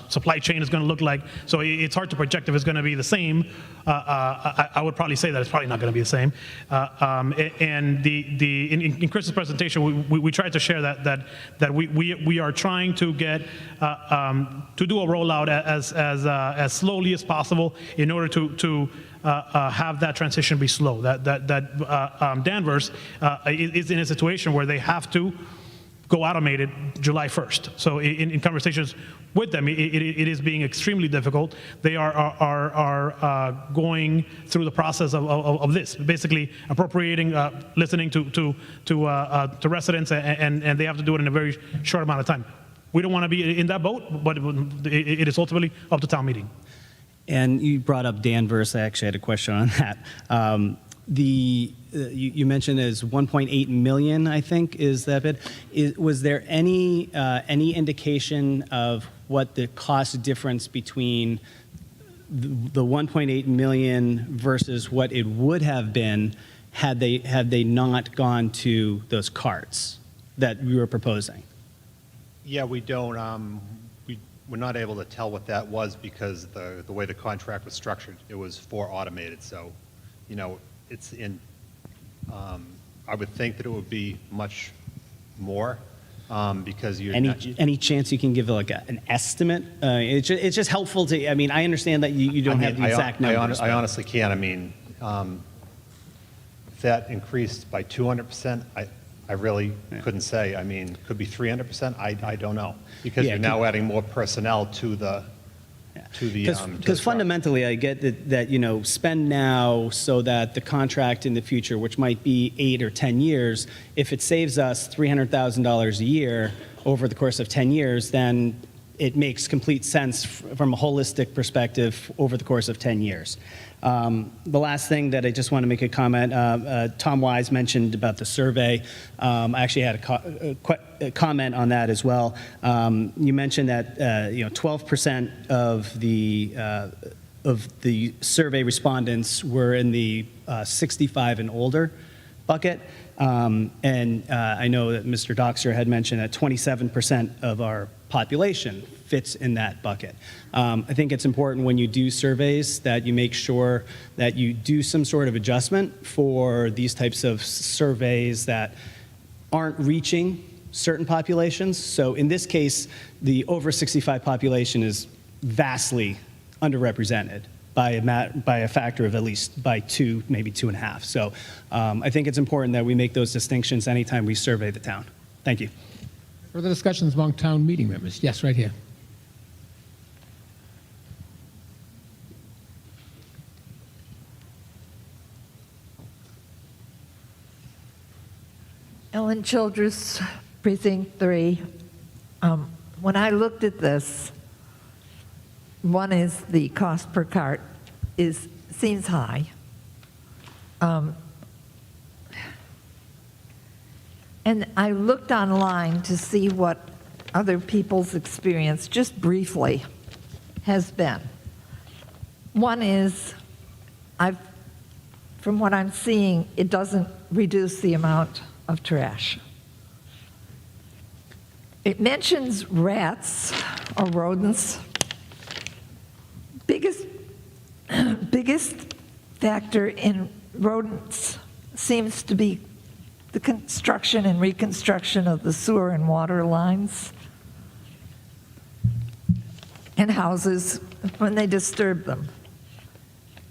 supply chain is going to look like. So it's hard to project if it's going to be the same. I would probably say that it's probably not going to be the same. And in Chris's presentation, we tried to share that we are trying to get to do a rollout as slowly as possible in order to have that transition be slow. That Danvers is in a situation where they have to go automated July 1st. So in conversations with them, it is being extremely difficult. They are going through the process of this, basically appropriating, listening to residents, and they have to do it in a very short amount of time. We don't want to be in that boat, but it is ultimately up to town meeting. And you brought up Danvers. I actually had a question on that. You mentioned is 1.8 million, I think, is that bid. Was there any indication of what the cost difference between the 1.8 million versus what it would have been had they not gone to those carts that we were proposing? Yeah, we don't. We're not able to tell what that was because the way the contract was structured, it was for automated. So, it's in. I would think that it would be much more because you're any chance you can give like an estimate? It's just helpful to. I mean, I understand that you don't have the exact numbers. I honestly can't. I mean, if that increased by 200%, I really couldn't say. I mean, could be 300%. I don't know because you're now adding more personnel to the. Because fundamentally, I get that spend now so that the contract in the future, which might be 8 or 10 years, if it saves us $300,000 a year over the course of 10 years, then it makes complete sense from a holistic perspective over the course of 10 years. The last thing that I just want to make a comment, Tom Wise mentioned about the survey. I actually had a comment on that as well. You mentioned that 12% of the survey respondents were in the 65 and older bucket. And I know that Mr. Doxer had mentioned that 27% of our population fits in that bucket. I think it's important when you do surveys that you make sure that you do some sort of adjustment for these types of surveys that aren't reaching certain populations. So in this case, the over 65 population is vastly underrepresented by a factor of at least by 2, maybe 2.5. So I think it's important that we make those distinctions anytime we survey the town. Thank you. Further discussions among town meeting members? Yes, right here. Ellen Childress, Precinct 3. When I looked at this, one is the cost per cart seems high. And I looked online to see what other people's experience, just briefly, has been. One is, from what I'm seeing, it doesn't reduce the amount of trash. It mentions rats or rodents. Biggest factor in rodents seems to be the construction and reconstruction of the sewer and water lines and houses when they disturb them.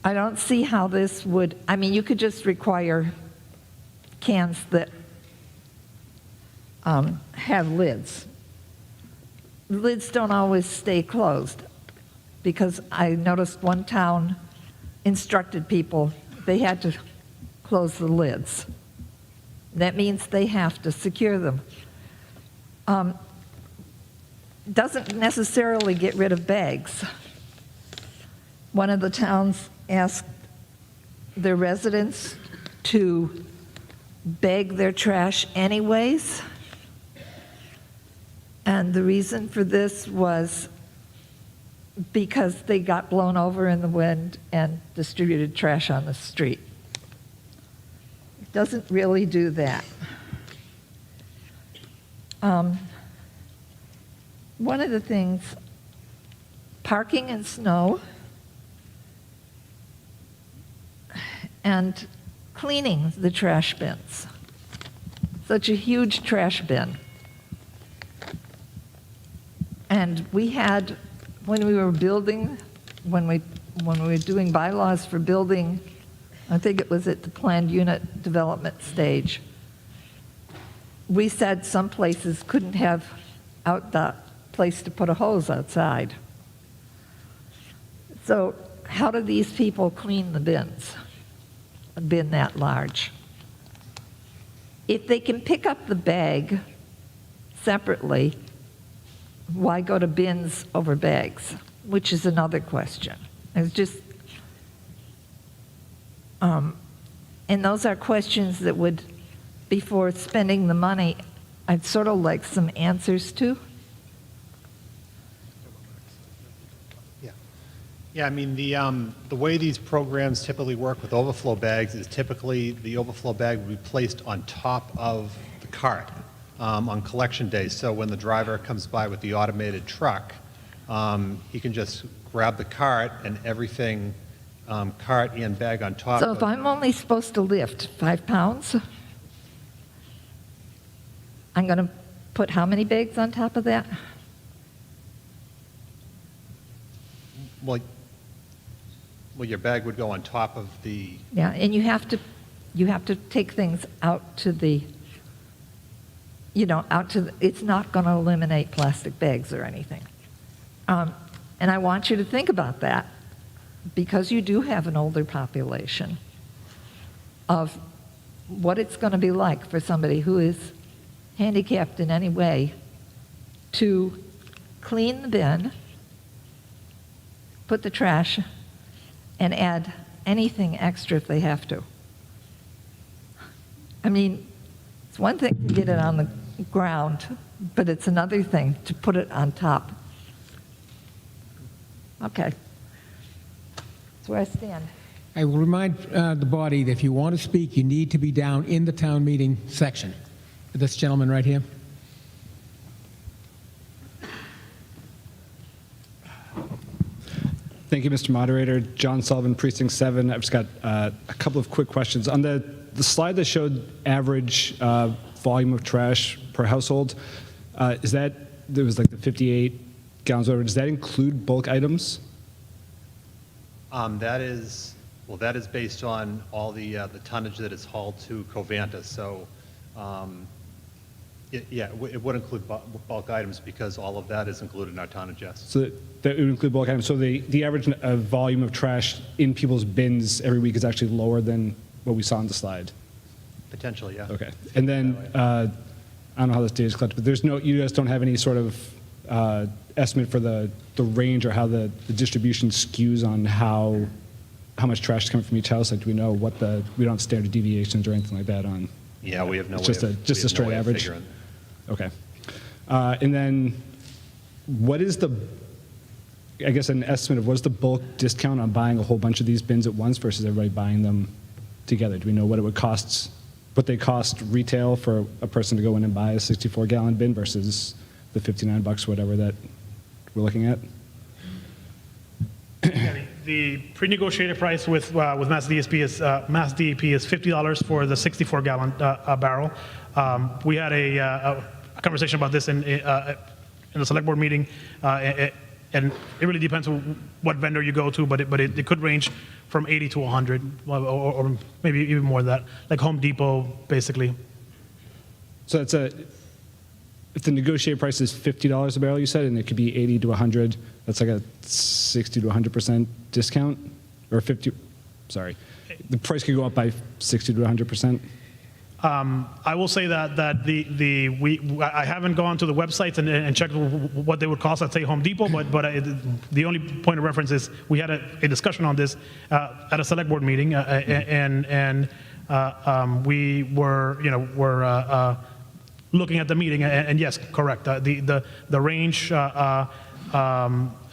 I don't see how this would, I mean, you could just require cans that have lids. Lids don't always stay closed because I noticed one town instructed people they had to close the lids. That means they have to secure them. Doesn't necessarily get rid of bags. One of the towns asked their residents to bag their trash anyways. And the reason for this was because they got blown over in the wind and distributed trash on the street. doesn't really do that. One of the things, parking and snow and cleaning the trash bins. Such a huge trash bin. And we had, when we were building, when we were doing bylaws for building, I think it was at the planned unit development stage, we said some places couldn't have out the place to put a hose outside. So how do these people clean the bins? A bin that large. If they can pick up the bag separately, why go to bins over bags? Which is another question. It's just, and those are questions that would, before spending the money, I'd sort of like some answers to. Yeah, I mean, the way these programs typically work with overflow bags is typically the overflow bag will be placed on top of the cart on collection days. So when the driver comes by with the automated truck, he can just grab the cart and everything, cart and bag on top. So if I'm only supposed to lift 5 pounds, I'm going to put how many bags on top of that? Well, your bag would go on top of the. Yeah, and you have to take things out to the, it's not going to eliminate plastic bags or anything. And I want you to think about that, because you do have an older population, of what it's going to be like for somebody who is handicapped in any way to clean the bin, put the trash, and add anything extra if they have to. I mean, it's one thing to get it on the ground, but it's another thing to put it on top. Okay. That's where I stand. I will remind the body that if you want to speak, you need to be down in the town meeting section. This gentleman right here. Thank you, Mr. Moderator. John Sullivan, Precinct 7. I've just got a couple of quick questions. On the slide that showed average volume of trash per household, there was like the 58 gallons over, does that include bulk items? That is based on all the tonnage that is hauled to Covanta. So, it would include bulk items because all of that is included in our tonnage, yes. So that would include bulk items. So the average volume of trash in people's bins every week is actually lower than what we saw on the slide? Potentially, yeah. Okay. And then, I don't know how this data is collected, but you guys don't have any sort of estimate for the range or how the distribution skews on how much trash is coming from each house? Like, do we know we don't have standard deviations or anything like that on? Yeah, we have no way It's just a straight average? Okay. And then what is I guess an estimate of what's the bulk discount on buying a whole bunch of these bins at once versus everybody buying them together? Do we know what they cost retail for a person to go in and buy a 64-gallon bin versus the $59, whatever that we're looking at? The pre-negotiated price with Mass DEP is $50 for the 64-gallon barrel. We had a conversation about this in the select board meeting, and it really depends on what vendor you go to, but it could range from 80 to 100, or maybe even more than that, like Home Depot, basically. So if the negotiated price is $50 a barrel, you said, and it could be 80 to 100, that's like a 60 to 100% discount, or the price could go up by 60 to 100%. I will say that I haven't gone to the websites and checked what they would cost at, say, Home Depot, but the only point of reference is we had a discussion on this at a select board meeting, and we were looking at the meeting, and yes, correct. The range at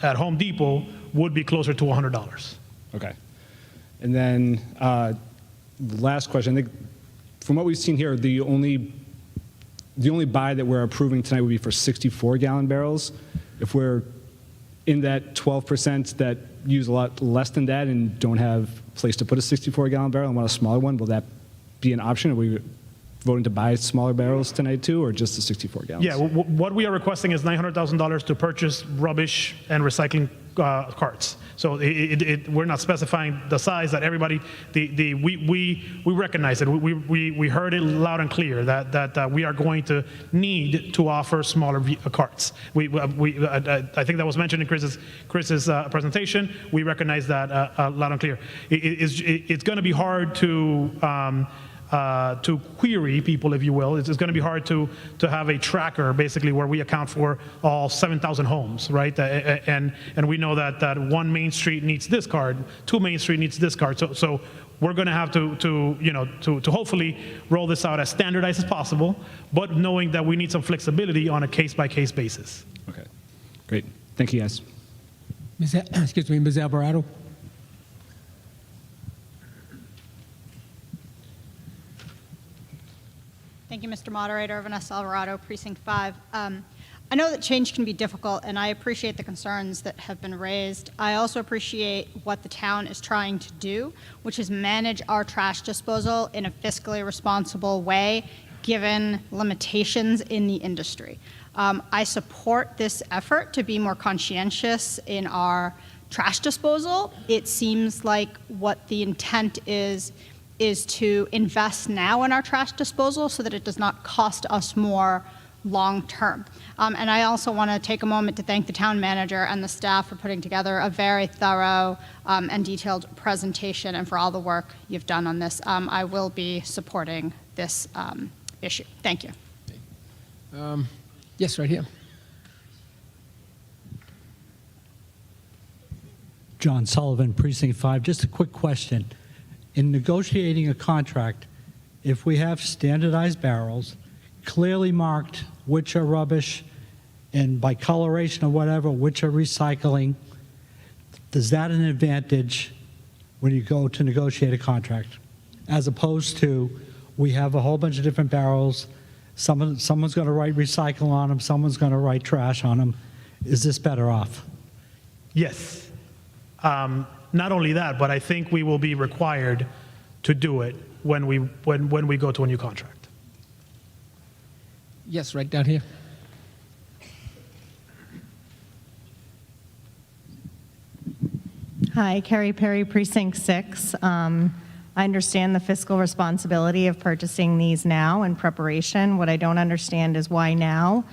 Home Depot would be closer to $100. Okay. And then the last question, I think from what we've seen here, the only buy that we're approving tonight would be for 64-gallon barrels. If we're in that 12% that use a lot less than that and don't have a place to put a 64-gallon barrel and want a smaller one, will that be an option? Are we voting to buy smaller barrels tonight too, or just the 64 gallons? Yeah, what we are requesting is $900,000 to purchase rubbish and recycling carts. So we're not specifying the size that everybody, we recognize it. We heard it loud and clear that we are going to need to offer smaller carts. I think that was mentioned in Chris's presentation. We recognize that loud and clear. It's going to be hard to query people, if you will. It's going to be hard to have a tracker, basically, where we account for all 7,000 homes, right? And we know that one Main Street needs this card, 2 Main Street needs this card. So we're going to have to hopefully roll this out as standardized as possible, but knowing that we need some flexibility on a case-by-case basis. Okay, great. Thank you, guys. Excuse me, Ms. Alvarado. Thank you, Mr. Moderator. Vanessa Alvarado, Precinct 5. I know that change can be difficult, and I appreciate the concerns that have been raised. I also appreciate what the town is trying to do, which is manage our trash disposal in a fiscally responsible way, given limitations in the industry. I support this effort to be more conscientious in our trash disposal. It seems like what the intent is to invest now in our trash disposal so that it does not cost us more long term. And I also want to take a moment to thank the town manager and the staff for putting together a very thorough and detailed presentation and for all the work you've done on this. I will be supporting this issue. Thank you. Yes, right here. John Sullivan, Precinct 5. Just a quick question. In negotiating a contract, if we have standardized barrels, clearly marked which are rubbish, and by coloration or whatever, which are recycling, is that an advantage when you go to negotiate a contract? As opposed to, we have a whole bunch of different barrels, someone's going to write recycle on them, someone's going to write trash on them. Is this better off? Yes. Not only that, but I think we will be required to do it when we go to a new contract. Yes, right down here. Hi, Carrie Perry, Precinct 6. I understand the fiscal responsibility of purchasing these now in preparation. What I don't understand is why now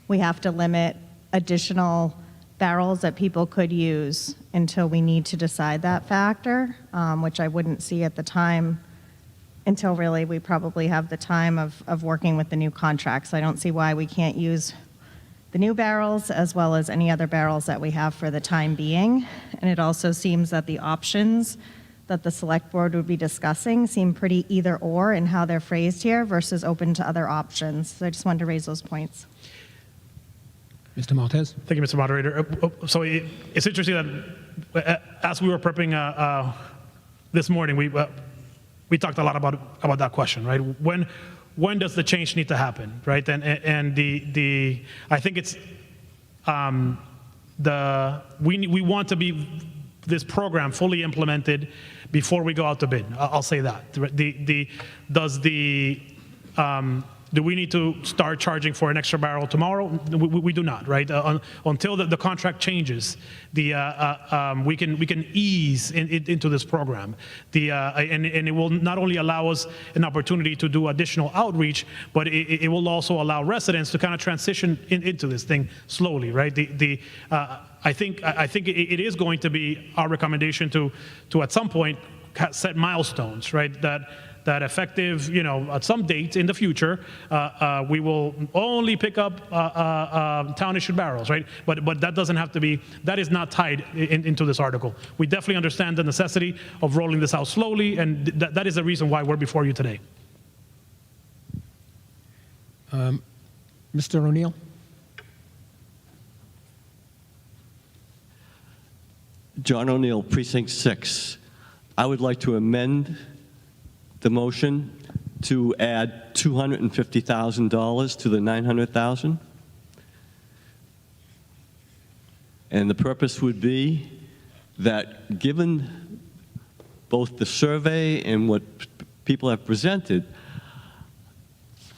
we have to limit additional barrels that people could use until we need to decide that factor, which I wouldn't see at the time until really we probably have the time of working with the new contracts. I don't see why we can't use the new barrels as well as any other barrels that we have for the time being. And it also seems that the options that the select board would be discussing seem pretty either or in how they're phrased here versus open to other options. So I just wanted to raise those points. Mr. Maltese. Thank you, Mr. Moderator. So it's interesting that as we were prepping this morning, we talked a lot about that question, right? When does the change need to happen, right? And I think it's we want to be this program fully implemented before we go out to bid. I'll say that. Do we need to start charging for an extra barrel tomorrow? We do not, right? Until the contract changes, we can ease into this program. And it will not only allow us an opportunity to do additional outreach, but it will also allow residents to kind of transition into this thing slowly, right? I think it is going to be our recommendation to at some point set milestones, right? That effective, at some date in the future, we will only pick up town-issued barrels, right? But that doesn't have to be, that is not tied into this article. We definitely understand the necessity of rolling this out slowly, and that is the reason why we're before you today. Mr. O'Neill. John O'Neill, Precinct 6. I would like to amend the motion to add $250,000 to the $900,000. And the purpose would be that given both the survey and what people have presented,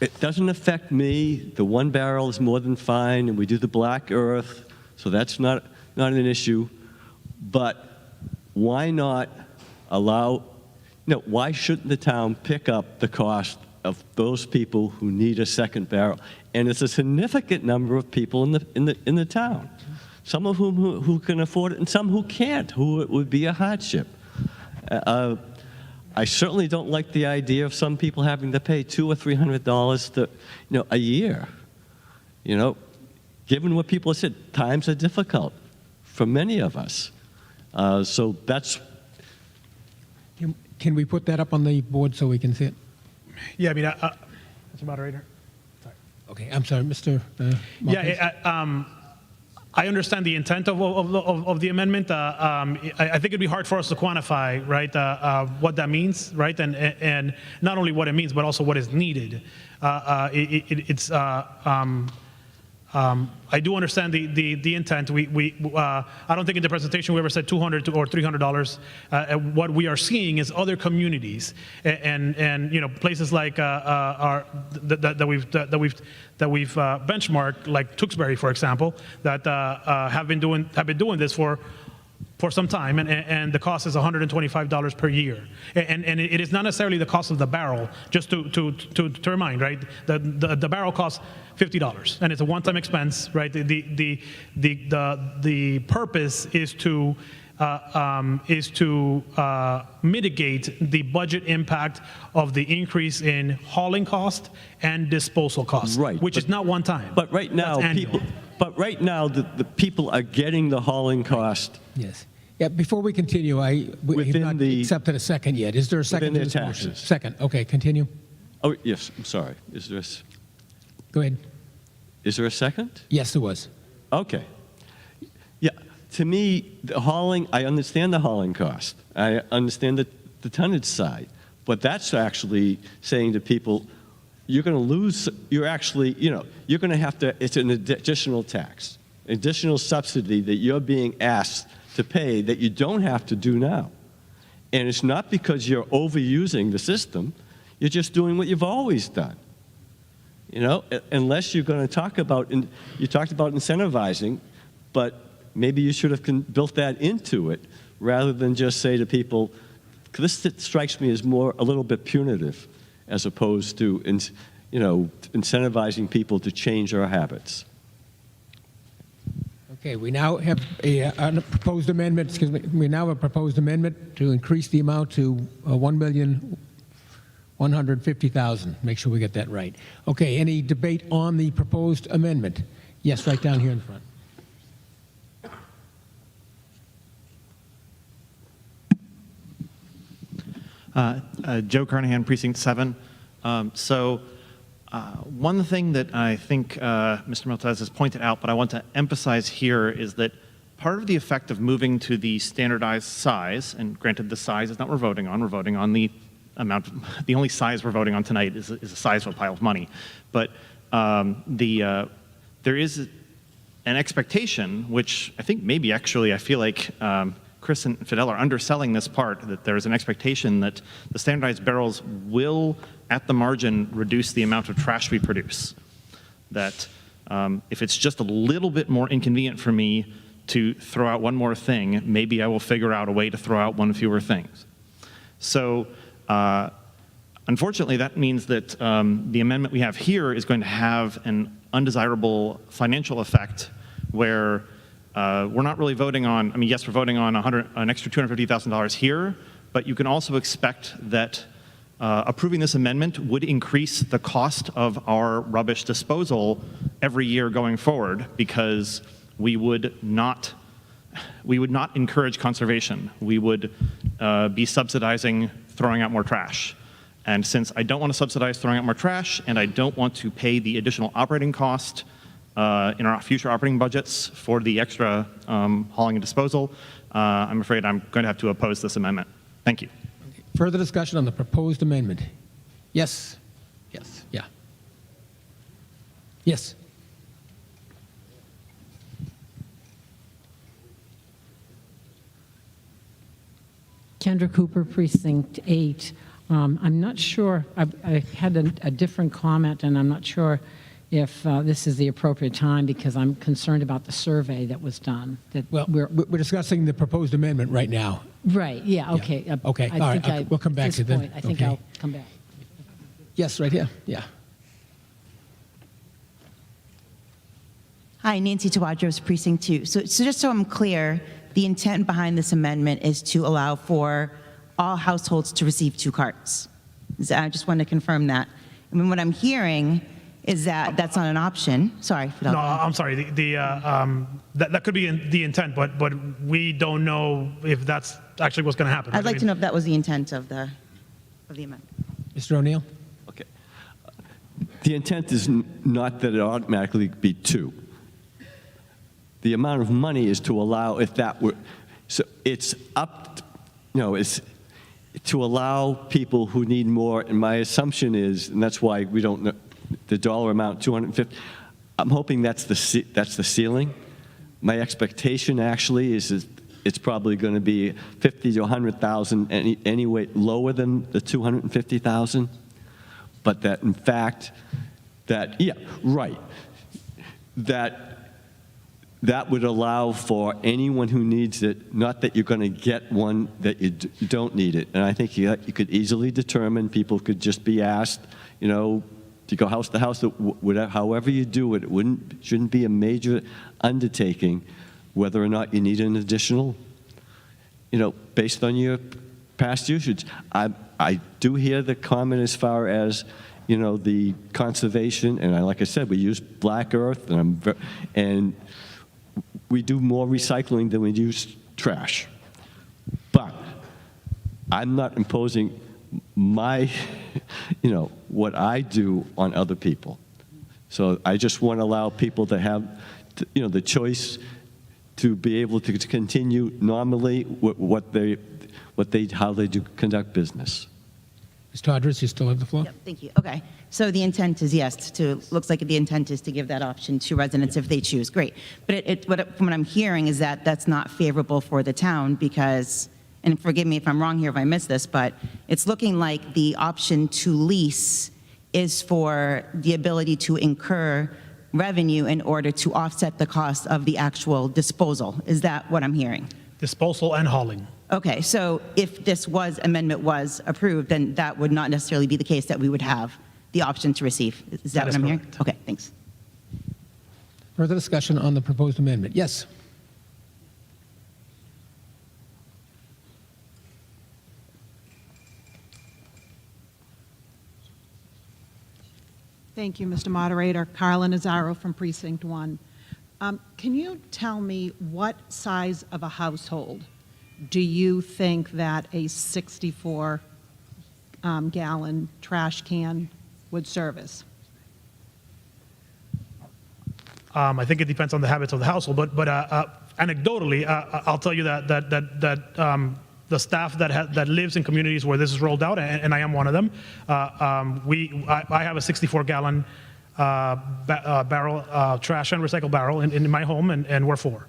it doesn't affect me. The one barrel is more than fine, and we do the black earth, so that's not an issue. But why not allow, why shouldn't the town pick up the cost of those people who need a second barrel? And it's a significant number of people in the town, some of whom who can afford it and some who can't, who it would be a hardship. I certainly don't like the idea of some people having to pay $200 or $300 a year. Given what people have said, times are difficult for many of us. So that's. Can we put that up on the board so we can see it? Yeah, I mean, Mr. Moderator. Sorry. Okay, I'm sorry, Mr. Yeah, I understand the intent of the amendment. I think it'd be hard for us to quantify, right, what that means, right, and not only what it means, but also what is needed. I do understand the intent. I don't think in the presentation we ever said $200 or $300. What we are seeing is other communities and places like that we've benchmarked, like Tewksbury, for example, that have been doing this for some time, and the cost is $125 per year. And it is not necessarily the cost of the barrel, just to remind, right? The barrel costs $50, and it's a one-time expense, right? The purpose is to mitigate the budget impact of the increase in hauling cost and disposal cost, right, which is not one time. But right now, the people are getting the hauling cost. Yes. Yeah, before we continue, we have not accepted a second yet. Is there a second to this motion? Second. Okay, continue. Oh, yes, I'm sorry. Is there Go ahead. Is there a second? Yes, there was. Okay. Yeah, to me, the hauling, I understand the hauling cost. I understand the tonnage side. But that's actually saying to people, you're going to lose, you're actually, you're going to have to, it's an additional tax, additional subsidy that you're being asked to pay that you don't have to do now. And it's not because you're overusing the system, you're just doing what you've always done. Unless you're going to talk about, you talked about incentivizing, but maybe you should have built that into it rather than just say to people, this strikes me as a little bit punitive as opposed to, incentivizing people to change our habits. Okay, we now have a proposed amendment, excuse me, we now have a proposed amendment to increase the amount to $1,150,000. Make sure we get that right. Okay, any debate on the proposed amendment? Yes, right down here in front. Joe Carnahan, Precinct 7. One thing that I think Mr. Maltese has pointed out, but I want to emphasize here, is that part of the effect of moving to the standardized size, and granted the size is not what we're voting on the amount, the only size we're voting on tonight is the size of a pile of money, but there is an expectation, which I think maybe actually I feel like Chris and Fidel are underselling this part, that there is an expectation that the standardized barrels will, at the margin, reduce the amount of trash we produce. That if it's just a little bit more inconvenient for me to throw out one more thing, maybe I will figure out a way to throw out one fewer things. So unfortunately, that means that the amendment we have here is going to have an undesirable financial effect where we're not really voting on, yes, we're voting on an extra $250,000 here, but you can also expect that approving this amendment would increase the cost of our rubbish disposal every year going forward, because we would not encourage conservation. We would be subsidizing throwing out more trash. And since I don't want to subsidize throwing out more trash, and I don't want to pay the additional operating cost in our future operating budgets for the extra hauling and disposal, I'm afraid I'm going to have to oppose this amendment. Thank you. Further discussion on the proposed amendment? Yes. Yes. Yeah. Yes. Kendra Cooper, Precinct 8. I'm not sure, I had a different comment, and I'm not sure if this is the appropriate time because I'm concerned about the survey that was done. Well, we're discussing the proposed amendment right now. Right, yeah, okay. Okay, I all think right, we'll come back at to this that. point, I think Okay. I'll come back. Yes, right here. Yeah. Hi, Nancy Tawadros, Precinct 2. So just so I'm clear, the intent behind this amendment is to allow for all households to receive 2 carts. I just want to confirm that. I mean, what I'm hearing is that that's not an option. Sorry, Fidel. No, I'm sorry. That could be the intent, but we don't know if that's actually what's going to happen. I'd like to know if that was the intent of the amendment. Mr. O'Neill? Okay. The intent is not that it automatically be 2. The amount of money is to allow, if that were, so it's up, it's to allow people who need more, and my assumption is, and that's why we don't know, the dollar amount, 250, I'm hoping that's the ceiling. My expectation actually is it's probably going to be 50 to 100,000, anyway lower than the 250,000, but that in fact, yeah, right, that would allow for anyone who needs it, not that you're going to get one that you don't need it. And I think you could easily determine, people could just be asked, to go house to house, however you do it, shouldn't be a major undertaking whether or not you need an additional, based on your past usage. I do hear the comment as far as, the conservation, and like I said, we use black earth, and we do more recycling than we use trash. But I'm not imposing my, what I do on other people. So I just want to allow people to have, the choice to be able to continue normally how they do conduct business. Ms. Todres, you still have the floor? Yep, thank you. Okay. So the intent is, yes, looks like the intent is to give that option to residents if they choose. Great. But from what I'm hearing is that that's not favorable for the town because, and forgive me if I'm wrong here if I missed this, but it's looking like the option to lease is for the ability to incur revenue in order to offset the cost of the actual disposal. Is that what I'm hearing? Disposal and hauling. Okay, so if this amendment was approved, then that would not necessarily be the case that we would have the option to receive. Is that what I'm hearing? Okay, thanks. Further discussion on the proposed amendment? Yes. Thank you, Mr. Moderator. Carla Nazaro from Precinct 1. Can you tell me what size of a household do you think that a 64-gallon trash can would service? I think it depends on the habits of the household, but anecdotally, I'll tell you that the staff that lives in communities where this is rolled out, and I am one of them, I have a 64-gallon barrel, trash and recycle barrel in my home, and we're 4.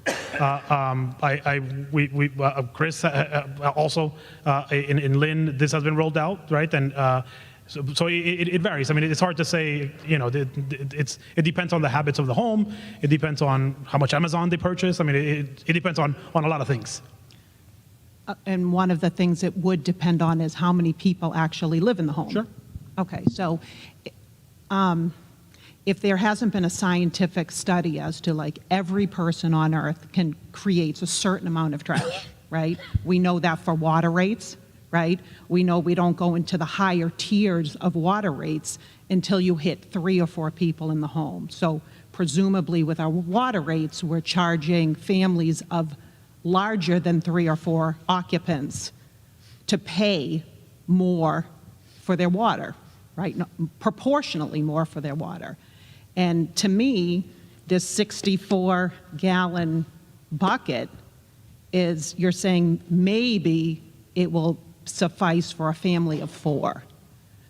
Chris also in Lynn, this has been rolled out, right? And so it varies. I mean, it's hard to say. It depends on the habits of the home. It depends on how much Amazon they purchase. I mean, it depends on a lot of things. And one of the things it would depend on is how many people actually live in the home. Sure. Okay, so if there hasn't been a scientific study as to like every person on earth creates a certain amount of trash, right? We know that for water rates, right? We know we don't go into the higher tiers of water rates until you hit 3 or 4 people in the home. So presumably with our water rates, we're charging families of larger than 3 or 4 occupants to pay more for their water, right? Proportionally more for their water. And to me, this 64-gallon bucket is, you're saying maybe it will suffice for a family of 4.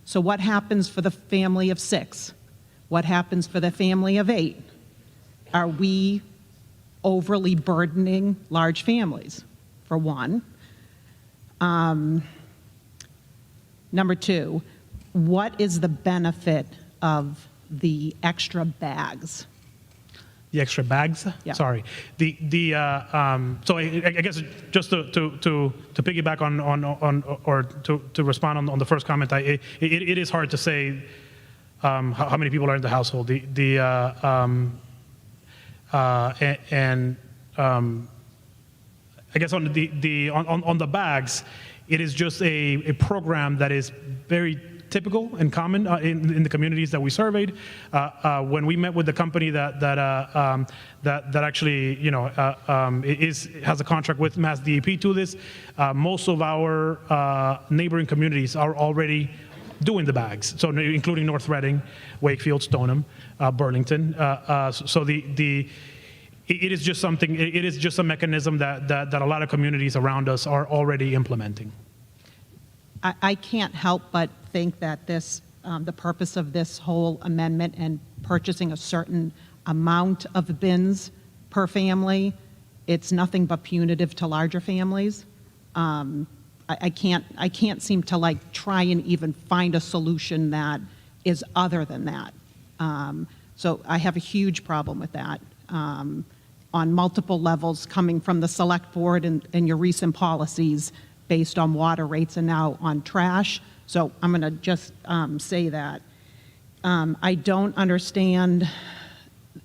So what happens for the family of 6? What happens for the family of 8? Are we overly burdening large families, for one? Number 2, what is the benefit of the extra bags? The extra bags? Yeah. Sorry. So I guess just to piggyback on or to respond on the first comment, it is hard to say how many people are in the household. I guess on the bags, it is just a program that is very typical and common in the communities that we surveyed. When we met with the company that actually has a contract with Mass DEP to this, most of our neighboring communities are already doing the bags, so including North Reading, Wakefield, Stoneham, Burlington. So it is just something. It is just a mechanism that a lot of communities around us are already implementing. I can't help but think that this, the purpose of this whole amendment and purchasing a certain amount of bins per family, it's nothing but punitive to larger families. I can't seem to try and even find a solution that is other than that. So I have a huge problem with that on multiple levels, coming from the select board and your recent policies based on water rates and now on trash. So I'm going to just say that. I don't understand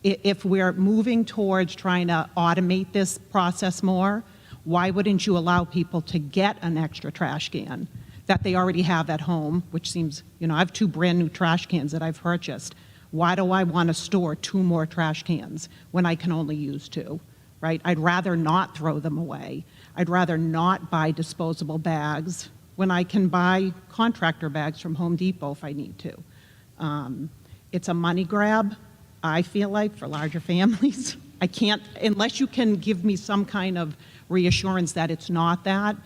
if we're moving towards trying to automate this process more, why wouldn't you allow people to get an extra trash can that they already have at home, which seems, I have 2 brand new trash cans that I've purchased. Why do I want to store 2 more trash cans when I can only use 2, right? I'd rather not throw them away. I'd rather not buy disposable bags when I can buy contractor bags from Home Depot if I need to. It's a money grab, I feel like, for larger families. I can't, unless you can give me some kind of reassurance that it's not that,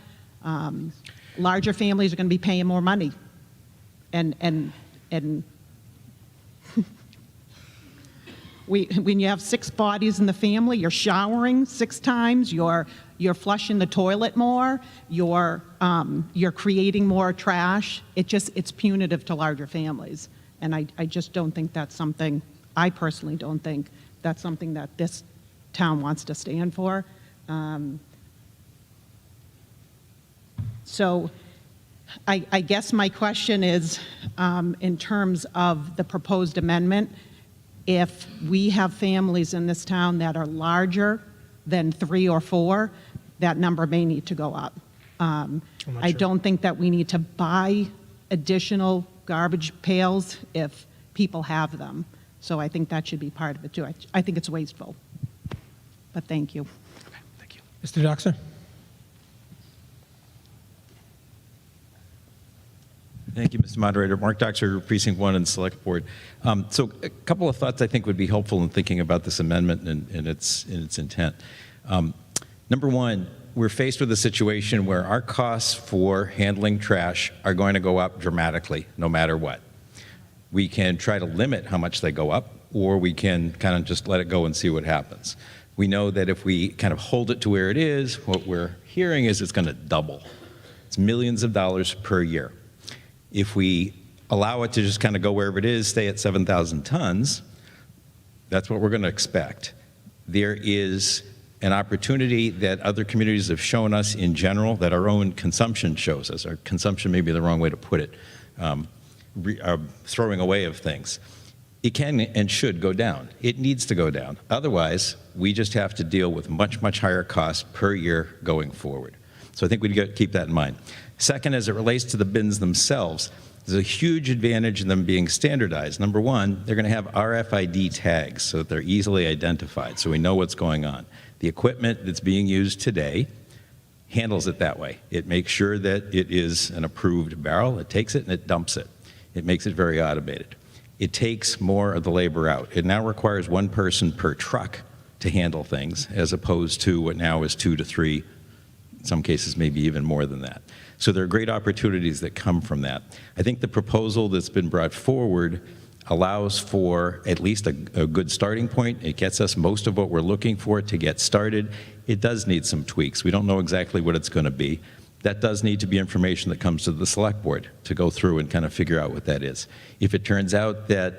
larger families are going to be paying more money. And when you have 6 bodies in the family, you're showering 6 times, you're flushing the toilet more, you're creating more trash. It's punitive to larger families. And I just don't think that's something, I personally don't think that's something that this town wants to stand for. So I guess my question is, in terms of the proposed amendment, if we have families in this town that are larger than 3 or 4, that number may need to go up. I don't think that we need to buy additional garbage pails if people have them. So I think that should be part of it too. I think it's wasteful. But thank you. Okay, thank you. Mr. Doxer? Thank you, Mr. Moderator. Mark Doxer, Precinct 1 and Select Board. So a couple of thoughts I think would be helpful in thinking about this amendment and its intent. Number 1, we're faced with a situation where our costs for handling trash are going to go up dramatically, no matter what. We can try to limit how much they go up, or we can kind of just let it go and see what happens. We know that if we kind of hold it to where it is, what we're hearing is it's going to double. It's millions of dollars per year. If we allow it to just kind of go wherever it is, stay at 7,000 tons, that's what we're going to expect. There is an opportunity that other communities have shown us in general, that our own consumption shows us. Our consumption may be the wrong way to put it, throwing away of things. It can and should go down. It needs to go down. Otherwise, we just have to deal with much, much higher costs per year going forward. So I think we'd got to keep that in mind. Second, as it relates to the bins themselves, there's a huge advantage in them being standardized. Number 1, they're going to have RFID tags so that they're easily identified, so we know what's going on. The equipment that's being used today handles it that way. It makes sure that it is an approved barrel. It takes it and it dumps it. It makes it very automated. It takes more of the labor out. It now requires 1 person per truck to handle things, as opposed to what now is 2 to 3, in some cases maybe even more than that. So there are great opportunities that come from that. I think the proposal that's been brought forward allows for at least a good starting point. It gets us most of what we're looking for to get started. It does need some tweaks. We don't know exactly what it's going to be. That does need to be information that comes to the select board to go through and kind of figure out what that is. If it turns out that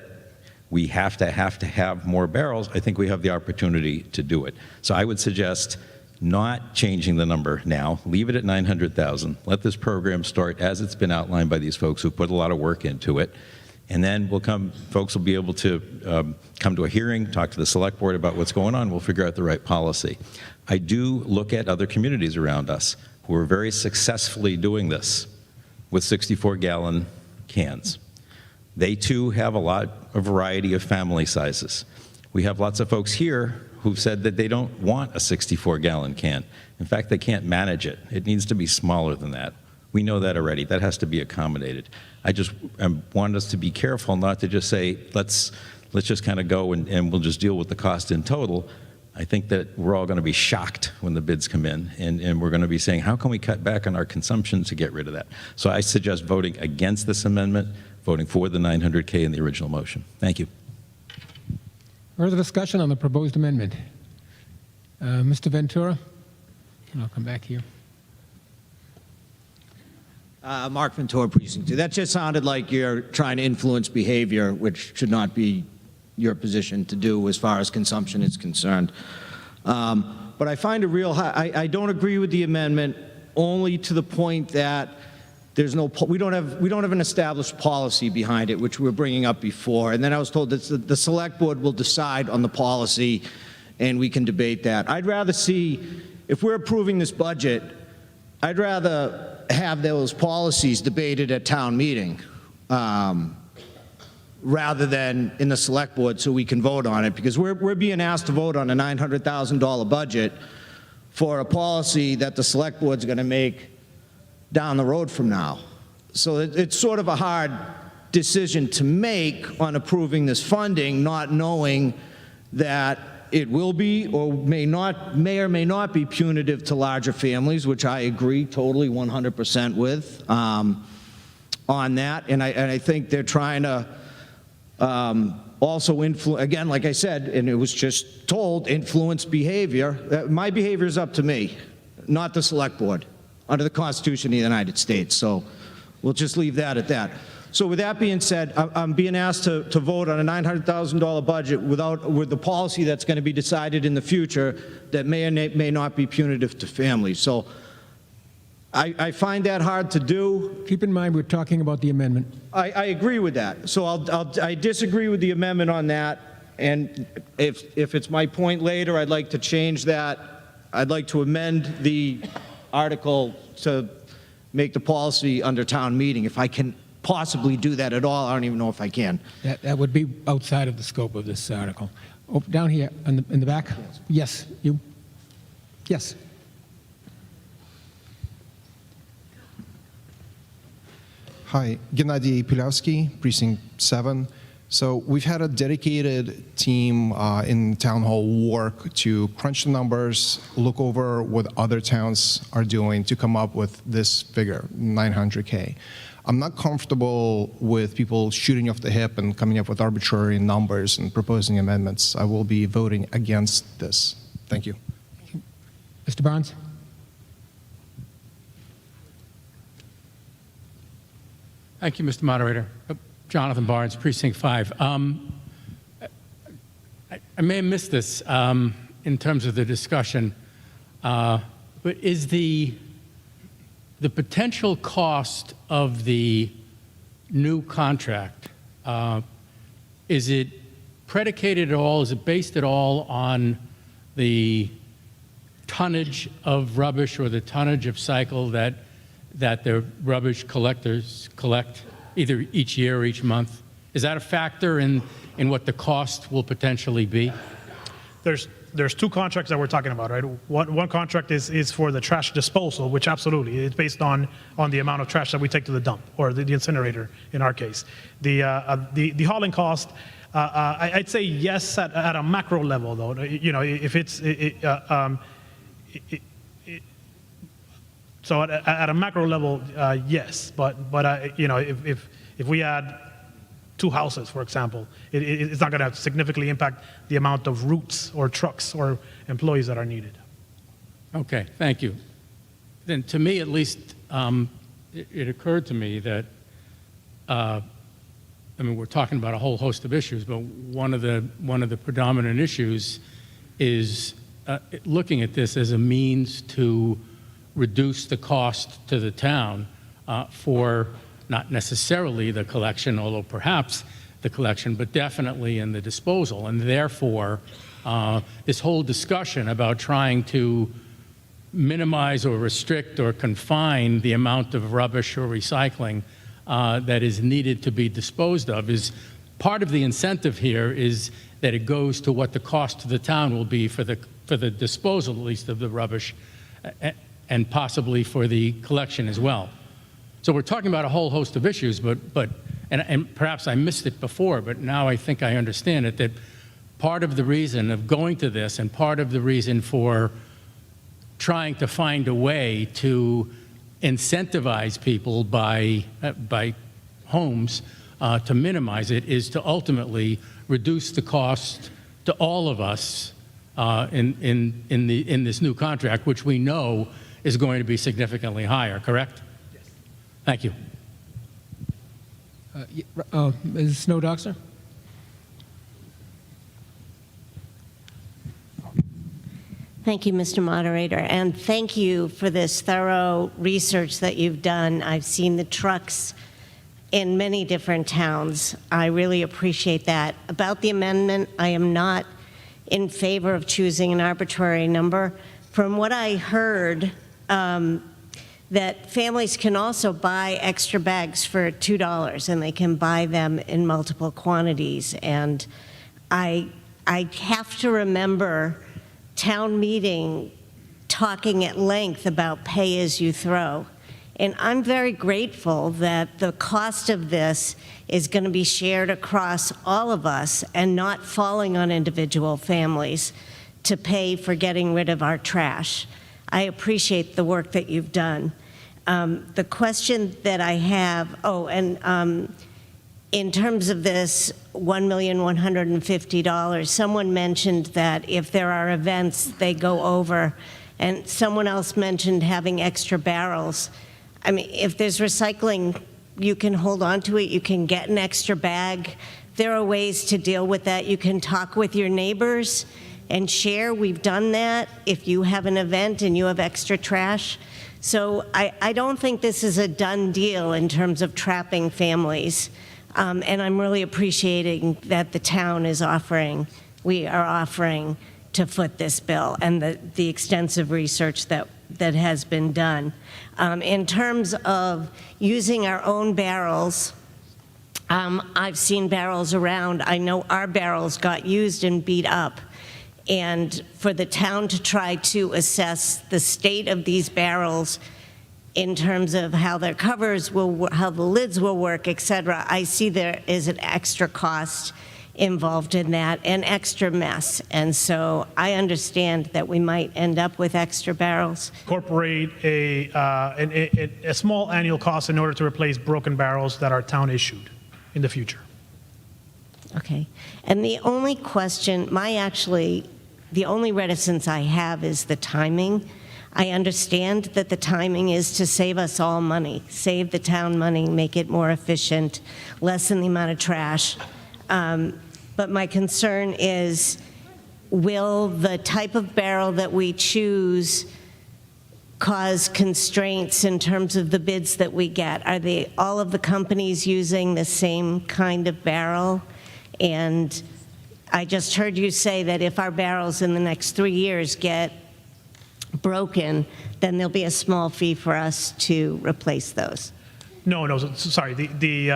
we have to have more barrels, I think we have the opportunity to do it. So I would suggest not changing the number now. Leave it at 900,000. Let this program start as it's been outlined by these folks who put a lot of work into it. And then folks will be able to come to a hearing, talk to the select board about what's going on. We'll figure out the right policy. I do look at other communities around us who are very successfully doing this with 64-gallon cans. They too have a variety of family sizes. We have lots of folks here who've said that they don't want a 64-gallon can. In fact, they can't manage it. It needs to be smaller than that. We know that already. That has to be accommodated. I want us to be careful not to just say, let's just kind of go and we'll just deal with the cost in total. I think that we're all going to be shocked when the bids come in, and we're going to be saying, how can we cut back on our consumption to get rid of that? So I suggest voting against this amendment, voting for the 900K in the original motion. Thank you. Further discussion on the proposed amendment? Mr. Ventura? And I'll come back here. Mark Ventura, Precinct 2. That just sounded like you're trying to influence behavior, which should not be your position to do as far as consumption is concerned. But I find it real high. I don't agree with the amendment only to the point that there's no, we don't have an established policy behind it, which we were bringing up before. And then I was told that the select board will decide on the policy and we can debate that. I'd rather see, if we're approving this budget, I'd rather have those policies debated at town meeting rather than in the select board so we can vote on it, because we're being asked to vote on a $900,000 budget for a policy that the select board's going to make down the road from now. So it's sort of a hard decision to make on approving this funding, not knowing that it will be or may or may not be punitive to larger families, which I agree totally 100% with on that. And I think they're trying to also influence, again, like I said, and it was just told, influence behavior. My behavior is up to me, not the select board, under the Constitution of the United States. So we'll just leave that at that. So with that being said, I'm being asked to vote on a $900,000 budget with the policy that's going to be decided in the future that may or may not be punitive to families. So I find that hard to do. Keep in mind we're talking about the amendment. I agree with that. So I disagree with the amendment on that. And if it's my point later, I'd like to change that. I'd like to amend the article to make the policy under town meeting. If I can possibly do that at all, I don't even know if I can. That would be outside of the scope of this article. Oh, down here in the back? Yes, you. Yes. Hi, Gennady Pilavsky, Precinct 7. So we've had a dedicated team in town hall work to crunch the numbers, look over what other towns are doing to come up with this figure, 900K. I'm not comfortable with people shooting off the hip and coming up with arbitrary numbers and proposing amendments. I will be voting against this. Thank you. Mr. Barnes? Thank you, Mr. Moderator. Jonathan Barnes, Precinct 5. I may have missed this in terms of the discussion, but is the potential cost of the new contract, is it predicated at all, is it based at all on the tonnage of rubbish or the tonnage of cycle that the rubbish collectors collect either each year or each month? Is that a factor in what the cost will potentially be? There's two contracts that we're talking about, right? One contract is for the trash disposal, which absolutely, it's based on the amount of trash that we take to the dump or the incinerator in our case. The hauling cost, I'd say yes at a macro level though. You know, if it's So at a macro level, yes, but you know, if we add 2 houses, for example, it's not going to significantly impact the amount of routes or trucks or employees that are needed. Okay, thank you. Then, to me at least, it occurred to me that, I mean, we're talking about a whole host of issues, but one of the predominant issues is looking at this as a means to reduce the cost to the town for not necessarily the collection, although perhaps the collection, but definitely in the disposal. And therefore, this whole discussion about trying to minimize or restrict or confine the amount of rubbish or recycling that is needed to be disposed of is part of the incentive here is that it goes to what the cost to the town will be for the disposal, at least, of the rubbish, and possibly for the collection as well. So we're talking about a whole host of issues, and perhaps I missed it before, but now I think I understand it, that part of the reason of going to this and part of the reason for trying to find a way to incentivize people by homes to minimize it is to ultimately reduce the cost to all of us in this new contract, which we know is going to be significantly higher, correct? Yes. Thank you. Ms. Snowdoxer? Thank you, Mr. Moderator, and thank you for this thorough research that you've done. I've seen the trucks in many different towns. I really appreciate that. About the amendment, I am not in favor of choosing an arbitrary number. From what I heard, that families can also buy extra bags for $2, and they can buy them in multiple quantities. And I have to remember town meeting talking at length about pay as you throw. And I'm very grateful that the cost of this is going to be shared across all of us and not falling on individual families to pay for getting rid of our trash. I appreciate the work that you've done. The question that I have, in terms of this $1,150,000, someone mentioned that if there are events, they go over, and someone else mentioned having extra barrels. I mean, if there's recycling, you can hold on to it, you can get an extra bag. There are ways to deal with that. You can talk with your neighbors and share. We've done that if you have an event and you have extra trash. So I don't think this is a done deal in terms of trapping families. And I'm really appreciating that the town is offering, we are offering to foot this bill and the extensive research that has been done. In terms of using our own barrels, I've seen barrels around. I know our barrels got used and beat up. And for the town to try to assess the state of these barrels in terms of how their covers will, how the lids will work, et cetera, I see there is an extra cost involved in that, and extra mess. And so I understand that we might end up with extra barrels. Incorporate a small annual cost in order to replace broken barrels that are town issued in the future. Okay. And the only question, the only reticence I have is the timing. I understand that the timing is to save us all money, save the town money, make it more efficient, lessen the amount of trash. But my concern is, will the type of barrel that we choose cause constraints in terms of the bids that we get? Are all of the companies using the same kind of barrel? And I just heard you say that if our barrels in the next 3 years get broken, then there'll be a small fee for us to replace those. No, sorry. The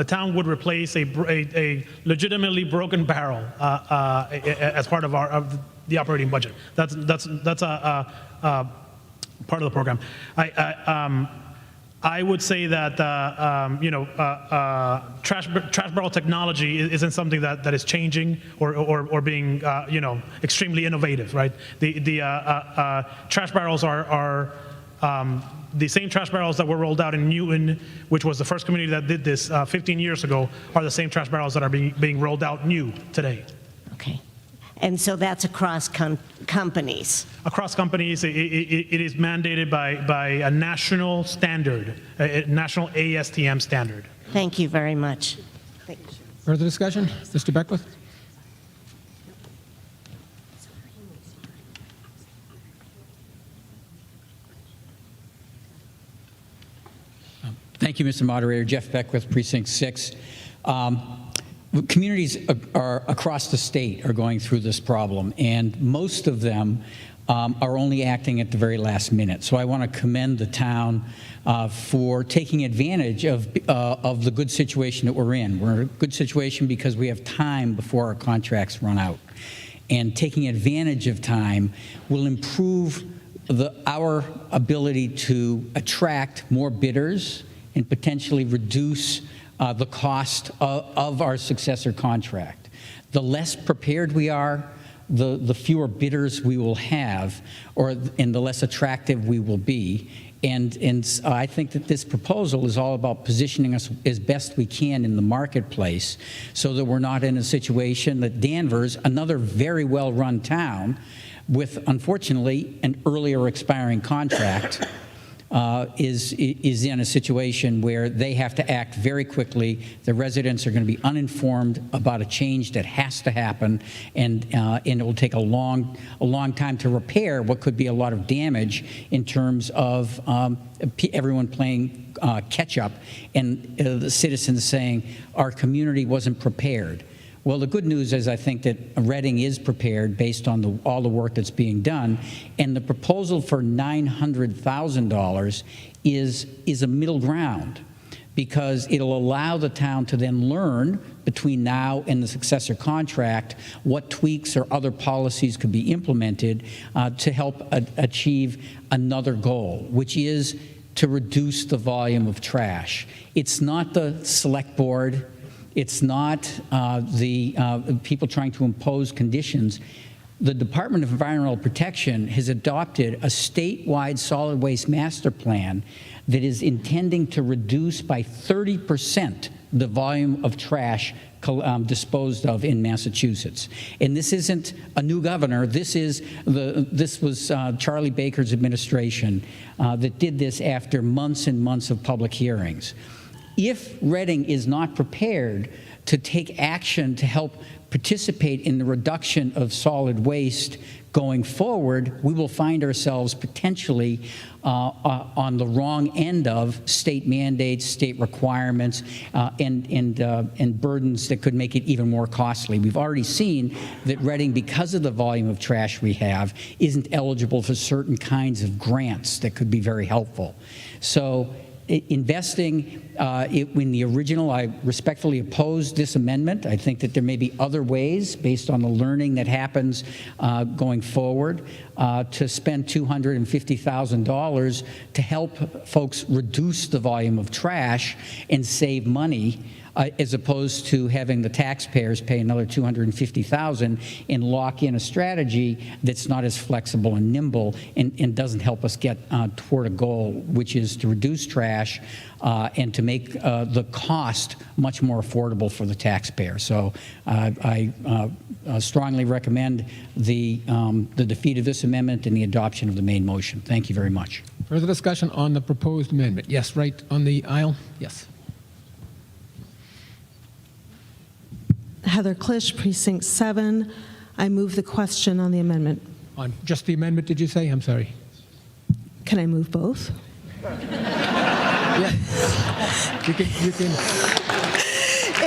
town would replace a legitimately broken barrel as part of the operating budget. That's a part of the program. I would say that trash barrel technology isn't something that is changing or being extremely innovative, right? The trash barrels are the same trash barrels that were rolled out in Newton, which was the first community that did this 15 years ago, are the same trash barrels that are being rolled out new today. Okay. And so that's across companies. Across companies, it is mandated by a national standard, a national ASTM standard. Thank you very much. Further discussion? Mr. Beckwith? Thank you, Mr. Moderator. Jeff Beckwith, Precinct 6. Communities across the state are going through this problem, and most of them are only acting at the very last minute. So I want to commend the town for taking advantage of the good situation that we're in. We're in a good situation because we have time before our contracts run out. And taking advantage of time will improve our ability to attract more bidders and potentially reduce the cost of our successor contract. The less prepared we are, the fewer bidders we will have, and the less attractive we will be. And I think that this proposal is all about positioning us as best we can in the marketplace so that we're not in a situation that Danvers, another very well-run town, with, unfortunately, an earlier expiring contract, is in a situation where they have to act very quickly. The residents are going to be uninformed about a change that has to happen, and it will take a long time to repair what could be a lot of damage in terms of everyone playing catch up and the citizens saying our community wasn't prepared. Well, the good news is I think that Reading is prepared based on all the work that's being done, and the proposal for $900,000 is a middle ground because it'll allow the town to then learn between now and the successor contract what tweaks or other policies could be implemented to help achieve another goal, which is to reduce the volume of trash. It's not the select board. It's not the people trying to impose conditions. The Department of Environmental Protection has adopted a statewide solid waste master plan that is intending to reduce by 30% the volume of trash disposed of in Massachusetts. And this isn't a new governor. This was Charlie Baker's administration that did this after months and months of public hearings. If Reading is not prepared to take action to help participate in the reduction of solid waste going forward, we will find ourselves potentially on the wrong end of state mandates, state requirements, and burdens that could make it even more costly. We've already seen that Reading, because of the volume of trash we have, isn't eligible for certain kinds of grants that could be very helpful. So investing in the original, I respectfully oppose this amendment. I think that there may be other ways, based on the learning that happens going forward, to spend $250,000 to help folks reduce the volume of trash and save money, as opposed to having the taxpayers pay another $250,000 and lock in a strategy that's not as flexible and nimble and doesn't help us get toward a goal, which is to reduce trash and to make the cost much more affordable for the taxpayer. So I strongly recommend the defeat of this amendment and the adoption of the main motion. Thank you very much. Further discussion on the proposed amendment? Yes, right on the aisle. Yes. Heather Klisch, Precinct 7. I move the question on the amendment. On just the amendment, did you say? I'm sorry. Can I move both? Yeah. You can.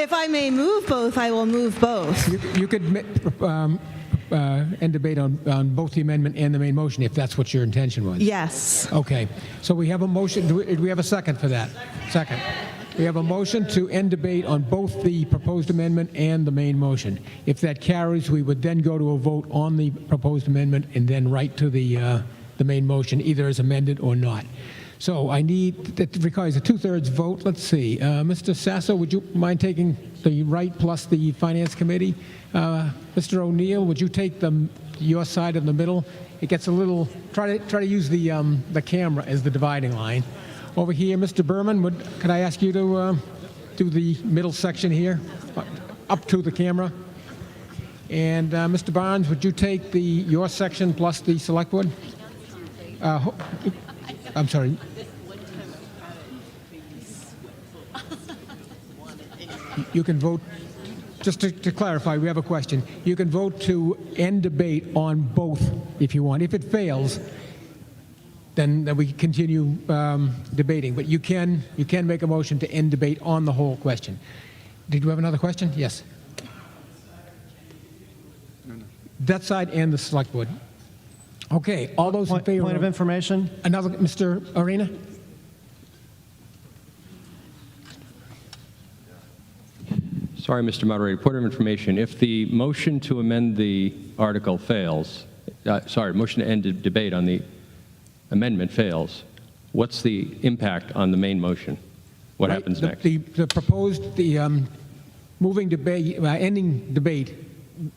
If I may move both, I will move both. You could end debate on both the amendment and the main motion, if that's what your intention was. Yes. Okay. So we have a motion. Do we have a second for that? Second. We have a motion to end debate on both the proposed amendment and the main motion. If that carries, we would then go to a vote on the proposed amendment and then right to the main motion, either as amended or not. So that requires a two-thirds vote. Let's see. Mr. Sasso, would you mind taking the right plus the Finance Committee? Mr. O'Neill, would you take your side in the middle? It gets a little, try to use the camera as the dividing line. Over here, Mr. Berman, could I ask you to do the middle section here, up to the camera? And Mr. Barnes, would you take your section plus the Select Board? I'm sorry. You can vote, just to clarify, we have a question. You can vote to end debate on both if you want. If it fails, then we continue debating. But you can make a motion to end debate on the whole question. Did you have another question? Yes. That side and the Select Board. Okay, all those in favor. Point of information? Another, Mr. Arena? Sorry, Mr. Moderator. Point of information. If the motion to amend the article fails, motion to end debate on the amendment fails, what's the impact on the main motion? What happens next? The proposed, moving debate, ending debate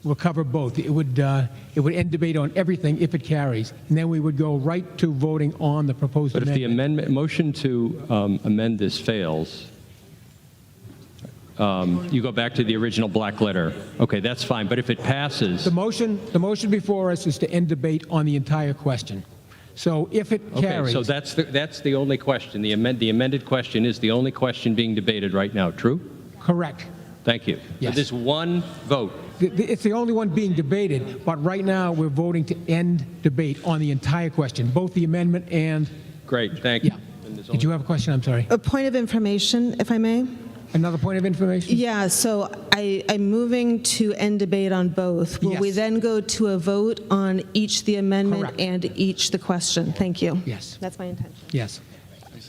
will cover both. It would end debate on everything if it carries, and then we would go right to voting on the proposed But amendment. if the motion to amend this fails, you go back to the original black letter. Okay, that's fine. But if it passes, The motion before us is to end debate on the entire question. So if it carries, so that's the only question. The amended question is the only question being debated right now. True? correct. Thank you. Yes. So this one vote. It's the only one being debated, but right now we're voting to end debate on the entire question, both the amendment and. Great, thank you. Yeah. Did you have a question? I'm sorry. A point of information, if I may? Another point of information? Yeah, so I'm moving to end debate on both. Will we Yes. then go to a vote on each the amendment Correct. and each the question? Thank you. Yes. That's my intention. Yes.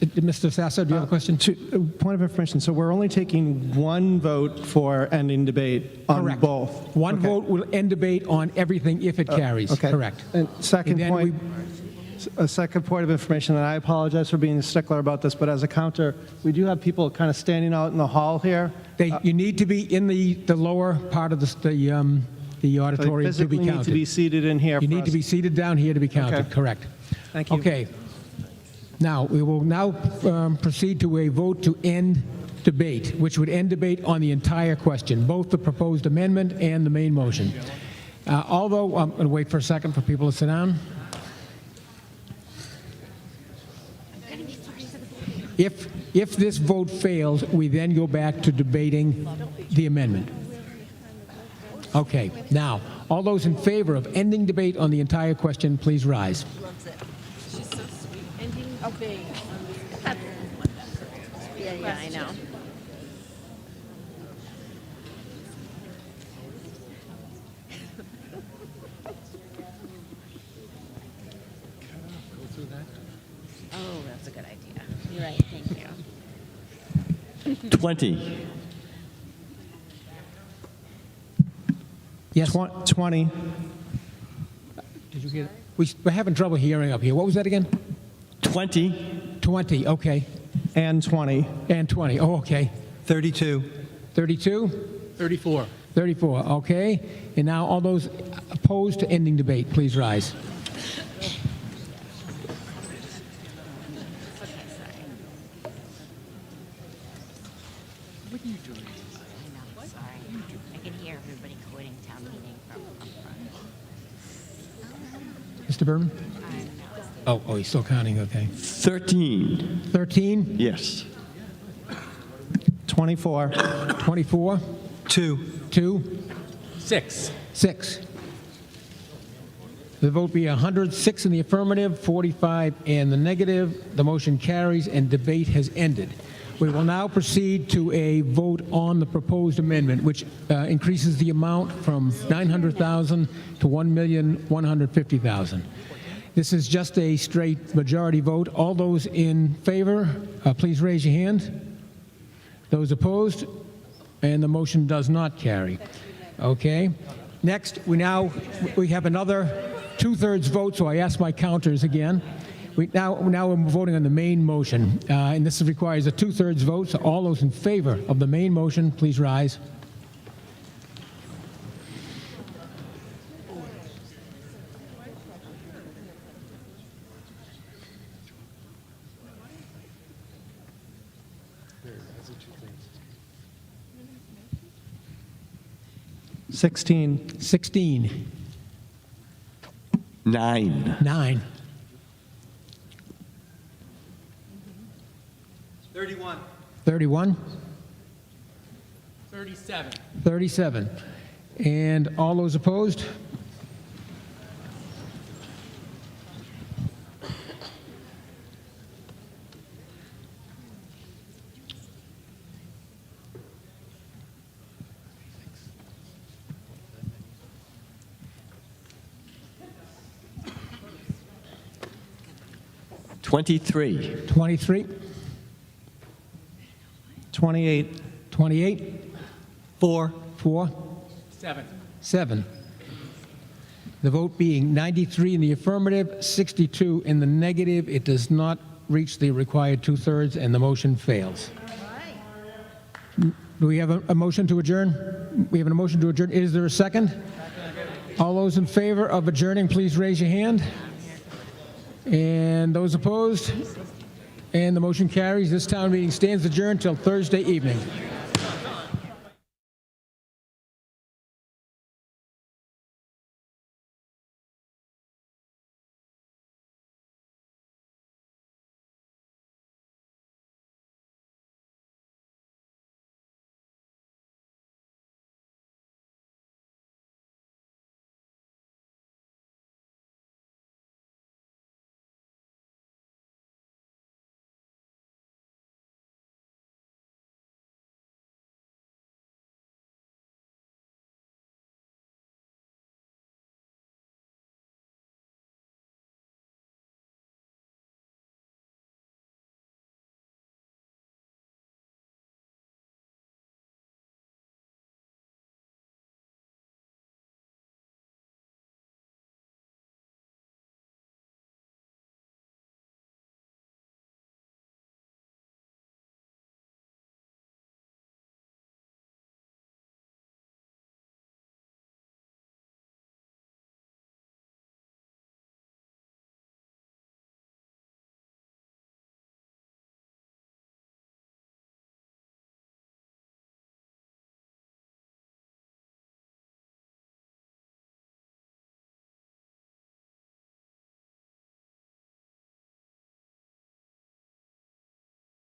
Mr. Sasso, do you have a question? Point of information. So we're only taking one vote for ending debate on Correct. both. One Okay. vote will end debate on everything if it carries. Okay. Correct. And second And then point, a second point of information, and I apologize for being a stickler about this, but as a counter, we do have people kind of standing out in the hall here. You need to be in the lower part of the auditorium to be Physically need counted. to be seated in here. You for need to us. be seated down here to be counted. Okay. Correct. Thank you. Okay. Now, we will now proceed to a vote to end debate, which would end debate on the entire question, both the proposed amendment and the main motion. Although, I'm going to wait for a second for people to sit down. If this vote fails, we then go back to debating the amendment. Okay, now, all those in favor of ending debate on the entire question, please rise. She's so sweet. Ending debate. Yeah, I know. Oh, that's a good idea. You're right, thank you. 20. Yes. 20. Did you get it? We're having trouble hearing up here. What was that again? 20. 20, okay. And 20. And 20, oh, okay. 32. 32? 34. 34, okay. And now all those opposed to ending debate, please rise. What are you doing? I know, sorry. I can hear everybody quoting town meeting from up front. Mr. Berman? Oh, he's still counting, okay. 13. 13? Yes. 24. 24? 2. 2? 6. 6. The vote be 106 in the affirmative, 45 in the negative. The motion carries and debate has ended. We will now proceed to a vote on the proposed amendment, which increases the amount from $900,000 to $1,150,000. This is just a straight majority vote. All those in favor, please raise your hand. Those opposed, and the motion does not carry. Okay. Next, we have another two-thirds vote, so I ask my counters again. Now we're voting on the main motion, and this requires a 2/3 vote, so all those in favor of the main motion, please rise. Sixteen. 16. 9. 9. 31. 31. 37. 37. And all those opposed? Twenty-three. 23. 28. 28. 4. 4. 7. 7. The vote being 93 in the affirmative, 62 in the negative. It does not reach the required 2/3, and the motion fails. Do we have a motion to adjourn? We have a motion to adjourn. Is there a second? All those in favor of adjourning, please raise your hand. And those opposed? And the motion carries. This town meeting stands adjourned till Thursday evening.